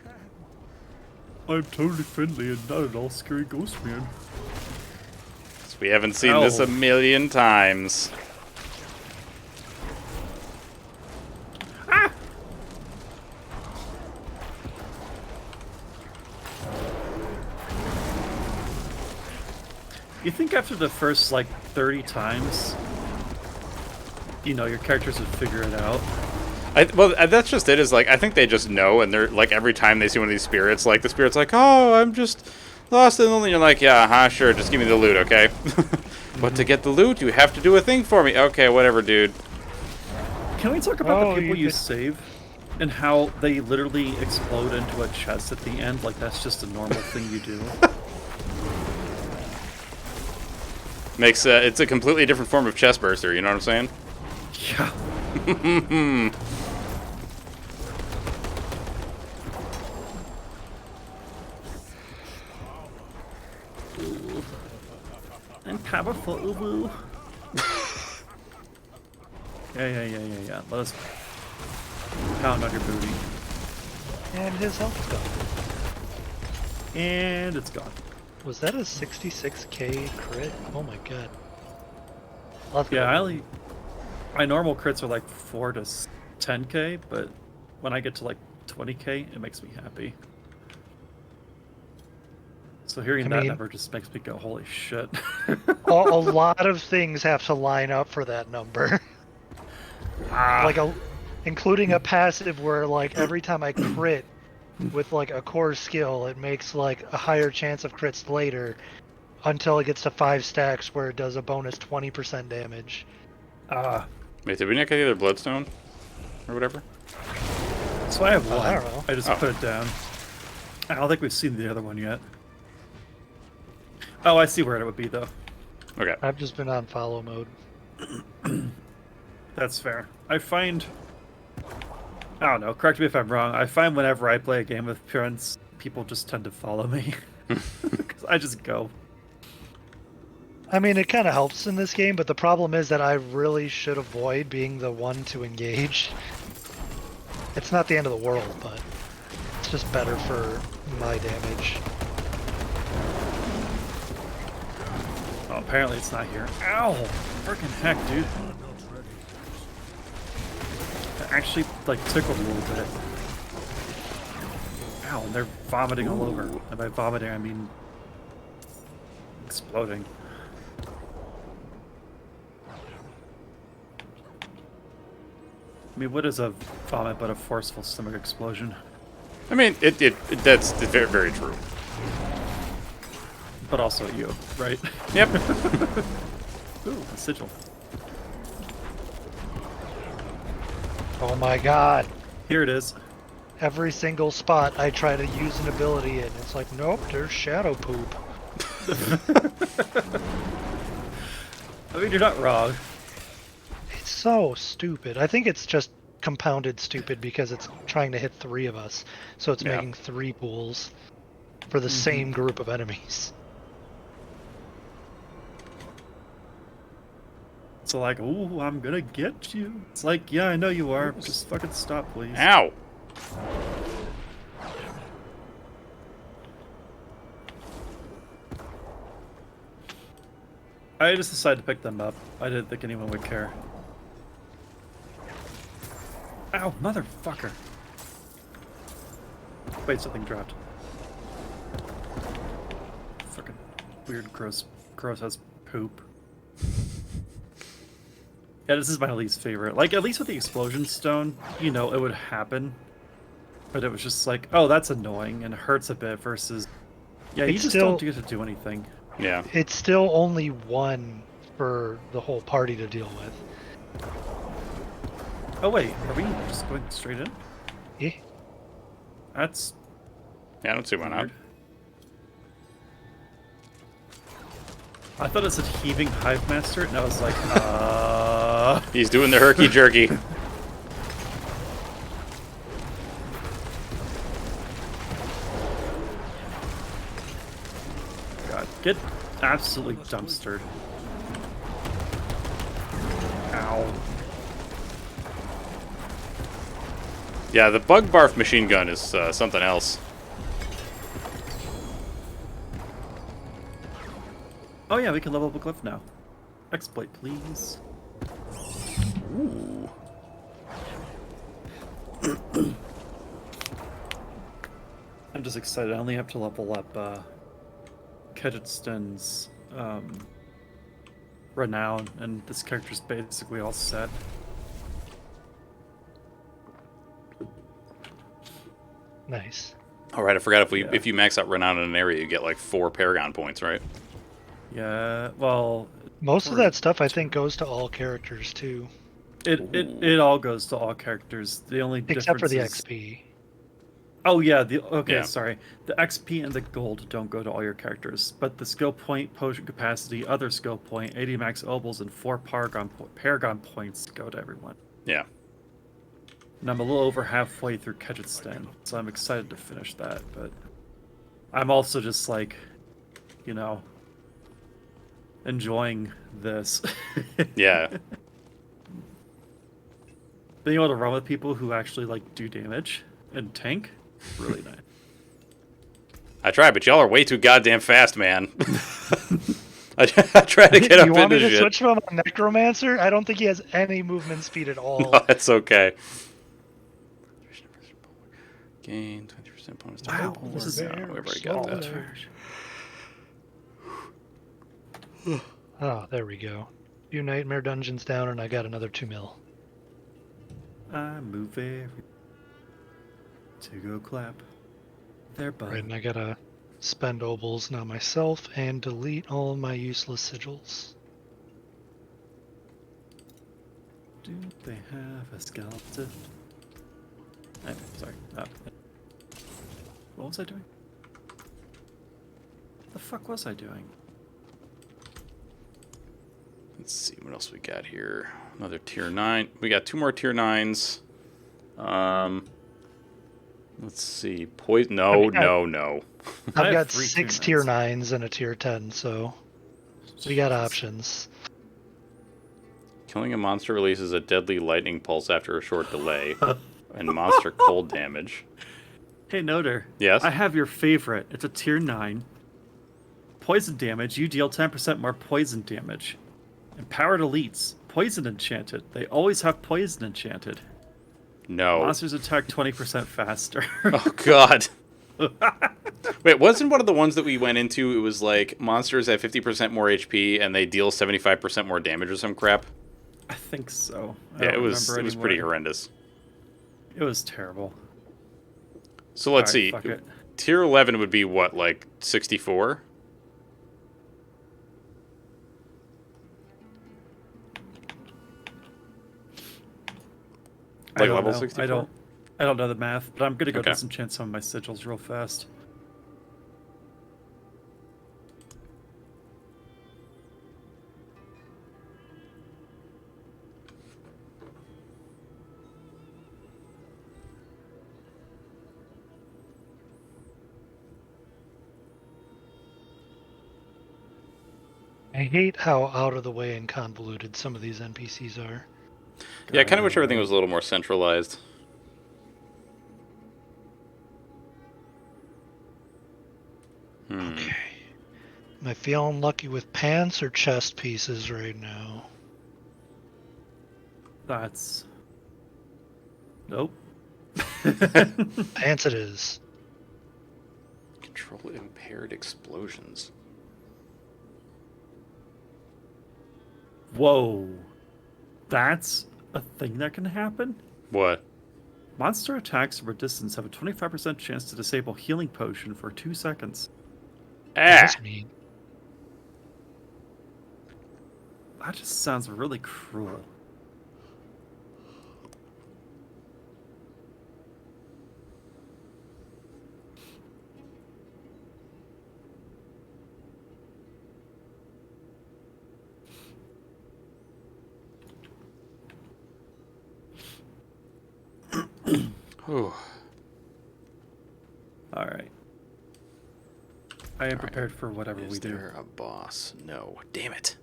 I'm totally friendly and not at all scary ghost man. We haven't seen this Ow. a million times. You think after the first, like, 30 times, you know, your characters would figure it out? Well, that's just it. Is like I think they just know, and they're like every time they see one of these spirits, like the spirit's like, "Oh, I'm just lost and lonely." You're like, "Yeah, sure, just give me the loot, okay?" But to get the loot, you have to do a thing for me. Okay, whatever, dude. Can we talk about Oh, the people you you could- save? And how they literally explode into a chest at the end, like that's just a normal thing you do? Makes it's a completely different form of chest burster. You know what I'm saying? Yeah. Ooh. I'm powerful, ooh. Yeah. Let us pound on your booty. And his health's gone. And it's gone. Was that a 66k crit? Oh my god. Let's go. Yeah, my normal crits are like 4 to 10k, but when I get to like 20k, it makes me happy. So hearing that mean- number just makes me go, holy shit. a lot of things have to line up for that number. Like including a passive where like every time I crit with like a core skill, it makes like a higher chance of crits later until it gets to 5 stacks where it does a bonus 20% damage. Wait, did we not get the other bloodstone or whatever? So I have one. I don't know. I just put it down. I don't think we've seen the other one yet. Oh, I see where it would be though. Okay. I've just been on follow mode. That's fair. I find... I don't know, correct me if I'm wrong. I find whenever I play a game with friends, people just tend to follow me. 'Cause I just go. I mean, it kind of helps in this game, but the problem is that I really should avoid being the one to engage. It's not the end of the world, but it's just better for my damage. Oh, apparently it's not here. Ow! Freaking heck, dude. I'm not ready. It actually, like, tickled a little bit. Ow, and they're vomiting all over. And by vomiting, I mean... exploding. I mean, what is a vomit but a forceful stomach explosion? I mean, that's very, very true. But also you, right? Yep. Ooh, a sigil. Oh my god. Here it is. Every single spot I try to use an ability in, it's like, nope, there's shadow poop. I mean, you're not wrong. It's so stupid. I think it's just compounded stupid because it's trying to hit 3 of us. So it's Yeah. making 3 pools for the same group of enemies. So like, ooh, I'm gonna get you. It's like, yeah, I know you are. Just fucking stop, please. Ow. I just decided to pick them up. I didn't think anyone would care. Ow, motherfucker. Wait, something dropped. Fucking weird, gross ass poop. Yeah, this is my least favorite. Like, at least with the explosion stone, you know, it would happen. But it was just like, oh, that's annoying and it hurts a bit versus, yeah, you It's just still- don't get to do anything. Yeah. It's still only one for the whole party to deal with. Oh wait, are we just going straight in? Eh? That's Yeah, I don't see why not. weird. I thought it said heaving hive master, and I was like, He's doing the herky jerky. God, get absolutely dumpstered. Ow. Yeah, the bug barf machine gun is something else. Oh yeah, we can level up a glyph now. Exploit, please. Ooh. I'm just excited. I only have to level up Kedgeton's renown, and this character's basically all set. Nice. All right, I forgot Yeah. if you max out renown in an area, you get like 4 Paragon points, right? Yeah, well, Most of Or- that stuff I think goes to all characters too, it all goes to all characters. The only except for the difference is- XP. Oh yeah, okay, Yeah. sorry. The XP and the gold don't go to all your characters, but the skill point, potion capacity, other skill point, 80 max obols, and 4 paragon points go to everyone. Yeah. And I'm a little over halfway through Kedgeton, so I'm excited to finish that, but I'm also just like, you know, enjoying this. Yeah. Being able to run with people who actually like do damage and tank, really nice. I tried, but y'all are way too goddamn fast, man. I tried to get up You want me into to shit. switch from a Necromancer? I don't think he has any movement speed at all. No, that's okay. Gain 20% bonus. to Wow, power. this is- No, we've already got that. Oh, there we go. 2 nightmare dungeons down, and I got another 2 mil. I move very to go clap their butt. Right, and I gotta spend obols now myself and delete all my useless sigils. Do they have a skeleton? Sorry. What was I doing? The fuck was I doing? Let's see what else we got here. Another tier 9. We got 2 more tier 9s. Let's see. Poison. No, I- no, no. I I've have got 3 6 tier tier 9s and a tier 10, so we got options. Killing a monster releases a deadly lightning pulse after a short delay, and monster cold damage. Hey, Noter. Yes? I have your favorite. It's a tier 9. Poison damage. You deal 10% more poison damage. Empowered elites. Poison enchanted. They always have poison enchanted. No. Monsters attack 20% faster. Oh, God. Wait, wasn't one of the ones that we went into, it was like monsters have 50% more HP and they deal 75% more damage or some crap? I think so. Yeah, don't it was remember pretty anymore. horrendous. It was terrible. So let's Alright, see. fuck it. Tier 11 would be what, like 64? I Like don't level know. 64? I don't know the math, but I'm gonna go Okay. disenchant some of my sigils real fast. I hate how out of the way and convoluted some of these NPCs are. Yeah, I kind of wish everything was a little more centralized. Okay. Am I feeling lucky with pants or chest pieces right now? That's. Nope. Pants it is. Control impaired explosions. Whoa. That's a thing that can happen? What? Monster attacks from a distance have a 25% chance to disable healing potion for 2 seconds. That's mean. That just sounds really cruel. Whew. Alright. I am prepared for whatever Is we do. there a boss? No. Damn it.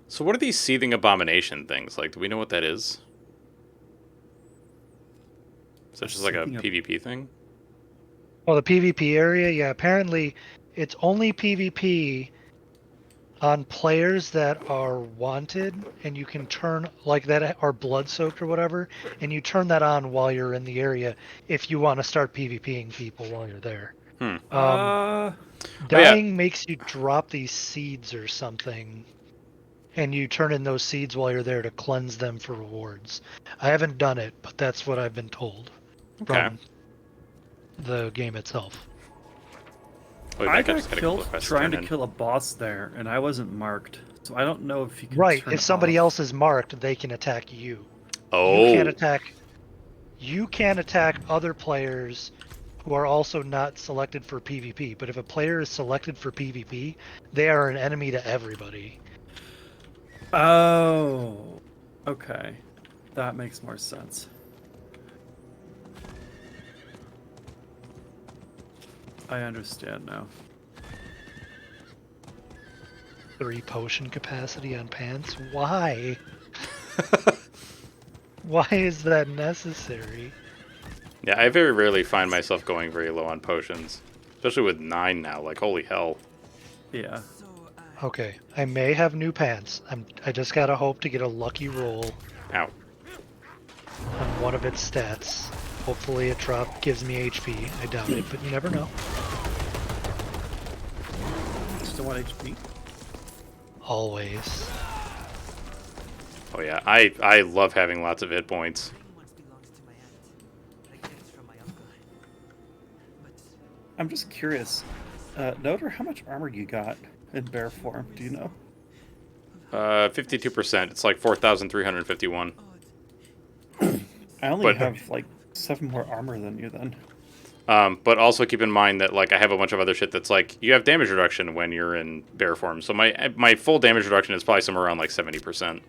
So what are these seething abomination things? Like, do we know what that is? Is that just like a Seething ab- PvP thing? Well, the PvP area, yeah, apparently it's only PvP on players that are wanted, and you can turn, like, that are blood soaked or whatever, and you turn that on while you're in the area if you want to start PvPing people while you're there. Dying makes you drop these seeds or something, and you turn in those seeds while you're there to cleanse them for rewards. I haven't done it, but that's what I've been told from the game itself. Oh, I just got got a couple killed of quests trying to turned in. kill a boss there, and I wasn't marked. So I don't know if you can Right, turn if it somebody off. else is marked, they can attack you. Oh. You can't attack other players who are also not selected for PvP. But if a player is selected for PvP, they are an enemy to everybody. Oh, okay. That makes more sense. I understand now. 3 potion capacity on pants? Why? Why is that necessary? Yeah, I very rarely find myself going very low on potions. Especially with 9 now, like, holy hell. Yeah. Okay, I may have new pants. I just gotta hope to get a lucky roll Ow. on one of its stats. Hopefully it gives me HP. I doubt it, but you never know. Still want HP? Always. Oh yeah, I love having lots of hit points. I'm just curious. Noter, how much armor you got in bear form? Do you know? 52%. It's like 4,351. I only But- have like 7 more armor than you then. But also keep in mind that like I have a bunch of other shit that's like you have damage reduction when you're in bear form. So my full damage reduction is probably somewhere around like 70%.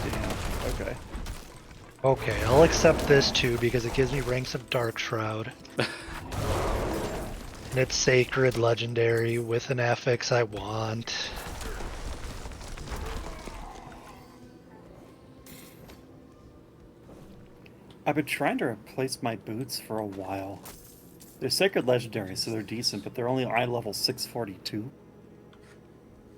Damn. Okay. Okay, I'll accept this too because it gives me ranks of Dark Shroud. And it's sacred legendary with an affix I want. I've been trying to replace my boots for a while. They're sacred legendary, so they're decent, but they're only eye level 642.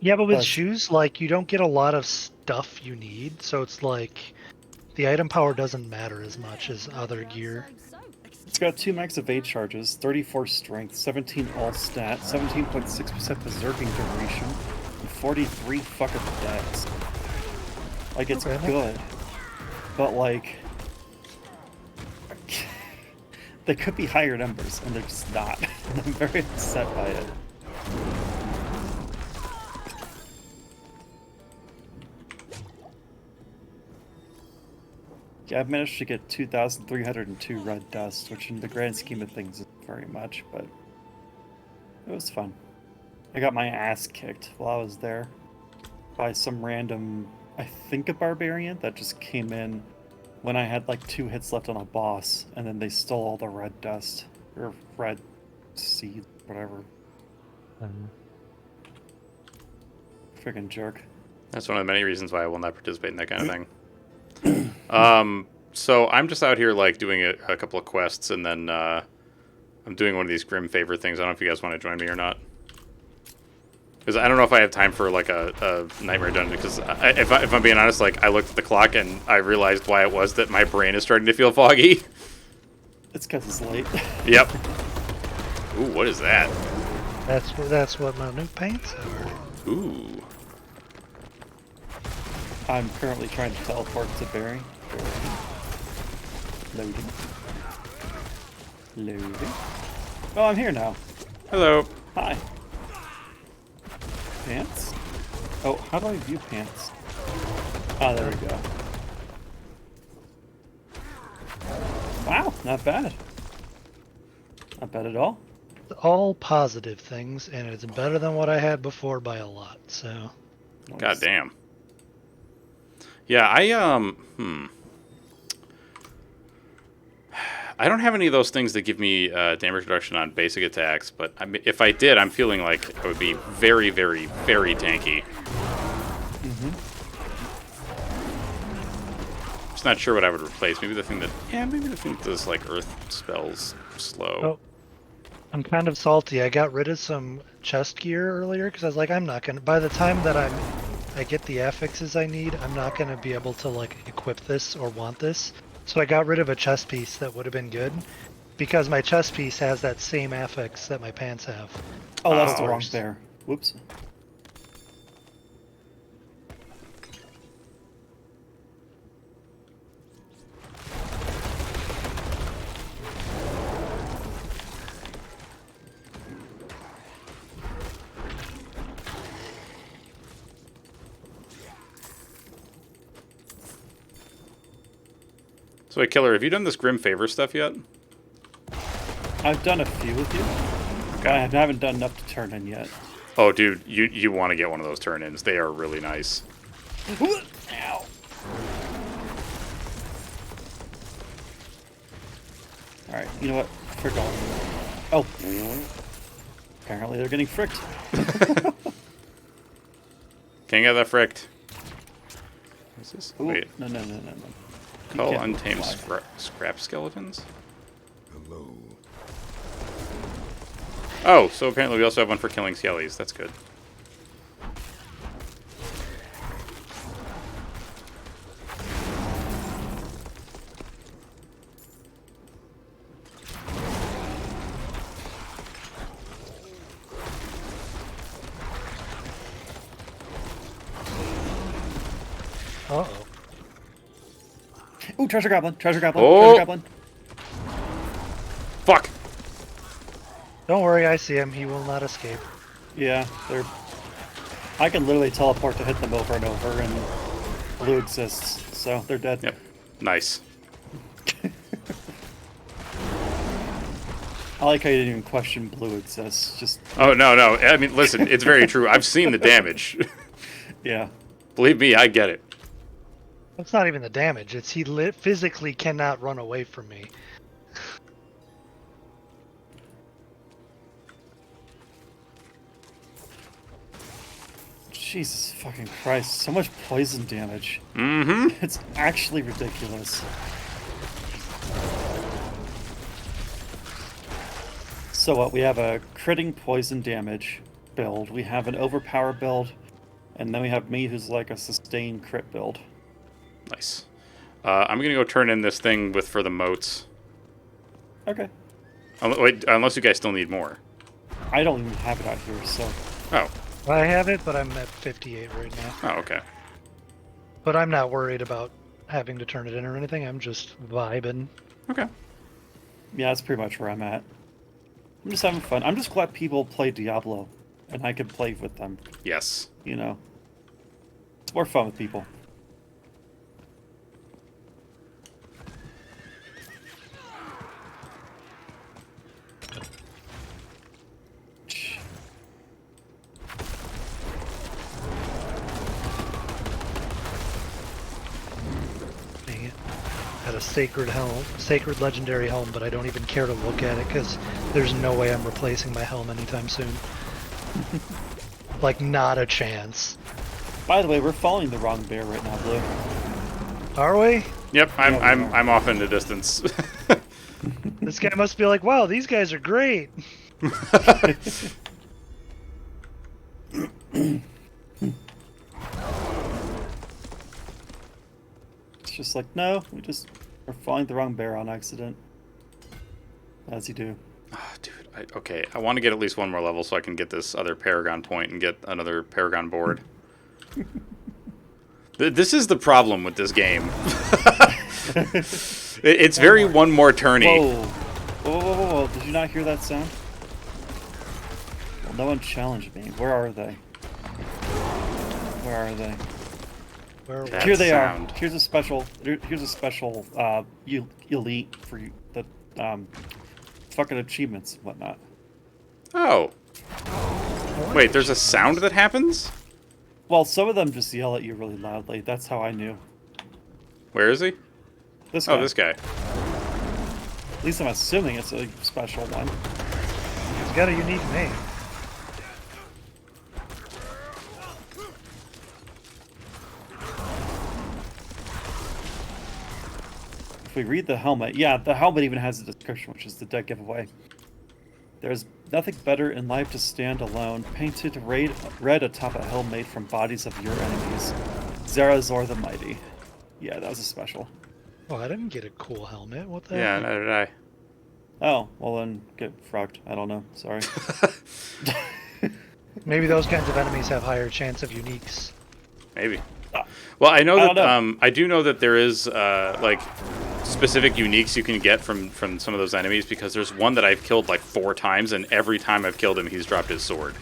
Yeah, but with Plus- shoes, like, you don't get a lot of stuff you need, so it's like the item power doesn't matter as much as other gear. It's got 2 max evade charges, 34 strength, 17 all stat, 17.6% berserking duration, and 43 fucking dex. Like, it's Okay. good, but like, they could be higher numbers, and they're just not. I'm very upset by it. Yeah, I've managed to get 2,302 red dust, which in the grand scheme of things isn't very much, but it was fun. I got my ass kicked while I was there by some random, I think a barbarian that just came in when I had like 2 hits left on a boss, and then they stole all the red dust, or red seed, whatever. Friggin' jerk. That's one of the many reasons why I will not participate in that kind of thing. So I'm just out here like doing a couple of quests, and then I'm doing one of these grim favor things. I don't know if you guys want to join me or not. Because I don't know if I have time for like a nightmare dungeon. Because if I'm being honest, like I looked at the clock and I realized why it was that my brain is starting to feel foggy. It's because it's late. Yep. Ooh, what is that? That's what my new pants are. Ooh. I'm currently trying to teleport to Beary. Loading. Loading. Oh, I'm here now. Hello. Hi. Pants? Oh, how do I view pants? Oh, there we go. Wow, not bad. Not bad at all. All positive things, and it's better than what I had before by a lot. So, God damn. Yeah, I I don't have any of those things that give me damage reduction on basic attacks, but if I did, I'm feeling like I would be very, very, very tanky. Just not sure what I would replace. Maybe the thing that, maybe the thing that does like earth spells slow. oh, I'm kind of salty. I got rid of some chest gear earlier because I was like, I'm not gonna. By the time that I get the affixes I need, I'm not gonna be able to like equip this or want this. So I got rid of a chest piece that would have been good, because my chest piece has that same affix that my pants have. Oh, that's the Oh. wrong bear. Whoops. So, wait, Killer, have you done this Grim Favor stuff yet? I've done a few with you. I haven't done enough to turn in yet. Oh, dude, you want to get one of those turn-ins. They are really nice. Ow. Alright, you know what? Frick on. Oh. Apparently they're getting fricked. Can't get that fricked. What's this? Ooh, Wait. no. Call can't untamed fly. scrap skeletons? Hello. Oh, so apparently we also have one for killing skellies. That's good. Uh-oh. Ooh, treasure goblin, treasure goblin, Oh. treasure goblin. Fuck! Don't worry, I see him. He will not escape. Yeah, they're... I can literally teleport to hit them over and over, and blue exists, so they're dead. Yep. Nice. I like how you didn't even question blue exists, just... Oh, no. I mean, listen, it's very true. I've seen the damage. Yeah. Believe me, I get it. It's not even the damage. It's he physically cannot run away from me. Jesus fucking Christ, so much poison damage. Mm-hmm. It's actually ridiculous. So what, we have a critting poison damage build, we have an overpower build, and then we have me who's like a sustained crit build. Nice. I'm gonna go turn in this thing for the moats. Okay. Wait, unless you guys still need more. I don't even have it out here, so... Oh. I have it, but I'm at 58 right now. Oh, okay. But I'm not worried about having to turn it in or anything. I'm just vibing. Okay. Yeah, that's pretty much where I'm at. I'm just having fun. I'm just glad people play Diablo, and I can play with them, Yes. you know? It's more fun with people. Dang it. At a sacred helm, sacred legendary helm, but I don't even care to look at it because there's no way I'm replacing my helm anytime soon. Like, not a chance. By the way, we're following the wrong bear right now, Blue. Are we? Yep, Yeah, we are. I'm off in the distance. This guy must be like, wow, these guys are great. It's just like, no, we're following the wrong bear on accident. As you do. Oh, dude, okay, I want to get at least one more level so I can get this other Paragon point and get another Paragon board. This is the problem with this game. It's very one more turny. Whoa. Whoa. Did you not hear that sound? Well, no one challenged me. Where are they? Where are they? Where That Here they sound. are. Here's a special elite for you, the fucking achievements and whatnot. Oh. Wait, there's a sound that happens? Well, some of them just yell at you really loudly. That's how I knew. Where is he? This guy. Oh, this guy. At least I'm assuming it's a special one. He's got a unique name. If we read the helmet, yeah, the helmet even has a description, which is the dead giveaway. There's nothing better in life to stand alone, painted red atop a hill made from bodies of your enemies. Zarazor the Mighty. Yeah, that was a special. Oh, I didn't get a cool helmet. What the Yeah, hell? neither did I. Oh, well then, get froged. I don't know. Sorry. Maybe those kinds of enemies have higher chance of uniques. Maybe. Well, I know I that don't know. I do know that there is like specific uniques you can get from some of those enemies, because there's one that I've killed like 4 times, and every time I've killed him, he's dropped his sword.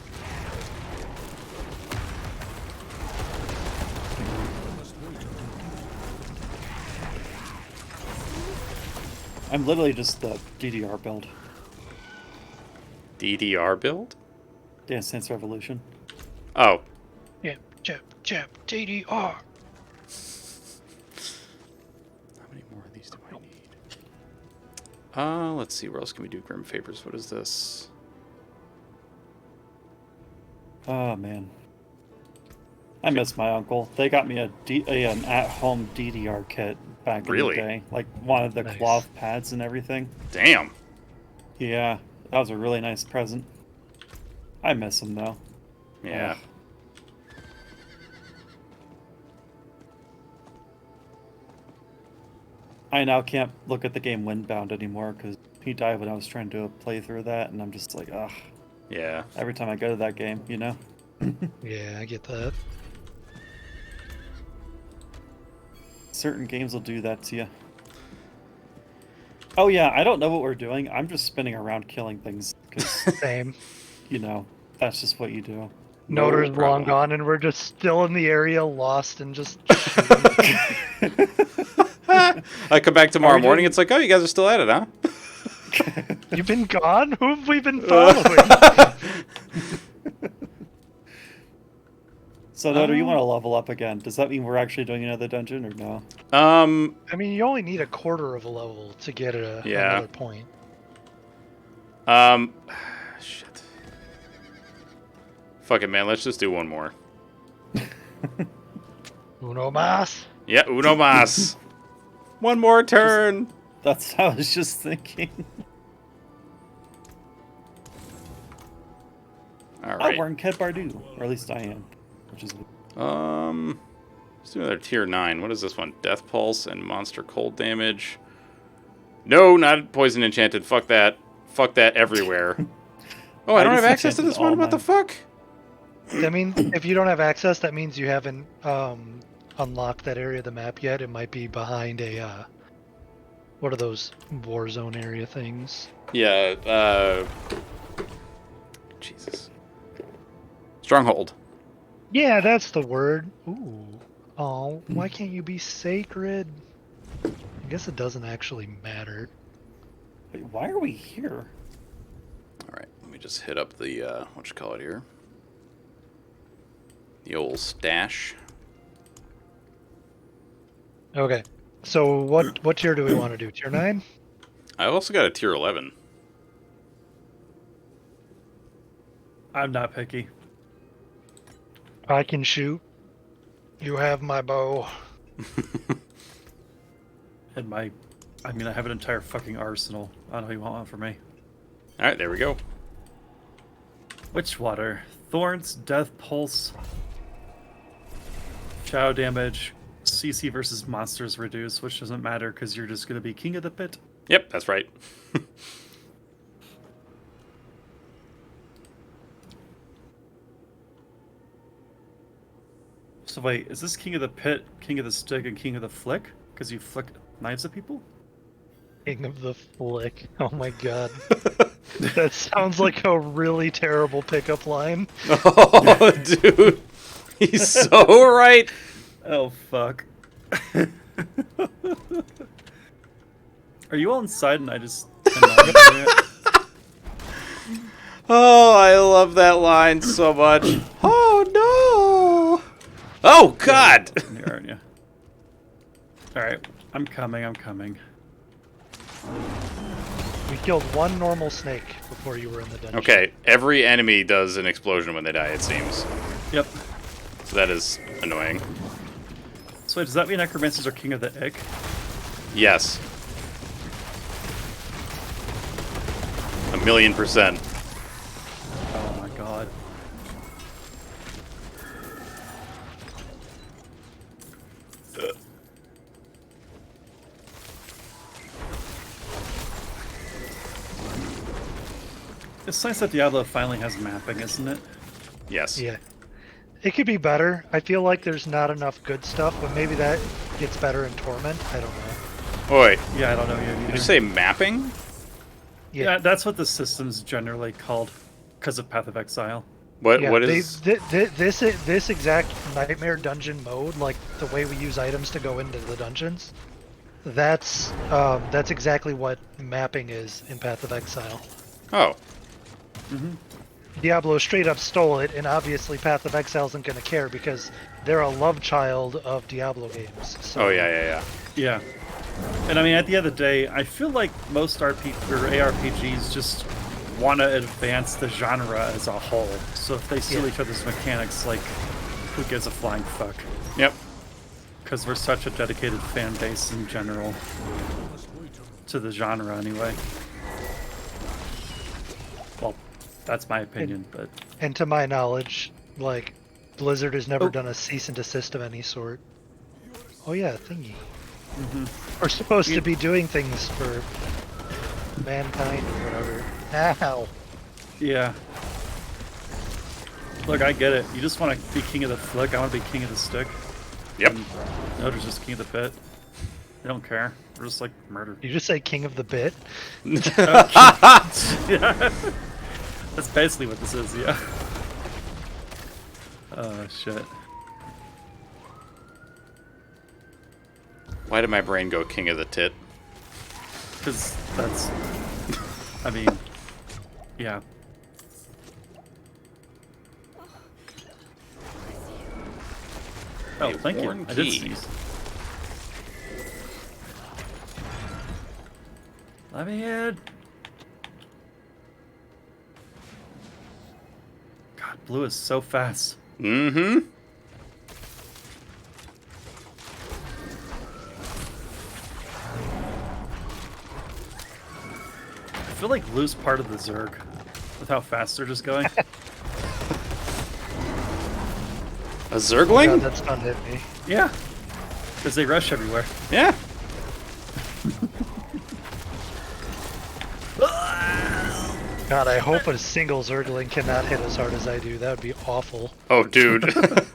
I'm literally just the DDR build. DDR build? Dance Dance Revolution. Oh, Yeah, jab, DDR. how many more of these do I need? Let's see. Where else can we do Grim Favors? What is this? Oh man. I miss my uncle. They got me an at-home DDR kit back in Really? the day. Like one of the Nice. cloth pads and everything. Damn. Yeah, that was a really nice present. I miss him though. Yeah. Ugh. I now can't look at the game Windbound anymore because he died when I was trying to do a playthrough of that, and I'm just like, ugh. Yeah. Every time I go to that game, you know? Yeah, I get that. Certain games will do that to you. Oh yeah, I don't know what we're doing. I'm just spinning around killing things because, Same. you know, that's just what you do. Notor's long problem. gone, and we're just still in the area, lost and just shooting. I come back tomorrow we morning. doing- It's like, oh, you guys are still at it, huh? You've been gone? Who have we been following? So, Notor, you want to level up again? Does that mean we're actually doing another dungeon or no? I mean, you only need a quarter of a level to get Yeah. another point. Shit. Fuck it, man. Let's just do one more. Uno más. Yeah, uno más. One more turn. That's how I was just thinking. All Oh, right. we're in Ket Bardu, or at least I am. Which is Let's do another tier 9. What is this one? Death Pulse and Monster Cold Damage. No, not Poison Enchanted. Fuck that. Fuck that everywhere. Oh, I don't have just access to this enchanted one? What the all fuck? That means if you don't have access, that means you haven't unlocked that area of the map yet. It might be behind a what are those war zone area things? Yeah, Jesus. Stronghold. Yeah, that's the word. Ooh. Oh, why can't you be sacred? I guess it doesn't actually matter. Wait, why are we here? Alright, let me just hit up the, what you call it here? The old stash. Okay. So what tier do we want to do? Tier 9? I also got a tier 11. I'm not picky. I can shoot. You have my bow. And I mean, I have an entire fucking arsenal. I don't know you want one for me. Alright, there we go. Witchwater, Thorns, Death Pulse, Shadow Damage, CC versus monsters reduced, which doesn't matter because you're just going to be King of the Pit. Yep, that's right. So wait, is this King of the Pit, King of the Stick, and King of the Flick? Because you flick knives at people? King of the Flick. Oh my god. That sounds like a really terrible pickup line. Oh, dude. He's so right. Oh, fuck. Are you all inside and I just... Oh, I love that line so much. Oh, no. Oh, God. Aren't you? Alright, I'm coming. We killed one normal snake before you were in the dungeon. Okay, every enemy does an explosion when they die, it seems. Yep. So that is annoying. So wait, does that mean necromancers are king of the egg? Yes. 1,000,000%. Oh my god. It's nice that Diablo finally has mapping, isn't it? Yes. Yeah. It could be better. I feel like there's not enough good stuff, but maybe that gets better in Torment. I don't know. Oh, wait. Yeah, I don't know yet either. Did you say mapping? Yeah, that's what the system's generally called, because of Path of Exile. What? Yeah, What is? this exact Nightmare Dungeon mode, like the way we use items to go into the dungeons, that's exactly what mapping is in Path of Exile. Oh. Diablo straight up stole it, and obviously Path of Exile isn't going to care because they're a love child of Diablo games. So. Oh, yeah. Yeah. And I mean, at the end of the day, I feel like most ARPGs just want to advance the genre as a whole. So if they steal each other's mechanics, like, who gives a flying fuck? Yep. Because we're such a dedicated fan base in general. To the genre, anyway. Well, that's my opinion, but... And to my knowledge, like, Blizzard has never done a cease and desist of any sort. Oh yeah, thingy. We're supposed to be doing things for mankind or whatever. Ow! Yeah. Look, I get it. You just want to be king of the flick. I want to be king of the stick. Yep. No, there's just king of the bit. They don't care. We're just like murder. You just say king of the bit? Yeah. That's basically what this is, yeah. Oh, shit. Why did my brain go king of the tit? Because that's... I mean... Yeah. Oh, A thank you. worn I did key. sneeze. Let me in. God, blue is so fast. Mm-hmm. I feel like blue's part of the Zerg with how fast they're just going. A Zergling? God, that's not hit me. Yeah. Because they rush everywhere. Yeah. God, I hope a single Zergling cannot hit as hard as I do. That would be awful. Oh, dude. That's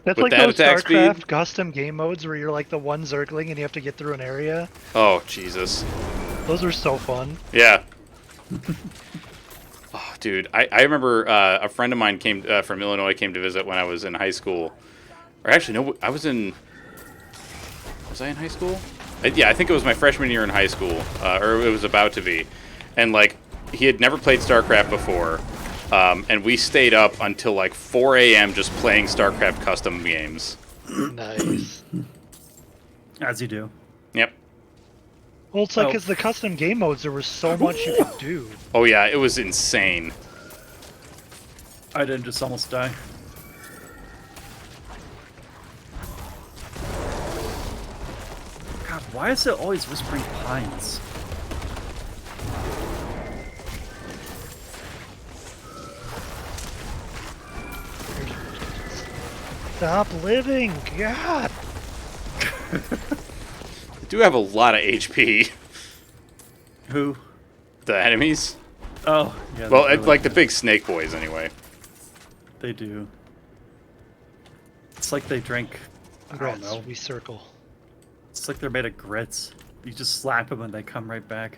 With like that those attack StarCraft speed? custom game modes where you're like the one Zergling and you have to get through an area. Oh, Jesus. Those are so fun. Yeah. Oh, dude, I remember a friend of mine came from Illinois came to visit when I was in high school. Or actually, no, I was in... Was I in high school? Yeah, I think it was my freshman year in high school. Or it was about to be. And, like, he had never played StarCraft before. And we stayed up until, like, 4 a.m. just playing StarCraft custom games. Nice. As you do. Yep. Well, it's like, as the custom game modes, there was so much you could do. Oh, yeah, it was insane. I didn't just almost die. God, why is it always whispering pines? Stop living! God! They do have a lot of HP. Who? The enemies. Oh, yeah. Well, they're really like the good. big snake boys, anyway. They do. It's like they drink. I don't Congrats, know. we circle. It's like they're made of grits. You just slap them and they come right back.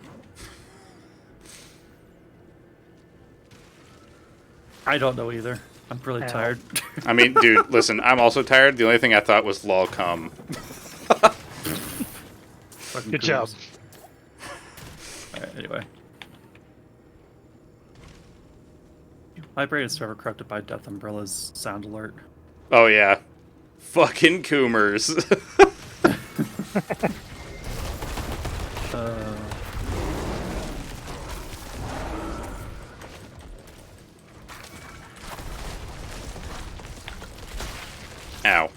I don't know either. I'm really Ow. tired. I mean, dude, listen, I'm also tired. The only thing I thought was lol cum. Fucking Good job. goobers. Alright, anyway. My brain is forever corrupted by Death Umbrella's sound alert. Oh, yeah. Fucking coomers. Ow.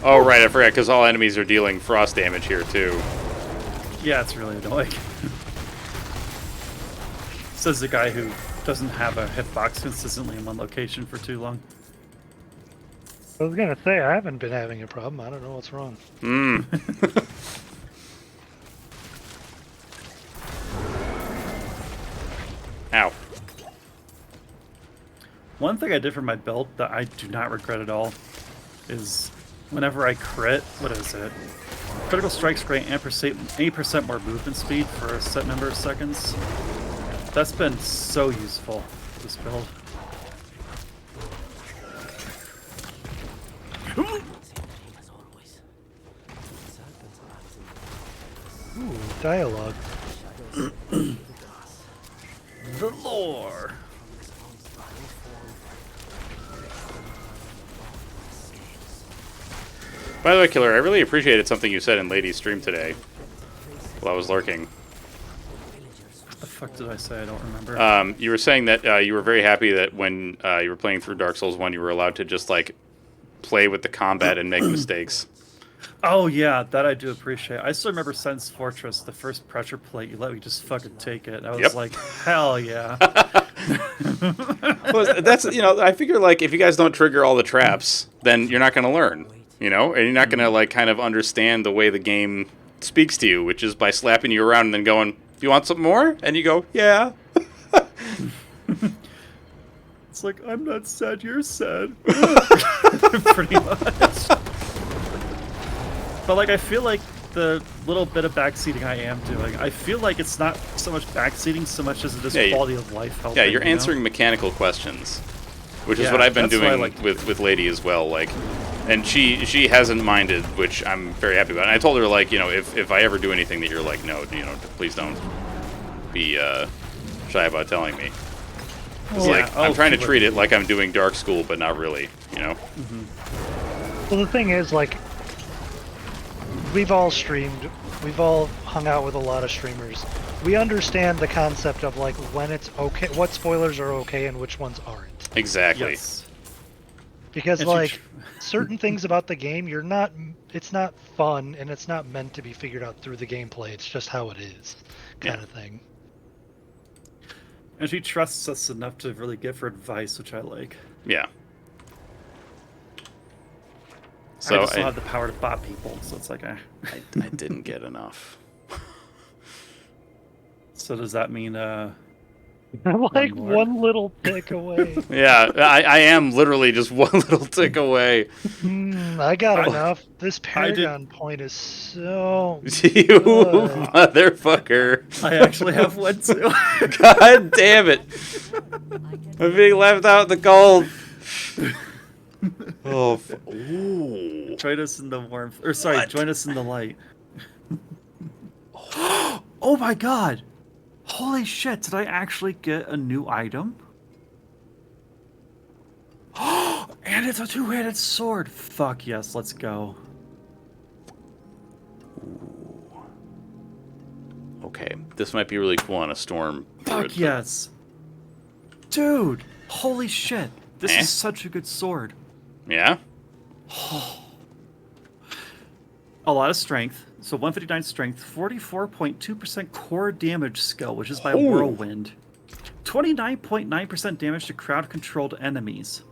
Oh, right, I forgot, because all enemies are dealing frost damage here, too. Yeah, it's really annoying. Says the guy who doesn't have a hitbox consistently in one location for too long. I was gonna say I haven't been having a problem. I don't know what's wrong. Mmm. Ow. One thing I did for my build that I do not regret at all is whenever I crit, what is it? Critical strikes grant 8% more movement speed for a set number of seconds. That's been so useful, this build. Ooh, dialogue. The lore! By the way, Killer, I really appreciated something you said in Lady's stream today while I was lurking. What the fuck did I say? I don't remember. You were saying that you were very happy that when you were playing through Dark Souls 1, you were allowed to just, like, play with the combat and make mistakes. Oh yeah, that I do appreciate. I still remember Sense Fortress, the first pressure plate, you let me just fucking take it. I was Yep. like, hell yeah. Well, that's, you know, I figure, like, if you guys don't trigger all the traps, then you're not going to learn, you know? And you're not going to, like, kind of understand the way the game speaks to you, which is by slapping you around and then going, "Do you want something more?" And you go, "Yeah." It's like, I'm not sad, you're sad. Pretty much. But, like, I feel like the little bit of backseating I am doing, I feel like it's not so much backseating so much as it is Yeah, quality of life helping. Yeah, you're you know? answering mechanical questions, which is Yeah, what I've been that's what I doing like. with Lady as well. Like, and she hasn't minded, which I'm very happy about. And I told her, like, you know, if I ever do anything that you're like, no, you know, please don't be shy about telling me. It's Yeah, like I'm trying to keep treat it like I'm doing Dark School, but not really, you know. Well, the thing is, like, we've all streamed, we've all hung out with a lot of streamers. We understand the concept of, like, when it's okay, what spoilers are okay and which ones aren't. Exactly. Yes. Because, And she like, certain things about the game, it's not fun and it's not meant to be figured out through the gameplay. It's just how it is, kind of thing. And she trusts us enough to really give her advice, which I like. Yeah. I So just don't have the power to bot people, so it's like, I didn't get enough. So does that mean, I'm like more. one little tick away. Yeah, I am literally just one little tick away. I got I- enough. This did- Paragon point is so You good. motherfucker. I actually have one too. God damn it. I'm being left out in the cold. Oh, ooh. Join us in the warmth. Or sorry, join us in the light. Oh my god! Holy shit, did I actually get a new item? And it's a two-handed sword! Fuck yes, let's go. Okay, this might be really cool on a storm. Fuck yes! Dude! Holy shit! This Eh? is such a good sword. Yeah? A lot of strength. So 159 strength, 44.2% core damage skill, which is by Oh. whirlwind. 29.9% damage to crowd-controlled enemies.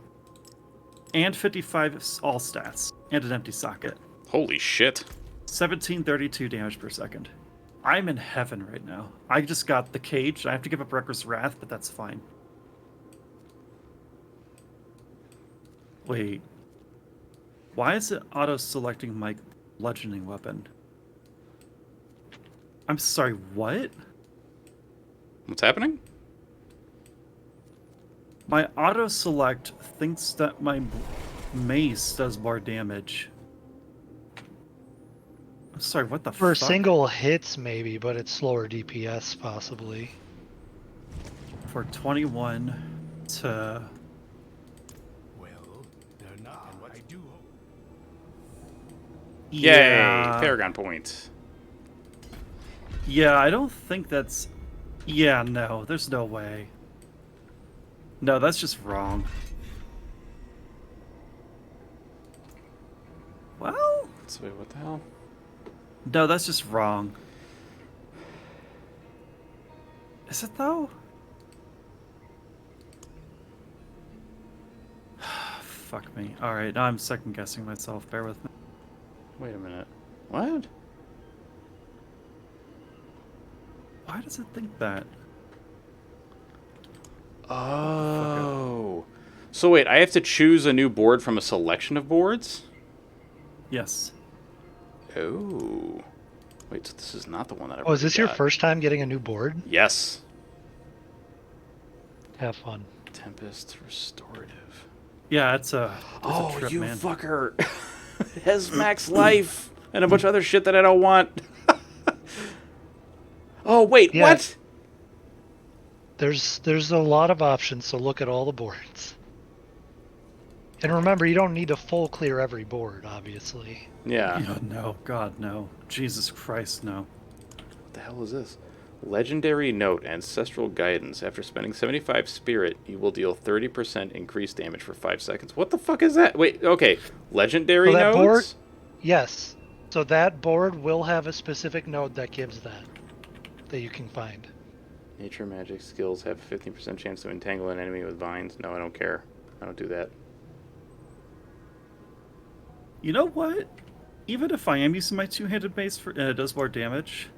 And 55 all stats. And an empty socket. Holy shit. 1732 damage per second. I'm in heaven right now. I just got the cage. I have to give up Reckless Wrath, but that's fine. Wait. Why is it auto-selecting my bludgeoning weapon? I'm sorry, what? What's happening? My auto-select thinks that my mace does more damage. I'm sorry, what the For fuck? single hits, maybe, but it's slower DPS, possibly. For 21 to... Well, they're not. And what I do hope. Yay! Paragon point. Yeah, I don't think that's... Yeah, no, there's no way. No, that's just wrong. Well... So wait, what the hell? No, that's just wrong. Is it though? Fuck me. Alright, now I'm second guessing myself. Bear with me. Wait a minute. What? Why does it think that? Oh. So wait, I have to choose a new board from a selection of boards? Yes. Oh. Wait, so this is not the one that I Oh, is this your got. first time getting a new board? Yes. Have fun. Tempest Restorative. Yeah, it's a trip, you man. fucker. It has max life and a bunch of other shit that I don't want. Oh, wait, Yeah. what? There's a lot of options, so look at all the boards. And remember, you don't need to full clear every board, obviously. Yeah. Yeah, no, God, no. Jesus Christ, no. What the hell is this? Legendary Note, Ancestral Guidance. After spending 75 Spirit, you will deal 30% increased damage for 5 seconds. What the fuck is that? Wait, okay. Legendary So that Notes? board, yes. So that board will have a specific node that gives that you can find. Nature magic skills have a 15% chance to entangle an enemy with vines. No, I don't care. I don't do that. You know what? Even if I am using my two-handed mace for, and it does more damage,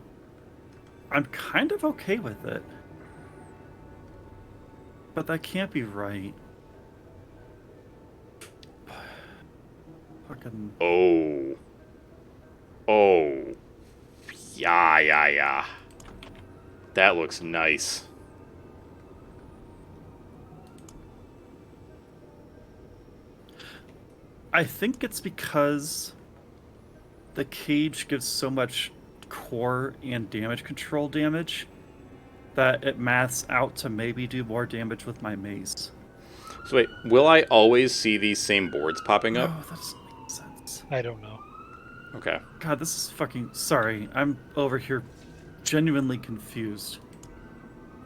I'm kind of okay with it. But that can't be right. Fucking... Oh. Oh. Yeah. That looks nice. I think it's because the cage gives so much core and damage control damage that it maths out to maybe do more damage with my mace. So wait, will I always see these same boards popping up? No, that doesn't make sense. I don't know. Okay. God, this is fucking... Sorry, I'm over here genuinely confused.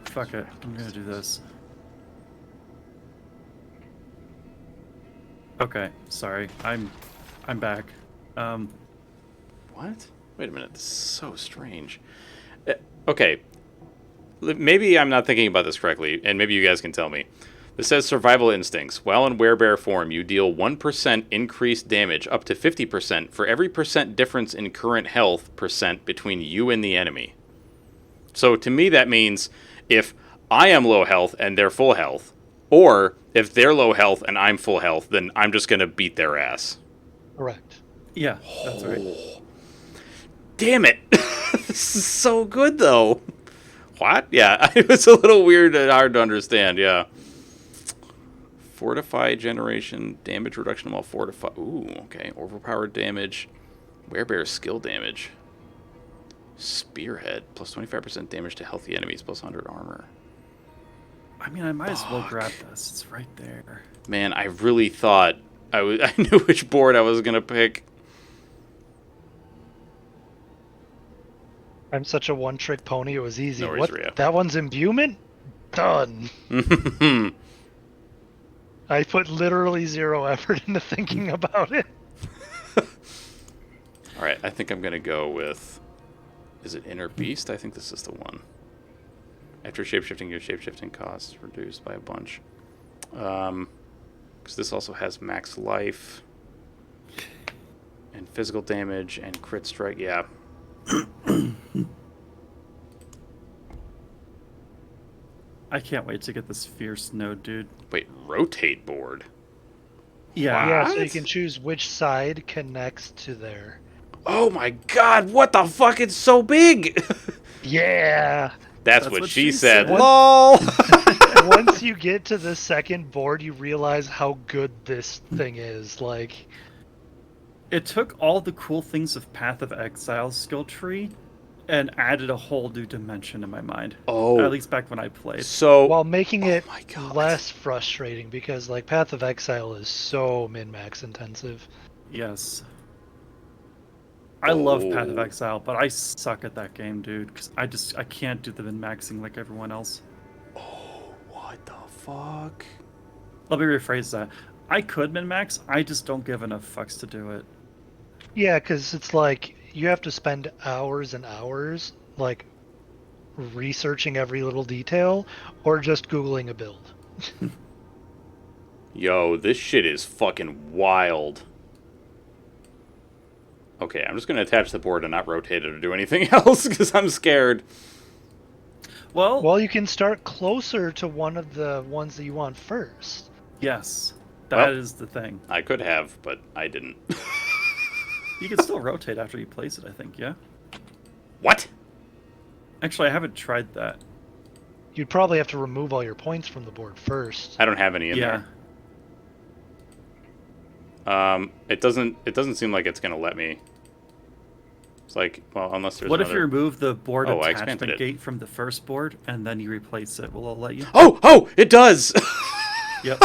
Fuck it, I'm gonna do this. Okay, sorry, I'm back. What? Wait a minute, this is so strange. Okay. Maybe I'm not thinking about this correctly, and maybe you guys can tell me. This says survival instincts. While in werebear form, you deal 1% increased damage up to 50% for every percent difference in current health percent between you and the enemy. So to me that means if I am low health and they're full health, or if they're low health and I'm full health, then I'm just going to beat their ass. Correct. Yeah, that's right. Damn it! This is so good, though. What? Yeah, it was a little weird and hard to understand, yeah. Fortify generation, damage reduction while fortified. Ooh, okay. Overpowered damage. Werebear skill damage. Spearhead, plus 25% damage to healthy enemies, plus 100 armor. I mean, I might as well grab this. It's right there. Man, I really thought I knew which board I was going to pick. I'm such a one-trick pony. It was easy. No worries, What? Rhea. That one's imbuement? Done. I put literally 0 effort into thinking about it. Alright, I think I'm going to go with... Is it Inner Beast? I think this is the one. After shapeshifting, your shapeshifting costs reduced by a bunch. Because this also has max life. And physical damage and crit strike. Yeah. I can't wait to get this fierce node, dude. Wait, rotate board? Yeah. Yeah, so you What? can choose which side connects to there. Oh my god, what the fuck? It's so big! Yeah. That's what she said. said. LOL! Once you get to the second board, you realize how good this thing is. Like, It took all the cool things of Path of Exile's skill tree and added a whole new dimension in my mind. Oh. At least back when I played. So, while making oh it my God. less frustrating because, like, Path of Exile is so min-max intensive. Yes. I love Path of Oh. Exile, but I suck at that game, dude. Because I can't do the min-maxing like everyone else. What the fuck? Let me rephrase that. I could min-max, I just don't give enough fucks to do it. Yeah, because it's like you have to spend hours and hours, like, researching every little detail or just Googling a build. Yo, this shit is fucking wild. Okay, I'm just gonna attach the board and not rotate it or do anything else because I'm scared. Well, you can start closer to one of the ones that you want first. yes. That Well. is the thing. I could have, but I didn't. You can still rotate after you place it, I think, yeah? What? Actually, I haven't tried that. You'd probably have to remove all your points from the board first. I don't have any in Yeah. there. It doesn't seem like it's gonna let me. It's like, well, unless there's What if another... you remove the board Oh, I expanded attachment it. gate from the first board and then you replace it? Will it let you? Oh, it does! Yep.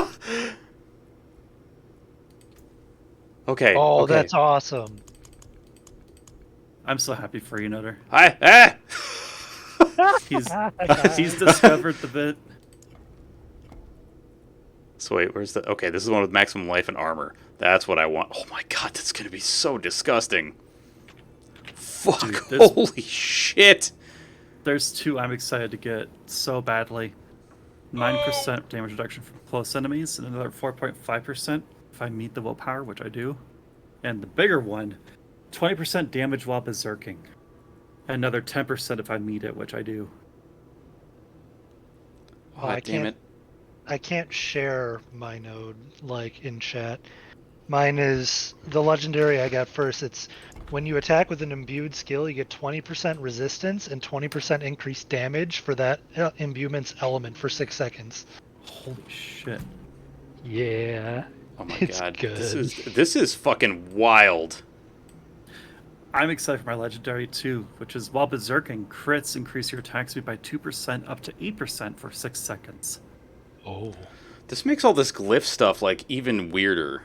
Okay, Oh, okay. that's awesome. I'm so happy for you, Nutter. Hi, He's discovered the bit. So wait, where's the... Okay, this is the one with maximum life and armor. That's what I want. Oh my god, that's gonna be so disgusting. Fuck, Dude, there's- holy shit. There's two I'm excited to get so badly. 9% damage reduction from close enemies, and another 4.5% if I meet the willpower, which I do. And the bigger one, 20% damage while berserking. Another 10% if I meet it, which I do. Oh, I damn can't- it. I can't share my node, like, in chat. Mine is the legendary I got first. It's when you attack with an imbued skill, you get 20% resistance and 20% increased damage for that imbuement's element for 6 seconds. Holy shit. Yeah. Oh my It's god. good. This is fucking wild. I'm excited for my legendary too, which is while berserking, crits increase your attack speed by 2% up to 8% for 6 seconds. Oh. This makes all this glyph stuff, like, even weirder.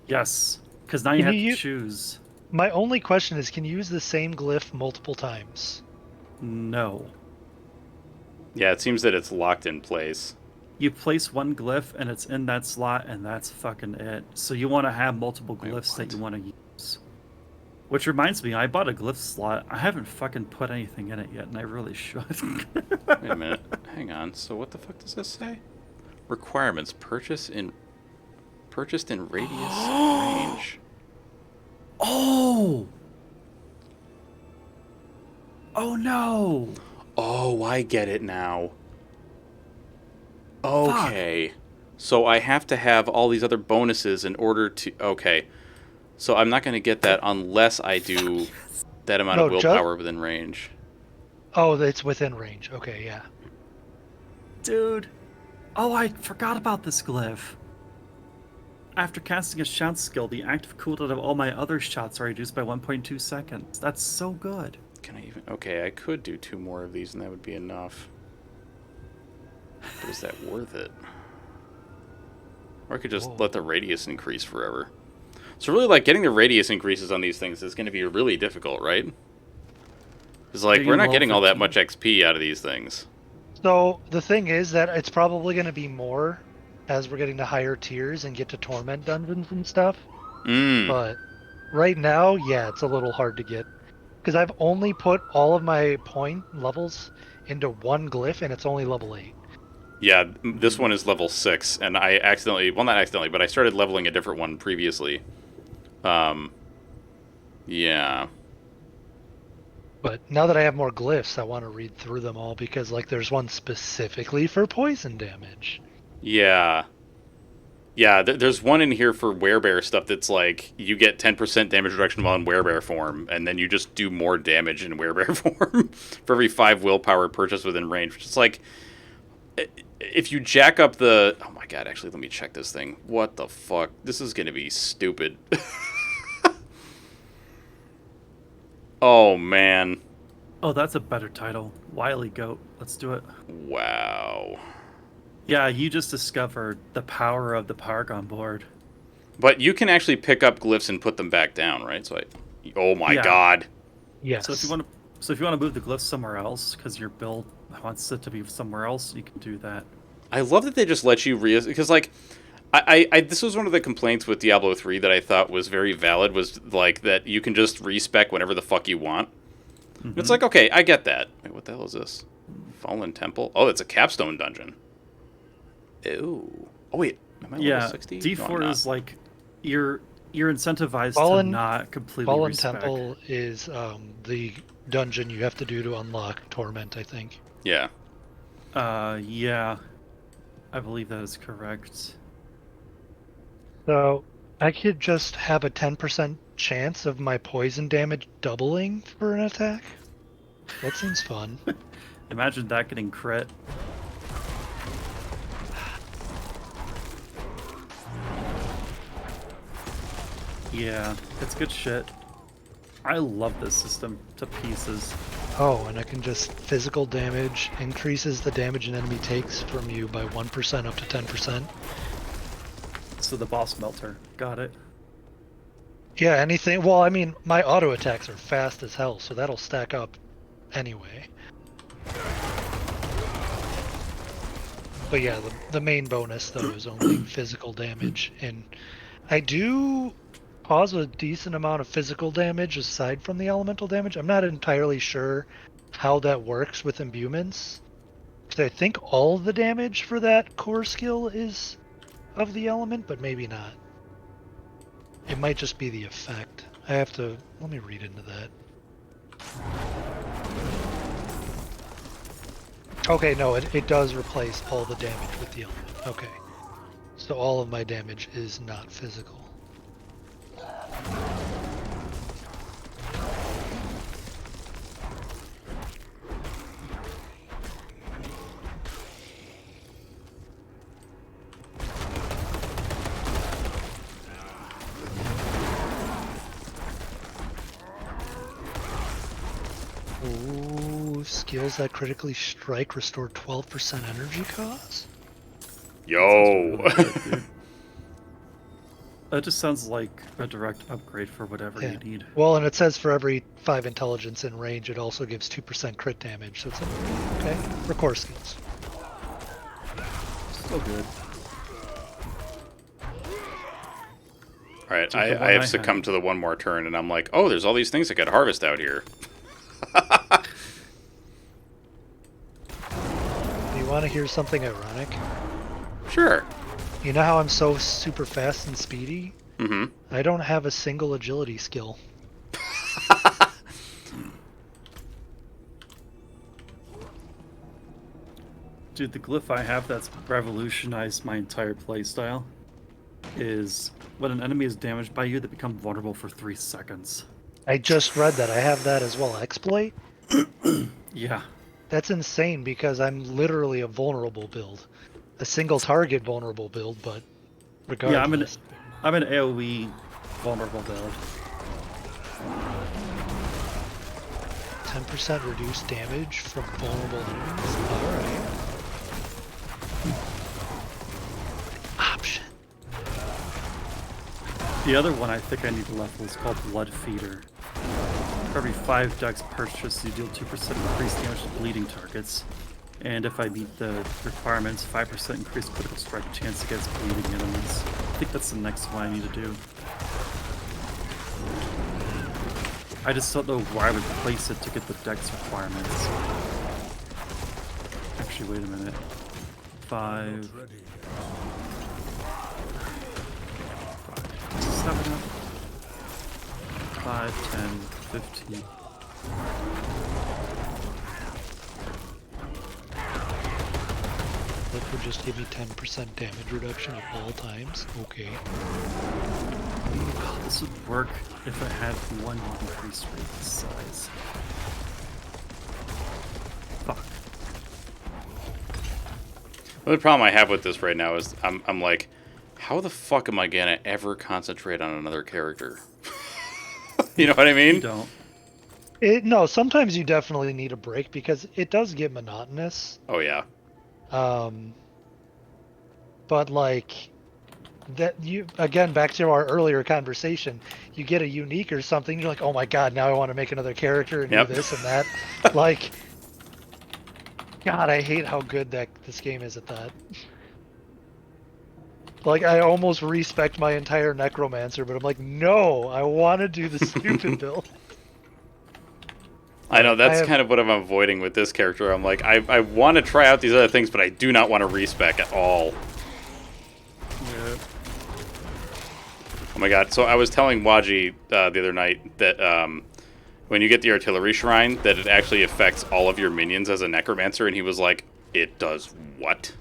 Yes, because now you Can have you to choose. My only question is, can you use the same glyph multiple times? No. Yeah, it seems that it's locked in place. You place one glyph and it's in that slot and that's fucking it. So you want to have multiple Wait, glyphs that what? you want to use. Which reminds me, I bought a glyph slot. I haven't fucking put anything in it yet, and I really should. Wait a minute. Hang on. So what the fuck does this say? Requirements. Purchased in radius range. Oh! Oh no! Oh, I get it now. Okay. So I have to have all these other bonuses in order to... Okay. So I'm not going to get that unless I do that amount of No, willpower within range. Oh, it's within range. Okay, yeah. Dude! Oh, I forgot about this glyph. After casting a shout skill, the active cooldown of all my other shots are reduced by 1.2 seconds. That's so good. Can I even... Okay, I could do 2 more of these and that would be enough. But is that worth it? Or I could just Whoa. let the radius increase forever. So really, like, getting the radius increases on these things is going to be really difficult, right? It's like, Digging we're not well getting for all that two. much XP out of these things. So the thing is that it's probably going to be more as we're getting to higher tiers and get to torment dungeons and stuff. Mmm. But right now, yeah, it's a little hard to get. Because I've only put all of my point levels into one glyph, and it's only level 8. Yeah, this one is level 6, and I accidentally... Well, not accidentally, but I started leveling a different one previously. Yeah. But now that I have more glyphs, I want to read through them all because, like, there's one specifically for poison damage. Yeah. Yeah, there's one in here for werebear stuff that's like you get 10% damage reduction while in werebear form, and then you just do more damage in werebear form for every 5 willpower purchased within range. Which is like, if you jack up the... Oh my god, actually, let me check this thing. What the fuck? This is gonna be stupid. Oh, man. Oh, that's a better title. Wily Goat. Let's do it. Wow. Yeah, you just discovered the power of the Paragon board. But you can actually pick up glyphs and put them back down, right? So oh my Yeah. god. Yes. So if you want to move the glyphs somewhere else, because your build wants it to be somewhere else, you can do that. I love that they just let you because like this was one of the complaints with Diablo 3 that I thought was very valid, was like that you can just respec whenever the fuck you want. Mm-hmm. It's like, okay, I get that. Wait, what the hell is this? Fallen Temple? Oh, it's a capstone dungeon. Ew. Oh wait, am I level 60? D4 No, I'm not. is like you're incentivized Fallen- to not completely Fallen respec. Temple is the dungeon you have to do to unlock Torment, I think. Yeah. Yeah. I believe that is correct. So I could just have a 10% chance of my poison damage doubling for an attack. That seems fun. Imagine that getting crit. Yeah, it's good shit. I love this system to pieces. Oh, and I can just physical damage increases the damage an enemy takes from you by 1% up to 10%. So the boss melter. Got it. Yeah, anything. Well, I mean, my auto attacks are fast as hell, so that'll stack up anyway. But yeah, the main bonus though is only physical damage, and I do cause a decent amount of physical damage aside from the elemental damage. I'm not entirely sure how that works with imbuements, because I think all the damage for that core skill is of the element, but maybe not. It might just be the effect. I have to... Let me read into that. Okay, no, it does replace all the damage with the element. Okay. So all of my damage is not physical. Ooh, skills that critically strike restore 12% energy cost? Yo. That just sounds like a direct upgrade for whatever Yeah. you need. Well, and it says for every 5 intelligence in range, it also gives 2% crit damage, so it's okay for core skills. Still good. All right, Dude, the one I have I succumbed had. to the one more turn, and I'm like, oh, there's all these things I could harvest out here. Do you want to hear something ironic? Sure. You know how I'm so super fast and speedy? Mm-hmm. I don't have a single agility skill. Dude, the glyph I have that's revolutionized my entire playstyle is when an enemy is damaged by you, they become vulnerable for 3 seconds. I just read that. I have that as well. Exploit? Yeah. That's insane because I'm literally a vulnerable build. A single target vulnerable build, but regardless. Yeah, I'm an AoE vulnerable build. 10% reduced damage from vulnerable enemies? Alright. Option. The other one I think I need to level is called Blood Feeder. For every 5 dex purchase, you deal 2% increased damage to bleeding targets. And if I meet the requirements, 5% increased critical strike chance against bleeding enemies. I think that's the next one I need to do. I just don't know where I would place it to get the dex requirements. Actually, wait a minute. 5... 7 up. 5, 10, 15. clip would just give me 10% damage reduction at all times. Okay. This would work if I had one increase rate size. Fuck. The problem I have with this right now is I'm like, how the fuck am I gonna ever concentrate on another character? You know what I mean? You don't. No, sometimes you definitely need a break because it does get monotonous. Oh yeah. But like that you again back to our earlier conversation, you get a unique or something, you're like, oh my god, now I want to make another character and Yep. do this and that. Like, God, I hate how good this game is at that. Like, I almost respect my entire necromancer, but I'm like, no, I want to do the stupid build. I know, that's kind of what I'm avoiding with this character. I'm like, I want to try out these other things, but I do not want to respec at all. Yeah. Oh my god, so I was telling Waji the other night that when you get the artillery shrine, that it actually affects all of your minions as a necromancer, and he was like, it does what?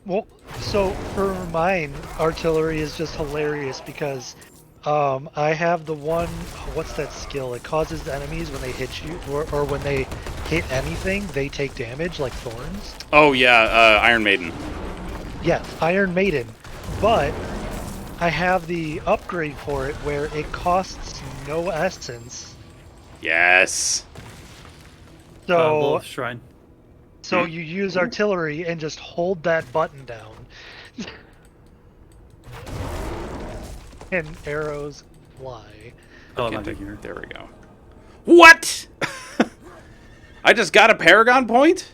Well, so for mine, artillery is just hilarious because I have the one, what's that skill? It causes the enemies when they hit you, or when they hit anything, they take damage, like thorns. Oh yeah, Iron Maiden. Yeah, Iron Maiden. But I have the upgrade for it where it costs no essence. Yes. So, Wolf Shrine. so you use artillery and just hold that button down. And arrows fly. Oh, Okay, not here. there we go. What? I just got a Paragon point?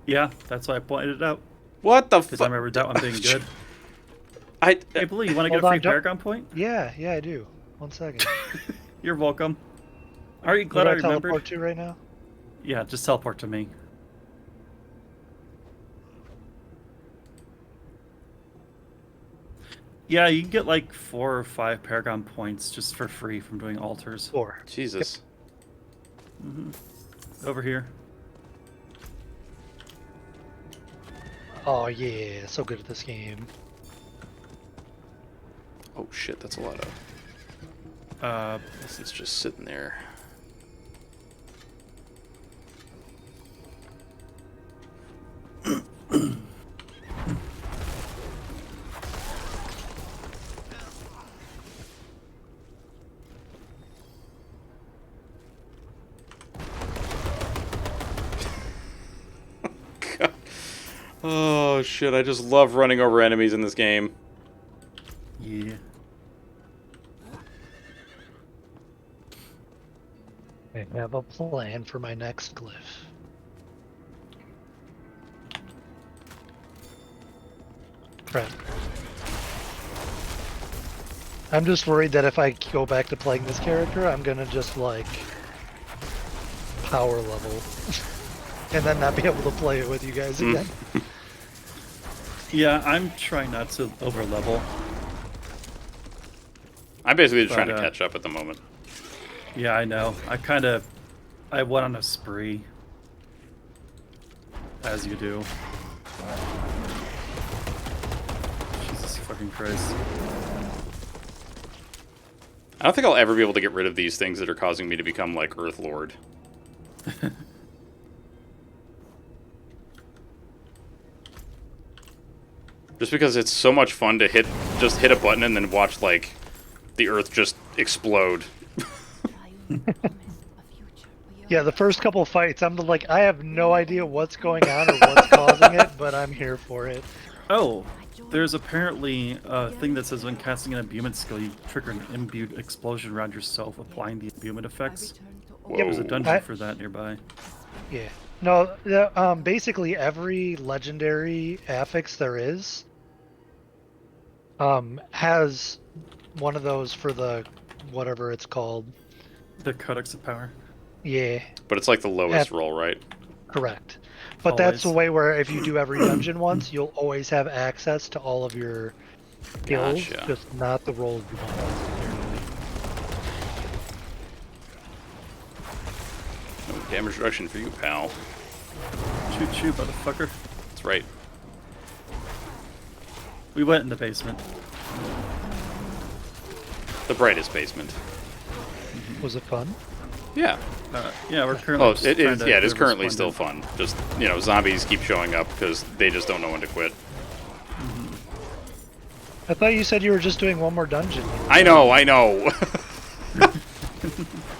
Yeah, that's why I pointed it out. What the Because I fuck? remember that one being good. I Hey, Blue, you want to get Hold a on, free don't- Paragon point? Yeah, I do. 1 second. You're welcome. Are you glad Where I do I remembered? teleport to right now? Yeah, just teleport to me. Yeah, you can get like 4 or 5 Paragon points just for free from doing altars. 4. Jesus. Over here. Oh yeah, so good at this game. Oh shit, that's a lot of... This is just sitting there. God. Oh shit, I just love running over enemies in this game. Yeah. I have a plan for my next glyph. Crap. I'm just worried that if I go back to playing this character, I'm gonna just like power level and then not be able to play it with you guys again. Yeah, I'm trying not to over level. I'm basically just But, trying to catch up at the moment. Yeah, I know. I went on a spree. As you do. Jesus fucking Christ. I don't think I'll ever be able to get rid of these things that are causing me to become like Earth Lord. Just because it's so much fun to just hit a button and then watch like the Earth just explode. Yeah, the first couple fights, I'm like, I have no idea what's going on or what's causing it, but I'm here for it. Oh, there's apparently a thing that says when casting an imbuement skill, you trigger an imbued explosion around yourself, applying the imbuement effects. There's a dungeon for that nearby. Yeah. No, basically every legendary affix there is has one of those for the whatever it's called. The Codex of Power. Yeah, But it's like the lowest roll, right? correct. But that's the Always. way where if you do every dungeon once, you'll always have access to all of your skills, Gotcha. just not the rolls you want necessarily. Oh, damage reduction for you, pal. Shoot, shoot, motherfucker. That's right. We went in the basement. The brightest basement. Was it fun? Yeah. Yeah, we're currently. Oh, just it trying is. to Yeah, it is deliver currently still Splendid. fun. Just zombies keep showing up because they just don't know when to quit. I thought you said you were just doing one more dungeon. I know.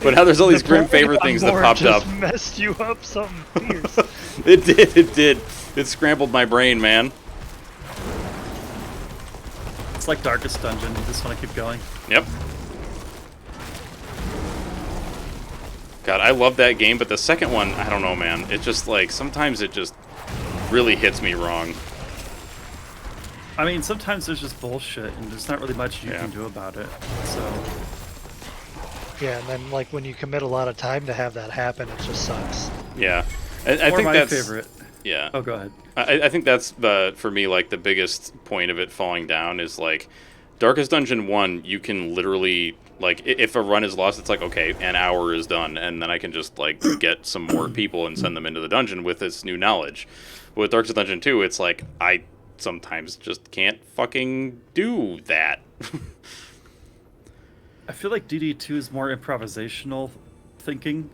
But now there's all these grim favor things that popped up. Just messed you up something fierce. It did. It did. It scrambled my brain, man. It's like Darkest Dungeon. You just want to keep going. Yep. God, I love that game, but the second one, I don't know, man. It just, like, sometimes it just really hits me wrong. I mean, sometimes there's just bullshit, and there's not really much you Yeah. can do about it. So, Yeah, and then like when you commit a lot of time to have that happen, it just sucks. Yeah. I or think my that's... favorite. Yeah. Oh, go ahead. I think that's, for me, like, the biggest point of it falling down is, like, Darkest Dungeon 1, you can literally... Like, if a run is lost, it's like, okay, an hour is done, and then I can just, like, get some more people and send them into the dungeon with this new knowledge. But with Darkest Dungeon 2, it's like, I sometimes just can't fucking do that. I feel like DD2 is more improvisational thinking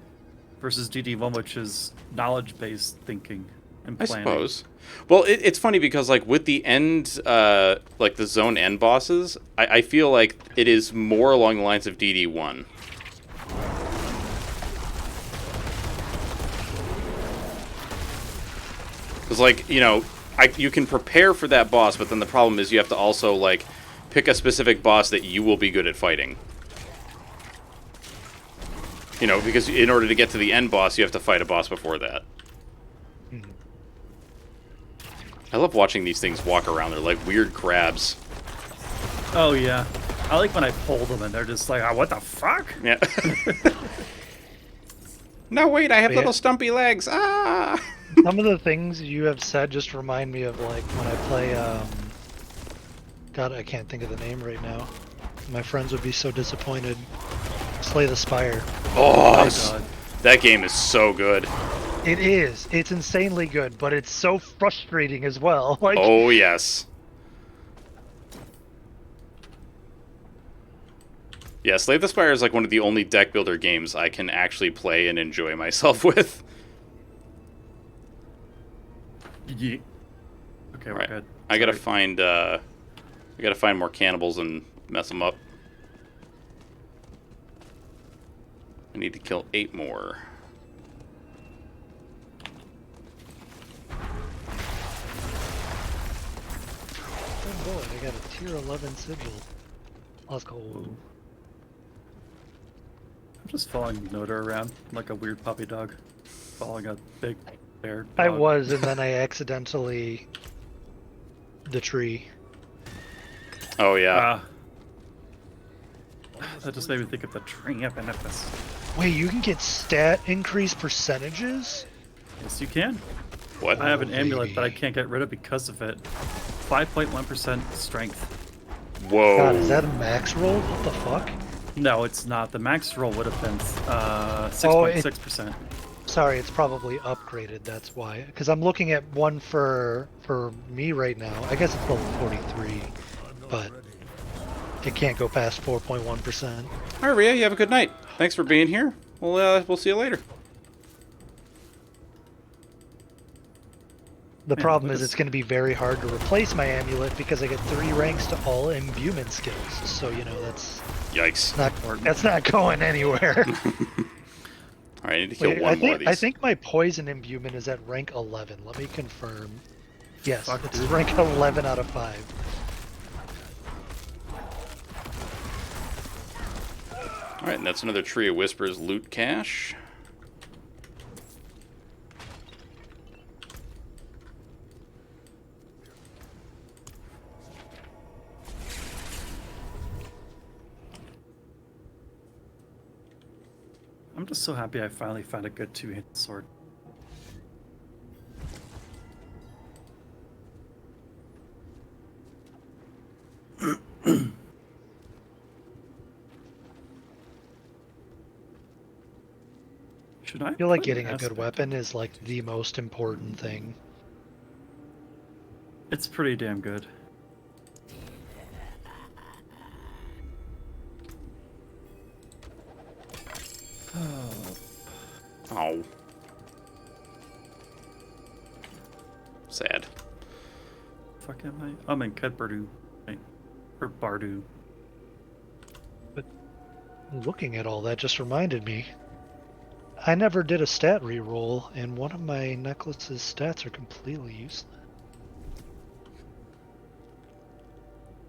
versus DD1, which is knowledge-based thinking and I planning. suppose. Well, it's funny because, like, with the end, like, the zone end bosses, I feel like it is more along the lines of DD1. Because, like, you can prepare for that boss, but then the problem is you have to also, like, pick a specific boss that you will be good at fighting. Because in order to get to the end boss, you have to fight a boss before that. I love watching these things walk around. They're like weird crabs. Oh, yeah. I like when I pull them and they're just like, oh, what the fuck? Yeah. No, wait, I have Yeah. little stumpy legs. Ah! Some of the things you have said just remind me of like when I play God, I can't think of the name right now. My friends would be so disappointed. Slay the Spire. Oh, God. that game is so good. It is. It's insanely good, but it's so frustrating as well. Like, Oh, yes. Yeah, Slay the Spire is like one of the only deck builder games I can actually play and enjoy myself with. Yeah. Okay, we're Right. good. I gotta Sorry. find more cannibals and mess them up. I need to kill 8 more. oh boy, I got a tier 11 sigil. Let's go. I'm just following Noda around like a weird puppy dog. Following a big bear dog. I was, and then I accidentally the tree. Oh, yeah. That just made me think of the tramp and this. Wait, you can get stat increase percentages? Yes, you can. What? I have an amulet that I baby. can't get rid of because of it. 5.1% strength. Whoa. God, is that a max roll? What the fuck? No, it's not. The max roll would have been Oh, 6.6%. Sorry, it's probably upgraded. That's why. Because I'm looking at one for me right now. I guess it's level 43, but it can't go past 4.1%. All right, Rhea, you have a good night. Thanks for being here. We'll see you later. The Yeah, problem we is just- it's going to be very hard to replace my amulet because I get 3 ranks to all imbuement skills. So Yikes. that's not going anywhere. All right, I need to kill Wait, one more of these. I think my poison imbuement is at rank 11. Let me confirm. Yes, Fuck, it's dude. rank 11 out of 5. All right, and that's another Tree of Whispers loot cache. I'm just so happy I finally found a good two-handed sword. Should I I feel like put getting a aspect good weapon on? is like the most important thing. It's pretty damn good. Oh. Sad. Fuck am I? I'm in Kedbardu. Right. Or Bardu. Looking at all that just reminded me. I never did a stat reroll, and one of my necklace's stats are completely useless.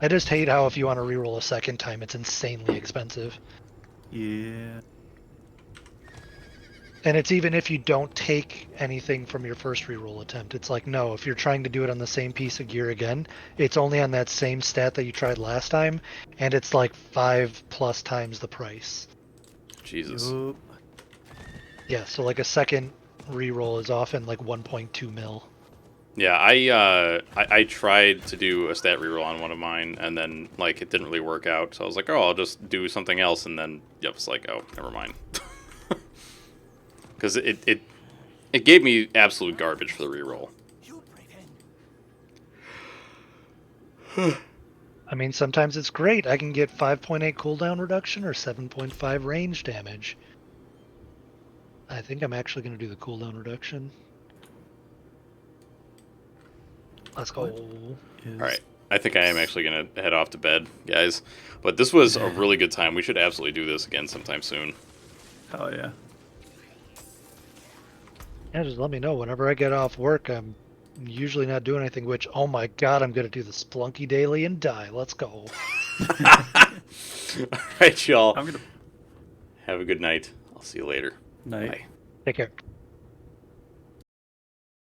I just hate how if you want to reroll a second time, it's insanely expensive. Yeah. And it's even if you don't take anything from your first reroll attempt. It's like, no, if you're trying to do it on the same piece of gear again, it's only on that same stat that you tried last time, and it's like 5+ times the price. Jesus. Yup. Yeah, so like a second reroll is often like 1.2 mil. Yeah, I tried to do a stat reroll on one of mine, and then like it didn't really work out. So I was like, oh, I'll just do something else, and then yep, it's like, oh, never mind. Because it gave me absolute garbage for the reroll. I mean, sometimes it's great. I can get 5.8 cooldown reduction or 7.5 range damage. I think I'm actually going to do the cooldown reduction. Let's go. Is All right, I think I am actually gonna head off to bed, guys. But this was a really good time. We should absolutely do this again sometime soon. Hell yeah. Yeah, just let me know. Whenever I get off work, I'm usually not doing anything, which, oh my god, I'm going to do the Splunky Daily and die. Let's go. All right, y'all. I'm gonna Have a good night. I'll see you later. night. Bye. Take care.